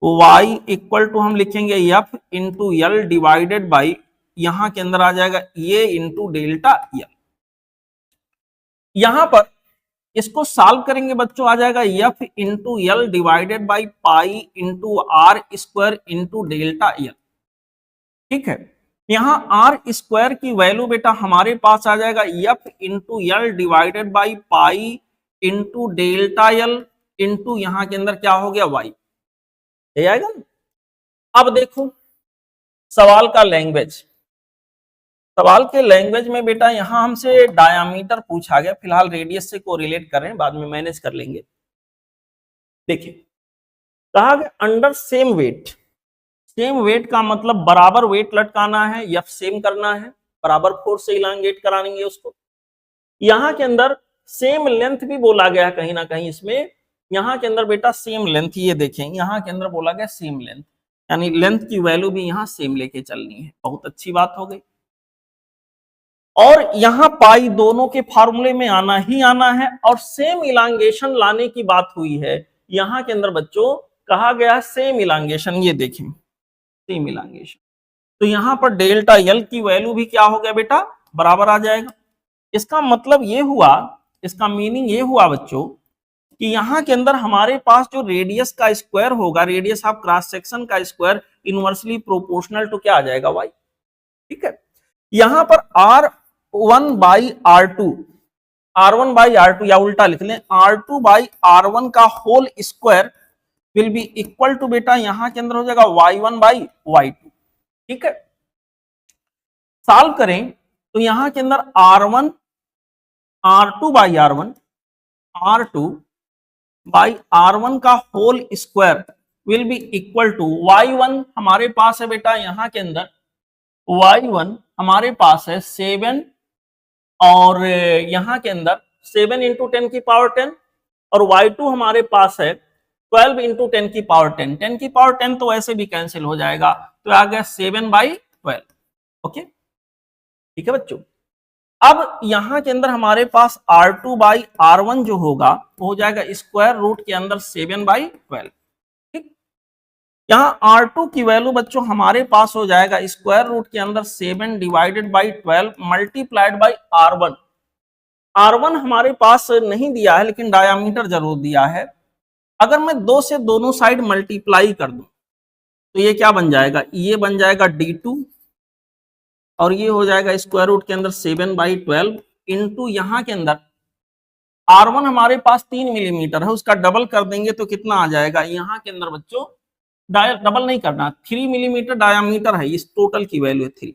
y इक्वल टू हम लिखेंगे F into L divided by, यहां के अंदर आ जाएगा ये इंटू डेल्टा एल। यहां पर इसको सॉल्व करेंगे बच्चों, आ जाएगा F into L divided by pi into R square into delta L, ठीक है। यहां आर स्क्वायर की वैल्यू बेटा हमारे पास आ जाएगा F into L divided by pi into delta L into यहां के अंदर क्या हो गया y, ये आएगा ना। अब देखो सवाल का लैंग्वेज, सवाल के लैंग्वेज में बेटा यहां हमसे डायामीटर पूछा गया, फिलहाल रेडियस से कोरिलेट कर रहे हैं, बाद में मैनेज कर लेंगे। देखिए कहा गया under same weight, same weight का मतलब बराबर वेट लटकाना है या सेम करना है, बराबर फोर्स से इलांगेट कराएंगे उसको। यहां के अंदर सेम लेंथ भी बोला गया है कहीं ना कहीं इसमें, यहां के अंदर बेटा सेम लेंथ, ये देखें यहां के अंदर बोला गया सेम लेंथ, यानी लेंथ की वैल्यू भी यहां सेम लेके चलनी है, बहुत अच्छी बात हो गई। और यहां पाई दोनों के फार्मूले में आना ही आना है, और सेम इलांगेशन लाने की बात हुई है यहां के अंदर बच्चों, कहा गया है सेम इलांगेशन, ये देखें सेम इलांगेशन, तो यहां पर डेल्टा एल की वैल्यू भी क्या हो गया बेटा, बराबर आ जाएगा। इसका मतलब ये हुआ, इसका मीनिंग ये हुआ बच्चों कि यहां के अंदर हमारे पास जो रेडियस का स्क्वायर होगा, रेडियस ऑफ क्रॉस सेक्शन का स्क्वायर इनवर्सली प्रोपोर्शनल टू क्या आ जाएगा वाई, ठीक है। यहां पर R1 by R2, R1 by R2 या उल्टा लिख लें R2 बाई R1 का whole square will be equal to बेटा यहां के अंदर हो जाएगा Y1 बाई Y2, ठीक है। सॉल्व करें तो यहां के अंदर R1 R2 by R1, R2 by R1 का whole square will be equal to Y1 हमारे पास है बेटा यहां के अंदर, Y1 हमारे पास है 7, और यहां के अंदर 7 इंटू 10 की पावर 10, और Y2 हमारे पास है 12 इंटू 10 की पावर 10, 10 की पावर 10 तो ऐसे भी कैंसिल हो जाएगा, तो आ गया 7/12, ओके ठीक है बच्चों। अब यहां के अंदर हमारे पास R2 बाई R1 जो होगा वो हो जाएगा स्क्वायर रूट के अंदर 7/12, ठीक। यहां R2 की वैल्यू बच्चों हमारे पास हो जाएगा स्क्वायर रूट के अंदर 7 divided by 12 multiplied by R1, R1 हमारे पास नहीं दिया है लेकिन डायामीटर जरूर दिया है। अगर मैं 2 से दोनों साइड मल्टीप्लाई कर दूं तो ये क्या बन जाएगा, ये बन जाएगा D2, और ये हो जाएगा स्क्वायर रूट के अंदर 7/12 इंटू यहां के अंदर R1 हमारे पास 3 मिलीमीटर है, उसका डबल कर देंगे तो कितना आ जाएगा, यहां के अंदर बच्चों डबल नहीं करना, 3 मिलीमीटर डायामीटर है, इस टोटल की वैल्यू है 3,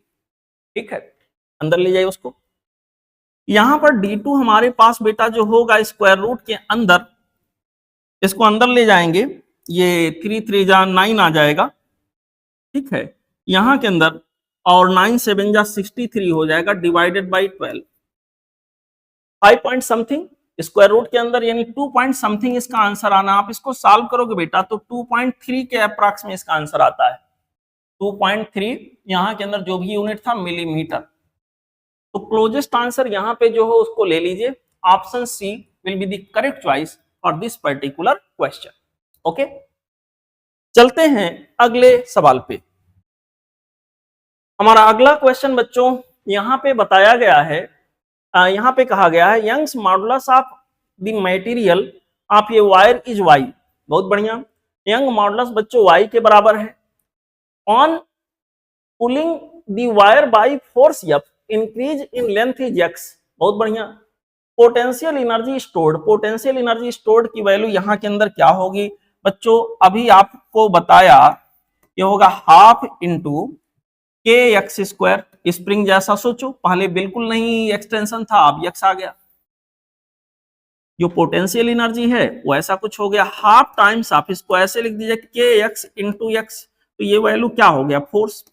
ठीक है। अंदर ले जाइए उसको, यहां पर D2 हमारे पास बेटा जो होगा स्क्वायर रूट के अंदर, इसको अंदर ले जाएंगे, ये 3 3 जा 9 आ जाएगा, ठीक है। यहां के अंदर और 9 7 जा 63 हो जाएगा divided by 12, 5 point something square root के अंदर, यानी 2 पॉइंट समथिंग इसका आंसर आना। आप इसको सॉल्व करोगे बेटा तो 2.3 के अप्रॉक्स में इसका आंसर आता है, 2.3 यहां के अंदर जो भी यूनिट था मिलीमीटर। तो क्लोजेस्ट आंसर यहां पे जो हो उसको ले लीजिए, option C will be the correct choice for this particular question, okay. चलते हैं अगले सवाल पे। हमारा अगला क्वेश्चन बच्चों यहां पे बताया गया है, यहां पे कहा गया है Young's modulus of the material of ये वायर इज वाई, बहुत बढ़िया। यंग मॉडुलस बच्चों वाई के बराबर है, on pulling the wire by force F increase in length is X, बहुत बढ़िया। Potential energy stored, potential energy stored की वैल्यू यहां के अंदर क्या होगी बच्चों, अभी आपको बताया ये होगा हाफ इंटू के एक्स स्क्वायर, स्प्रिंग जैसा सोचो, पहले बिल्कुल नहीं एक्सटेंशन था अब एक्स आ गया, जो पोटेंशियल एनर्जी है वो ऐसा कुछ हो गया, हाफ टाइम्स ऑफ, इसको ऐसे लिख दीजिए के एक्स इंटू एक्स, तो ये वैल्यू क्या हो गया force,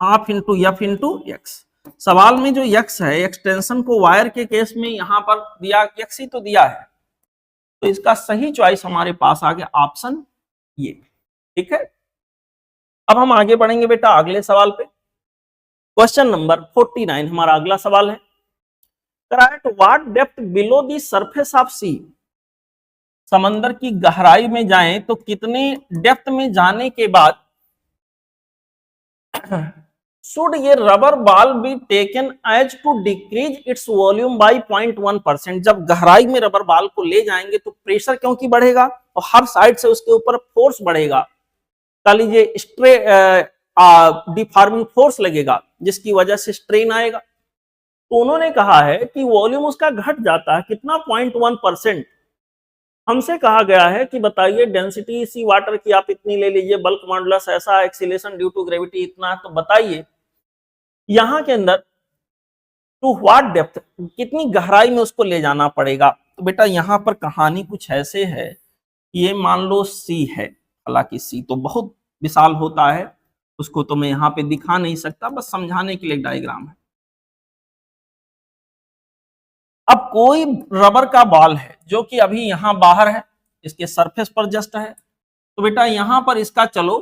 half into F into x. सवाल में जो एक्स है एक्सटेंशन को वायर के केस में यहां पर दिया एक्स ही तो दिया है, तो इसका सही चॉइस हमारे पास आ गया ऑप्शन ये, ठीक है। अब हम आगे बढ़ेंगे बेटा अगले सवाल पे। क्वेश्चन नंबर 49 हमारा अगला सवाल है, at what depth below the surface of sea, समंदर की गहराई में जाएं तो कितने डेप्थ में जाने के बाद शुड ये rubber ball be taken as to decrease its volume by 0.1%, जब गहराई में रबर बॉल को ले जाएंगे तो प्रेशर क्योंकि बढ़ेगा और हर साइड से उसके ऊपर फोर्स बढ़ेगा, कह लीजिए डिफॉर्मिंग फोर्स लगेगा जिसकी वजह से स्ट्रेन आएगा। तो उन्होंने कहा है कि वॉल्यूम उसका घट जाता है कितना 0.1%, हमसे कहा गया है कि बताइए डेंसिटी सी वाटर की आप इतनी ले लीजिए, बल्क मॉडुलस ऐसा, एक्सीलरेशन ड्यू टू ग्रेविटी इतना, तो बताइए यहां के अंदर टू व्हाट डेप्थ, कितनी गहराई में उसको ले जाना पड़ेगा। तो बेटा यहां पर कहानी कुछ ऐसे है, ये मान लो सी है, हालांकि सी तो बहुत विशाल होता है, उसको तो मैं यहाँ पे दिखा नहीं सकता, बस समझाने के लिए डायग्राम है। अब कोई रबर का बॉल है जो कि अभी यहां बाहर है, इसके सरफेस पर जस्ट है, तो बेटा यहां पर इसका चलो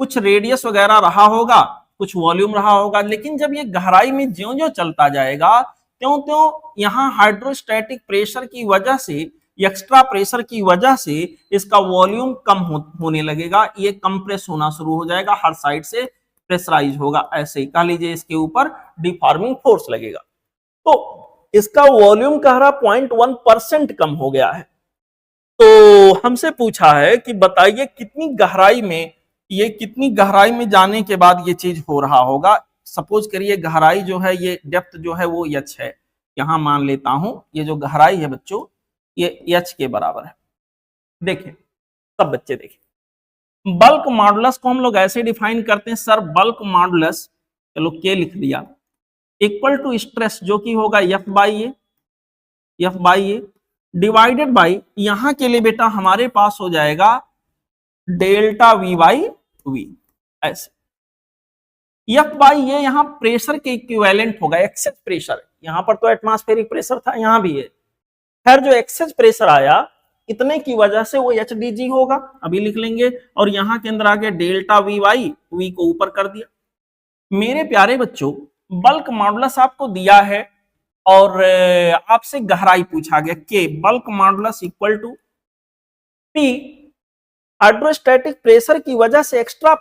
कुछ रेडियस वगैरह रहा होगा, कुछ वॉल्यूम रहा होगा, लेकिन जब ये गहराई में ज्यो ज्यो चलता जाएगा त्यों त्यों यहाँ हाइड्रोस्टैटिक प्रेशर की वजह से, एक्स्ट्रा प्रेशर की वजह से इसका वॉल्यूम कम होने लगेगा, ये कंप्रेस होना शुरू हो जाएगा, हर साइड से प्रेशराइज होगा, ऐसे ही कह लीजिए इसके ऊपर डिफॉर्मिंग फोर्स लगेगा। तो इसका वॉल्यूम कह रहा 0.1% कम हो गया है। तो हमसे पूछा है कि बताइए कितनी गहराई में, ये कितनी गहराई में जाने के बाद ये चीज हो रहा होगा। सपोज करिए गहराई जो है, ये डेप्थ जो है वो h है, यहां मान लेता हूं ये जो गहराई है बच्चों ये h के बराबर है। देखें सब बच्चे देखें, बल्क मॉडुलस को हम लोग ऐसे डिफाइन करते हैं सर, बल्क मॉडुलस, चलो k लिख दिया, इक्वल टू स्ट्रेस जो कि होगा F by A divided by, यहां के लिए बेटा हमारे पास हो जाएगा डेल्टा V बाई वी, ऐसे F बाई ये यहाँ प्रेशर के इक्विवेलेंट होगा, एक्सेस प्रेशर, यहां पर तो एटमॉस्फेरिक प्रेशर था, यहां भी है, खैर जो एक्सेस प्रेशर आया इतने की वजह से वो HDG होगा, अभी लिख लेंगे, और यहां के अंदर आ गया डेल्टा V बाई वी को ऊपर कर दिया। मेरे प्यारे बच्चों बल्क मॉडुलस आपको दिया है और आपसे गहराई पूछा गया, K bulk modulus equal to P, hydrostatic pressure की वजह से एक्स्ट्रा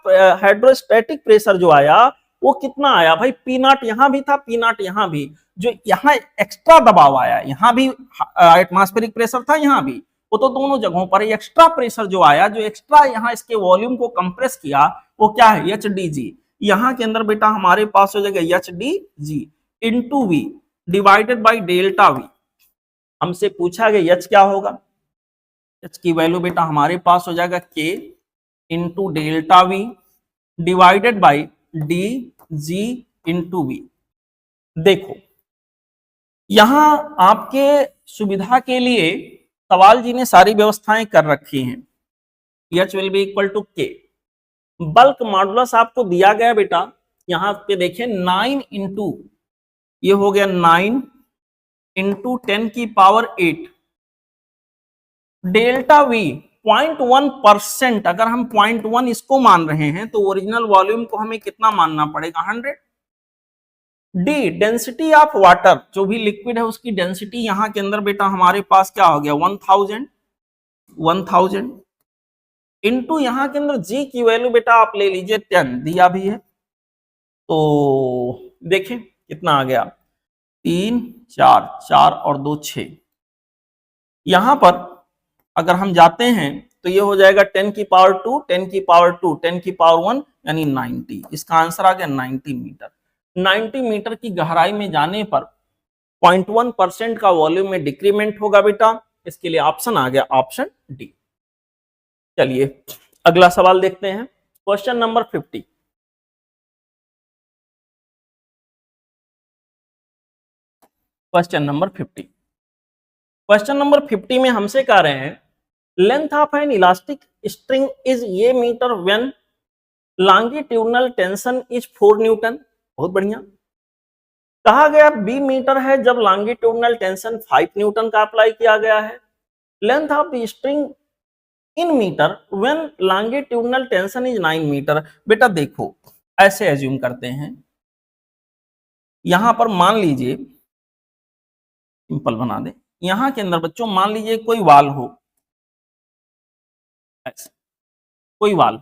हाइड्रोस्टैटिक प्रेशर जो आया वो कितना आया भाई, पी नॉट यहां भी था, पी नॉट यहां भी, जो यहाँ एक्स्ट्रा दबाव आया, यहां भी एटमॉस्फेरिक प्रेशर था, यहां भी, वो तो दोनों जगहों पर एक्स्ट्रा प्रेशर जो आया, जो एक्स्ट्रा यहाँ इसके वॉल्यूम को कंप्रेस किया, वो क्या है HDG। यहां के अंदर बेटा हमारे पास हो जाएगा HDG into V divided by delta V. हमसे पूछा गया H क्या होगा, H की वैल्यू बेटा हमारे पास हो जाएगा K into delta V divided by D G into V. देखो यहां आपके सुविधा के लिए सवाल जी ने सारी व्यवस्थाएं कर रखी हैं। H will be equal to K, bulk modulus आपको दिया गया बेटा, यहां पे देखिए 9 इंटू, ये हो गया 9 इंटू 10 की पावर 8, डेल्टा V 0.1%, अगर हम 0.1 इसको मान रहे हैं तो ओरिजिनल वॉल्यूम को हमें कितना मानना पड़ेगा 100। डी डेंसिटी ऑफ वाटर, जो भी लिक्विड है उसकी डेंसिटी यहां के अंदर बेटा हमारे पास क्या हो गया 1000 इंटू यहां के अंदर जी की वैल्यू बेटा आप ले लीजिए 10 दिया भी है, तो देखें कितना आ गया 3 4 4 और 2 6, यहां पर अगर हम जाते हैं तो ये हो जाएगा 10 की पावर 2 10 की पावर 2 10 की पावर 1 यानी 90, इसका आंसर आ गया 90 मीटर। 90 मीटर की गहराई में जाने पर 0.1% का वॉल्यूम में डिक्रीमेंट होगा बेटा, इसके लिए ऑप्शन आ गया ऑप्शन डी। चलिए अगला सवाल देखते हैं, question number 50। Question number 50, question number 50 में हमसे कह रहे हैं length of an elastic string is A metre when longitudinal tension is 4 newton. बहुत बढ़िया, कहा गया बी मीटर है जब लॉन्गिट्यूडनल टेंशन 5 न्यूटन का अप्लाई किया गया है। Length of the string in metre when longitudinal tension is 9 metre. बेटा देखो ऐसे एज्यूम करते हैं, यहां पर मान लीजिए, सिंपल बना दे, यहां के अंदर बच्चों मान लीजिए कोई वाल हो, ऐसे कोई वाल,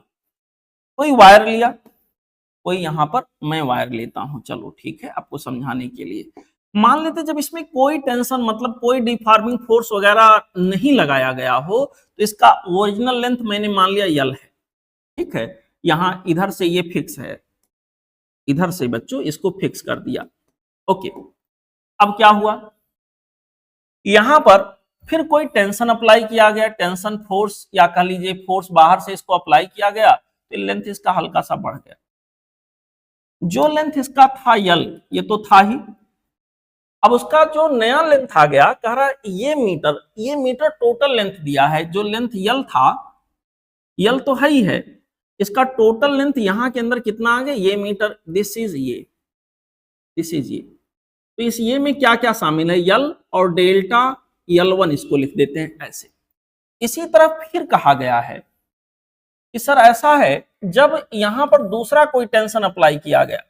कोई वायर लिया, कोई यहां पर मैं वायर लेता हूं, चलो ठीक है आपको समझाने के लिए। मान लेते जब इसमें कोई टेंशन मतलब कोई डिफॉर्मिंग फोर्स वगैरह नहीं लगाया गया हो तो इसका ओरिजिनल लेंथ मैंने मान लिया यल है, ठीक है, यहां इधर से ये फिक्स है, इधर से बच्चों इसको फिक्स कर दिया, ओके। अब क्या हुआ, यहां पर फिर कोई टेंशन अप्लाई किया गया, टेंशन फोर्स या कह लीजिए फोर्स बाहर से इसको अप्लाई किया गया, तो लेंथ इसका हल्का सा बढ़ गया। जो लेंथ इसका था यल, ये तो था ही, अब उसका जो नया लेंथ आ गया, कह रहा है ये मीटर टोटल लेंथ दिया है, जो लेंथ यल था, यल तो है ही है, इसका टोटल लेंथ यहां के अंदर कितना आ गया, ये मीटर, दिस इज ये। तो इस ये में क्या क्या शामिल है, यल और डेल्टा यल1 इसको लिख देते हैं ऐसे। इसी तरह फिर कहा गया है कि सर ऐसा है, जब यहां पर दूसरा कोई टेंशन अप्लाई किया गया,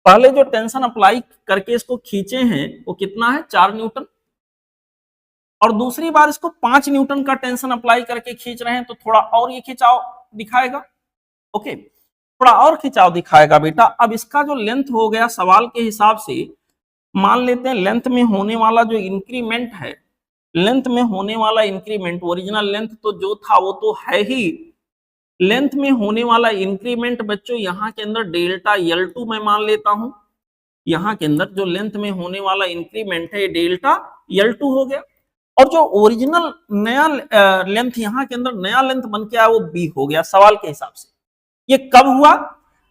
पहले जो टेंशन अप्लाई करके इसको खींचे हैं वो कितना है, 4 न्यूटन, और दूसरी बार इसको 5 न्यूटन का टेंशन अप्लाई करके खींच रहे हैं, तो थोड़ा और ये खिंचाव दिखाएगा। ओके, थोड़ा और खिंचाव दिखाएगा बेटा। अब इसका जो लेंथ हो गया सवाल के हिसाब से, मान लेते हैं लेंथ में होने वाला जो इंक्रीमेंट है, लेंथ में होने वाला इंक्रीमेंट, ओरिजिनल लेंथ तो जो था वो तो है ही, लेंथ में होने वाला इंक्रीमेंट बच्चों यहाँ के अंदर डेल्टा L2 मैं मान लेता हूं, यहाँ के अंदर जो लेंथ में होने वाला इंक्रीमेंट है डेल्टा L2 हो गया, और जो ओरिजिनल नया लेंथ यहाँ के अंदर नया लेंथ बन के आया वो B हो गया सवाल के हिसाब से। ये कब हुआ,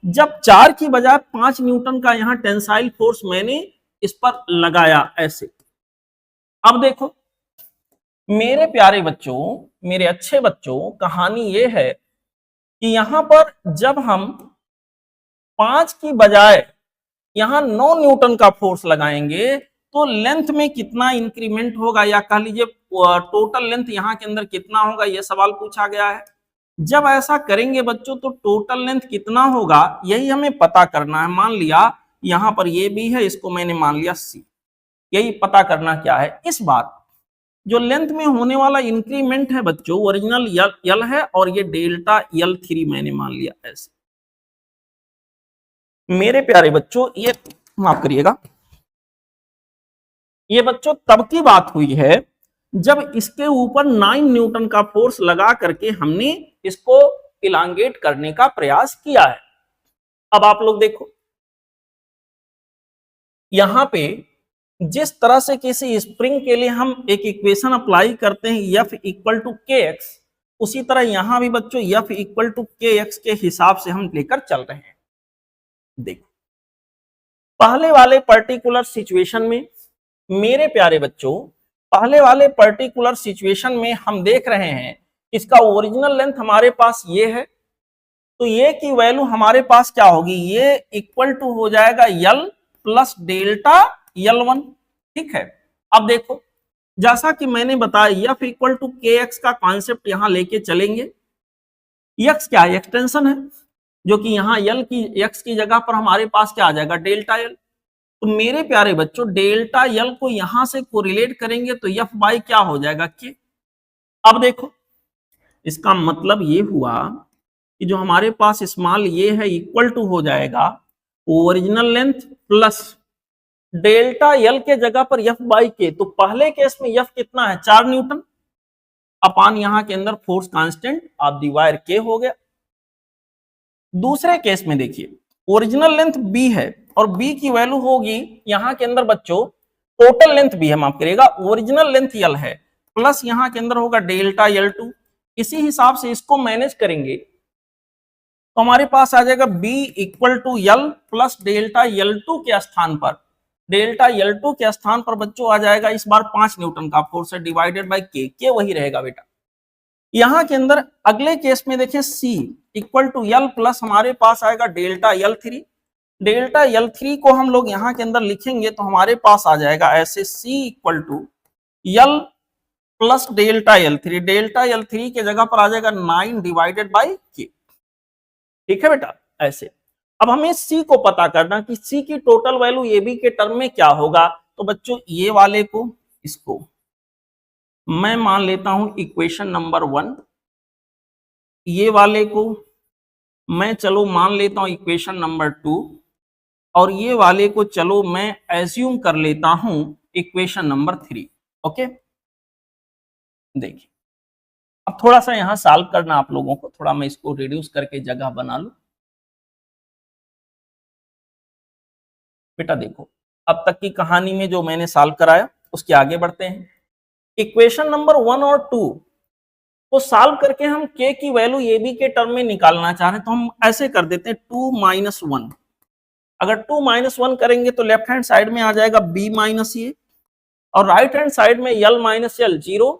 जब 4 की बजाय 5 न्यूटन का यहाँ टेंसाइल फोर्स मैंने इस पर लगाया ऐसे। अब देखो मेरे प्यारे बच्चों, मेरे अच्छे बच्चों, कहानी ये है कि यहां पर जब हम 5 की बजाय यहां 9 न्यूटन का फोर्स लगाएंगे, तो लेंथ में कितना इंक्रीमेंट होगा, या कह लीजिए टोटल लेंथ यहां के अंदर कितना होगा, यह सवाल पूछा गया है। जब ऐसा करेंगे बच्चों तो टोटल लेंथ कितना होगा यही हमें पता करना है। मान लिया यहां पर ये भी है, इसको मैंने मान लिया सी, यही पता करना क्या है। इस बार जो लेंथ में होने वाला इंक्रीमेंट है बच्चों, ओरिजिनल यल है, और ये डेल्टा L3 मैंने मान लिया ऐसे। मेरे प्यारे बच्चों, ये माफ करिएगा, ये बच्चों तब की बात हुई है जब इसके ऊपर 9 न्यूटन का फोर्स लगा करके हमने इसको इलांगेट करने का प्रयास किया है। अब आप लोग देखो यहां पे जिस तरह से किसी स्प्रिंग के लिए हम एक इक्वेशन अप्लाई करते हैं F इक्वल टू के एक्स, उसी तरह यहां भी बच्चों F इक्वल टू के एक्स के हिसाब से हम लेकर चल रहे हैं। देखो पहले वाले पर्टिकुलर सिचुएशन में, मेरे प्यारे बच्चों, पहले वाले पर्टिकुलर सिचुएशन में हम देख रहे हैं इसका ओरिजिनल लेंथ हमारे पास ये है, तो ये की वैल्यू हमारे पास क्या होगी, ये इक्वल टू हो जाएगा यल प्लस डेल्टा L1। ठीक है, अब देखो जैसा कि मैंने बताया F इक्वल टू के एक्स का कॉन्सेप्ट यहां लेके चलेंगे। एक्स क्या है, एक्सटेंशन है, जो कि यहाँ यल की एक्स की जगह पर हमारे पास क्या आ जाएगा, डेल्टा यल। तो मेरे प्यारे बच्चों डेल्टा यल को यहां से कोरिलेट करेंगे तो F बाई क्या हो जाएगा, के। अब देखो इसका मतलब ये हुआ कि जो हमारे पास स्मॉल ये है इक्वल टू हो जाएगा ओरिजिनल लेंथ प्लस डेल्टा यल के जगह पर F बाई के। तो पहले केस में F कितना है, 4 न्यूटन, अपान यहां के अंदर force constant of the wire के हो गया। दूसरे केस में देखिए ओरिजिनल लेंथ B है और B की वैल्यू होगी यहां के अंदर बच्चों, टोटल लेंथ B है, माफ करिएगा, ओरिजिनल लेंथ यल है, प्लस यहां के अंदर होगा डेल्टा L2। इसी हिसाब से इसको मैनेज करेंगे तो हमारे पास आ जाएगा B equal to L plus delta L2 के स्थान पर, डेल्टा L2 के स्थान पर बच्चों आ जाएगा इस बार 5 न्यूटन का फोर्स है डिवाइडेड बाय के वही रहेगा बेटा। यहां के अंदर अगले केस में देखिए C equal to L plus हमारे पास आएगा डेल्टा L3। डेल्टा L3 को हम लोग यहां के अंदर लिखेंगे तो हमारे पास आ जाएगा ऐसे C equal to L plus delta L3, delta L3 के जगह पर आ जाएगा 9 डिवाइडेड बाई के। ठीक है बेटा ऐसे। अब हमें C को पता करना कि C की टोटल वैल्यू AB के टर्म में क्या होगा। तो बच्चों ये वाले को, इसको मैं मान लेता हूं इक्वेशन नंबर 1, ये वाले को मैं चलो मान लेता हूं इक्वेशन नंबर 2, और ये वाले को चलो मैं एज्यूम कर लेता हूं इक्वेशन नंबर 3। ओके देखिए अब थोड़ा सा यहां सॉल्व करना आप लोगों को, थोड़ा मैं इसको रिड्यूस करके जगह बना लूं। बेटा देखो अब तक की कहानी में जो मैंने सॉल्व कराया उसके आगे बढ़ते हैं। इक्वेशन नंबर 1 और 2 को सॉल्व करके हम k की वैल्यू ए बी के टर्म में निकालना चाह रहे हैं, तो हम ऐसे कर देते हैं 2 माइनस 1। अगर 2 माइनस 1 करेंगे तो लेफ्ट हैंड साइड में आ जाएगा b माइनस ए, और राइट हैंड साइड में l माइनस एल 0,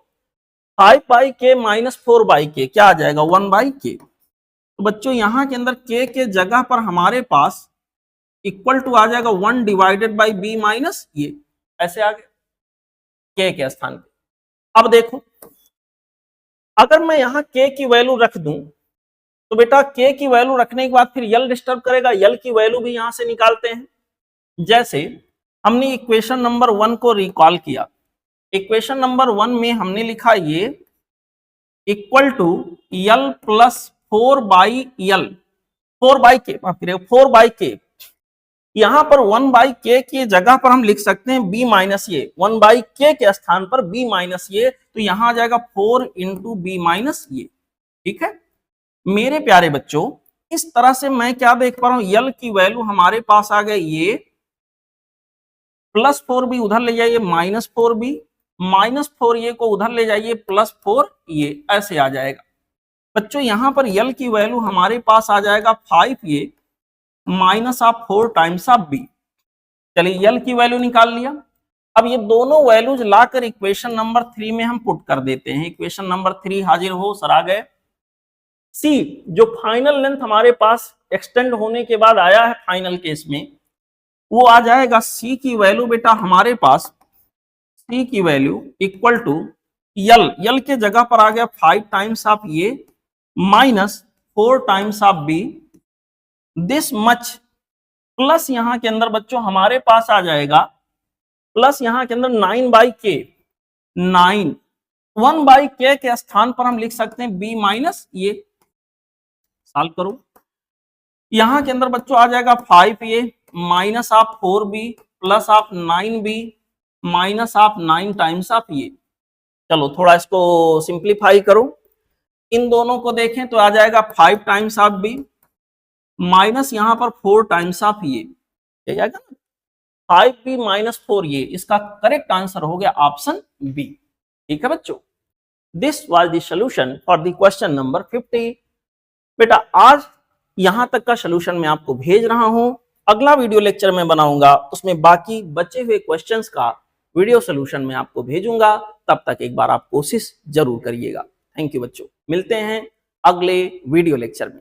5 बाई के माइनस 4 बाई के, क्या आ जाएगा 1 बाई के। तो बच्चों यहां के अंदर k के जगह पर हमारे पास इक्वल टू आ जाएगा 1 डिवाइडेड बाई b माइनस ये, ऐसे आ गया k के स्थान पे। अब देखो अगर मैं यहां k की वैल्यू रख दूं तो बेटा k की वैल्यू रखने के बाद फिर l डिस्टर्ब करेगा, l की वैल्यू भी यहां से निकालते हैं। जैसे हमने इक्वेशन नंबर 1 को रिकॉल किया, इक्वेशन नंबर 1 में हमने लिखा ये equal to l plus 4 by l, 4 by K, यहां पर 1 बाई के की जगह पर हम लिख सकते हैं b माइनस ये, 1 बाई के के स्थान पर b माइनस ये, तो यहां आ जाएगा 4 इंटू बी माइनस ये। ठीक है मेरे प्यारे बच्चों, इस तरह से मैं क्या देख पा रहा हूं, l की वैल्यू हमारे पास आ गई ये प्लस 4 बी, उधर ले जाइए माइनस 4 बी, माइनस 4 ये को उधर ले जाइए प्लस 4 ये, ऐसे आ जाएगा। बच्चों यहां पर l की वैल्यू हमारे पास आ जाएगा 5 ये minus of 4 times of B. चलिए l की वैल्यू निकाल लिया। अब ये दोनों वैल्यूज लाकर इक्वेशन नंबर 3 में हम पुट कर देते हैं। इक्वेशन नंबर 3 हाजिर हो सर, आ गए। सी जो फाइनल लेंथ हमारे पास एक्सटेंड होने के बाद आया है फाइनल केस में, वो आ जाएगा सी की वैल्यू बेटा हमारे पास, सी की वैल्यू इक्वल टू यल के जगह पर आ गया 5 टाइम्स ऑफ ये minus 4 times of B, this much, plus यहां के अंदर बच्चों हमारे पास आ जाएगा प्लस यहां के अंदर 9 बाई के, 9 1 बाई के स्थान पर हम लिख सकते हैं b माइनस ये। सॉल्व करो, यहां के अंदर बच्चों आ जाएगा 5 ये minus of 4 B plus of 9 B minus of 9 times of ये। चलो थोड़ा इसको सिंप्लीफाई करो, इन दोनों को देखें तो आ जाएगा 5 टाइम्स ऑफ बी माइनस यहां पर 4 टाइम्स ऑफ ये, क्या जाएगा ना 5b माइनस 4 ये, इसका करेक्ट आंसर हो गया ऑप्शन बी। ठीक है बच्चों, this was the solution for the question number 50। बेटा आज यहां तक का सॉल्यूशन मैं आपको भेज रहा हूं, अगला वीडियो लेक्चर में बनाऊंगा, उसमें बाकी बचे हुए क्वेश्चंस का वीडियो सॉल्यूशन मैं आपको भेजूंगा। तब तक एक बार आप कोशिश जरूर करिएगा। थैंक यू बच्चों, मिलते हैं अगले वीडियो लेक्चर में।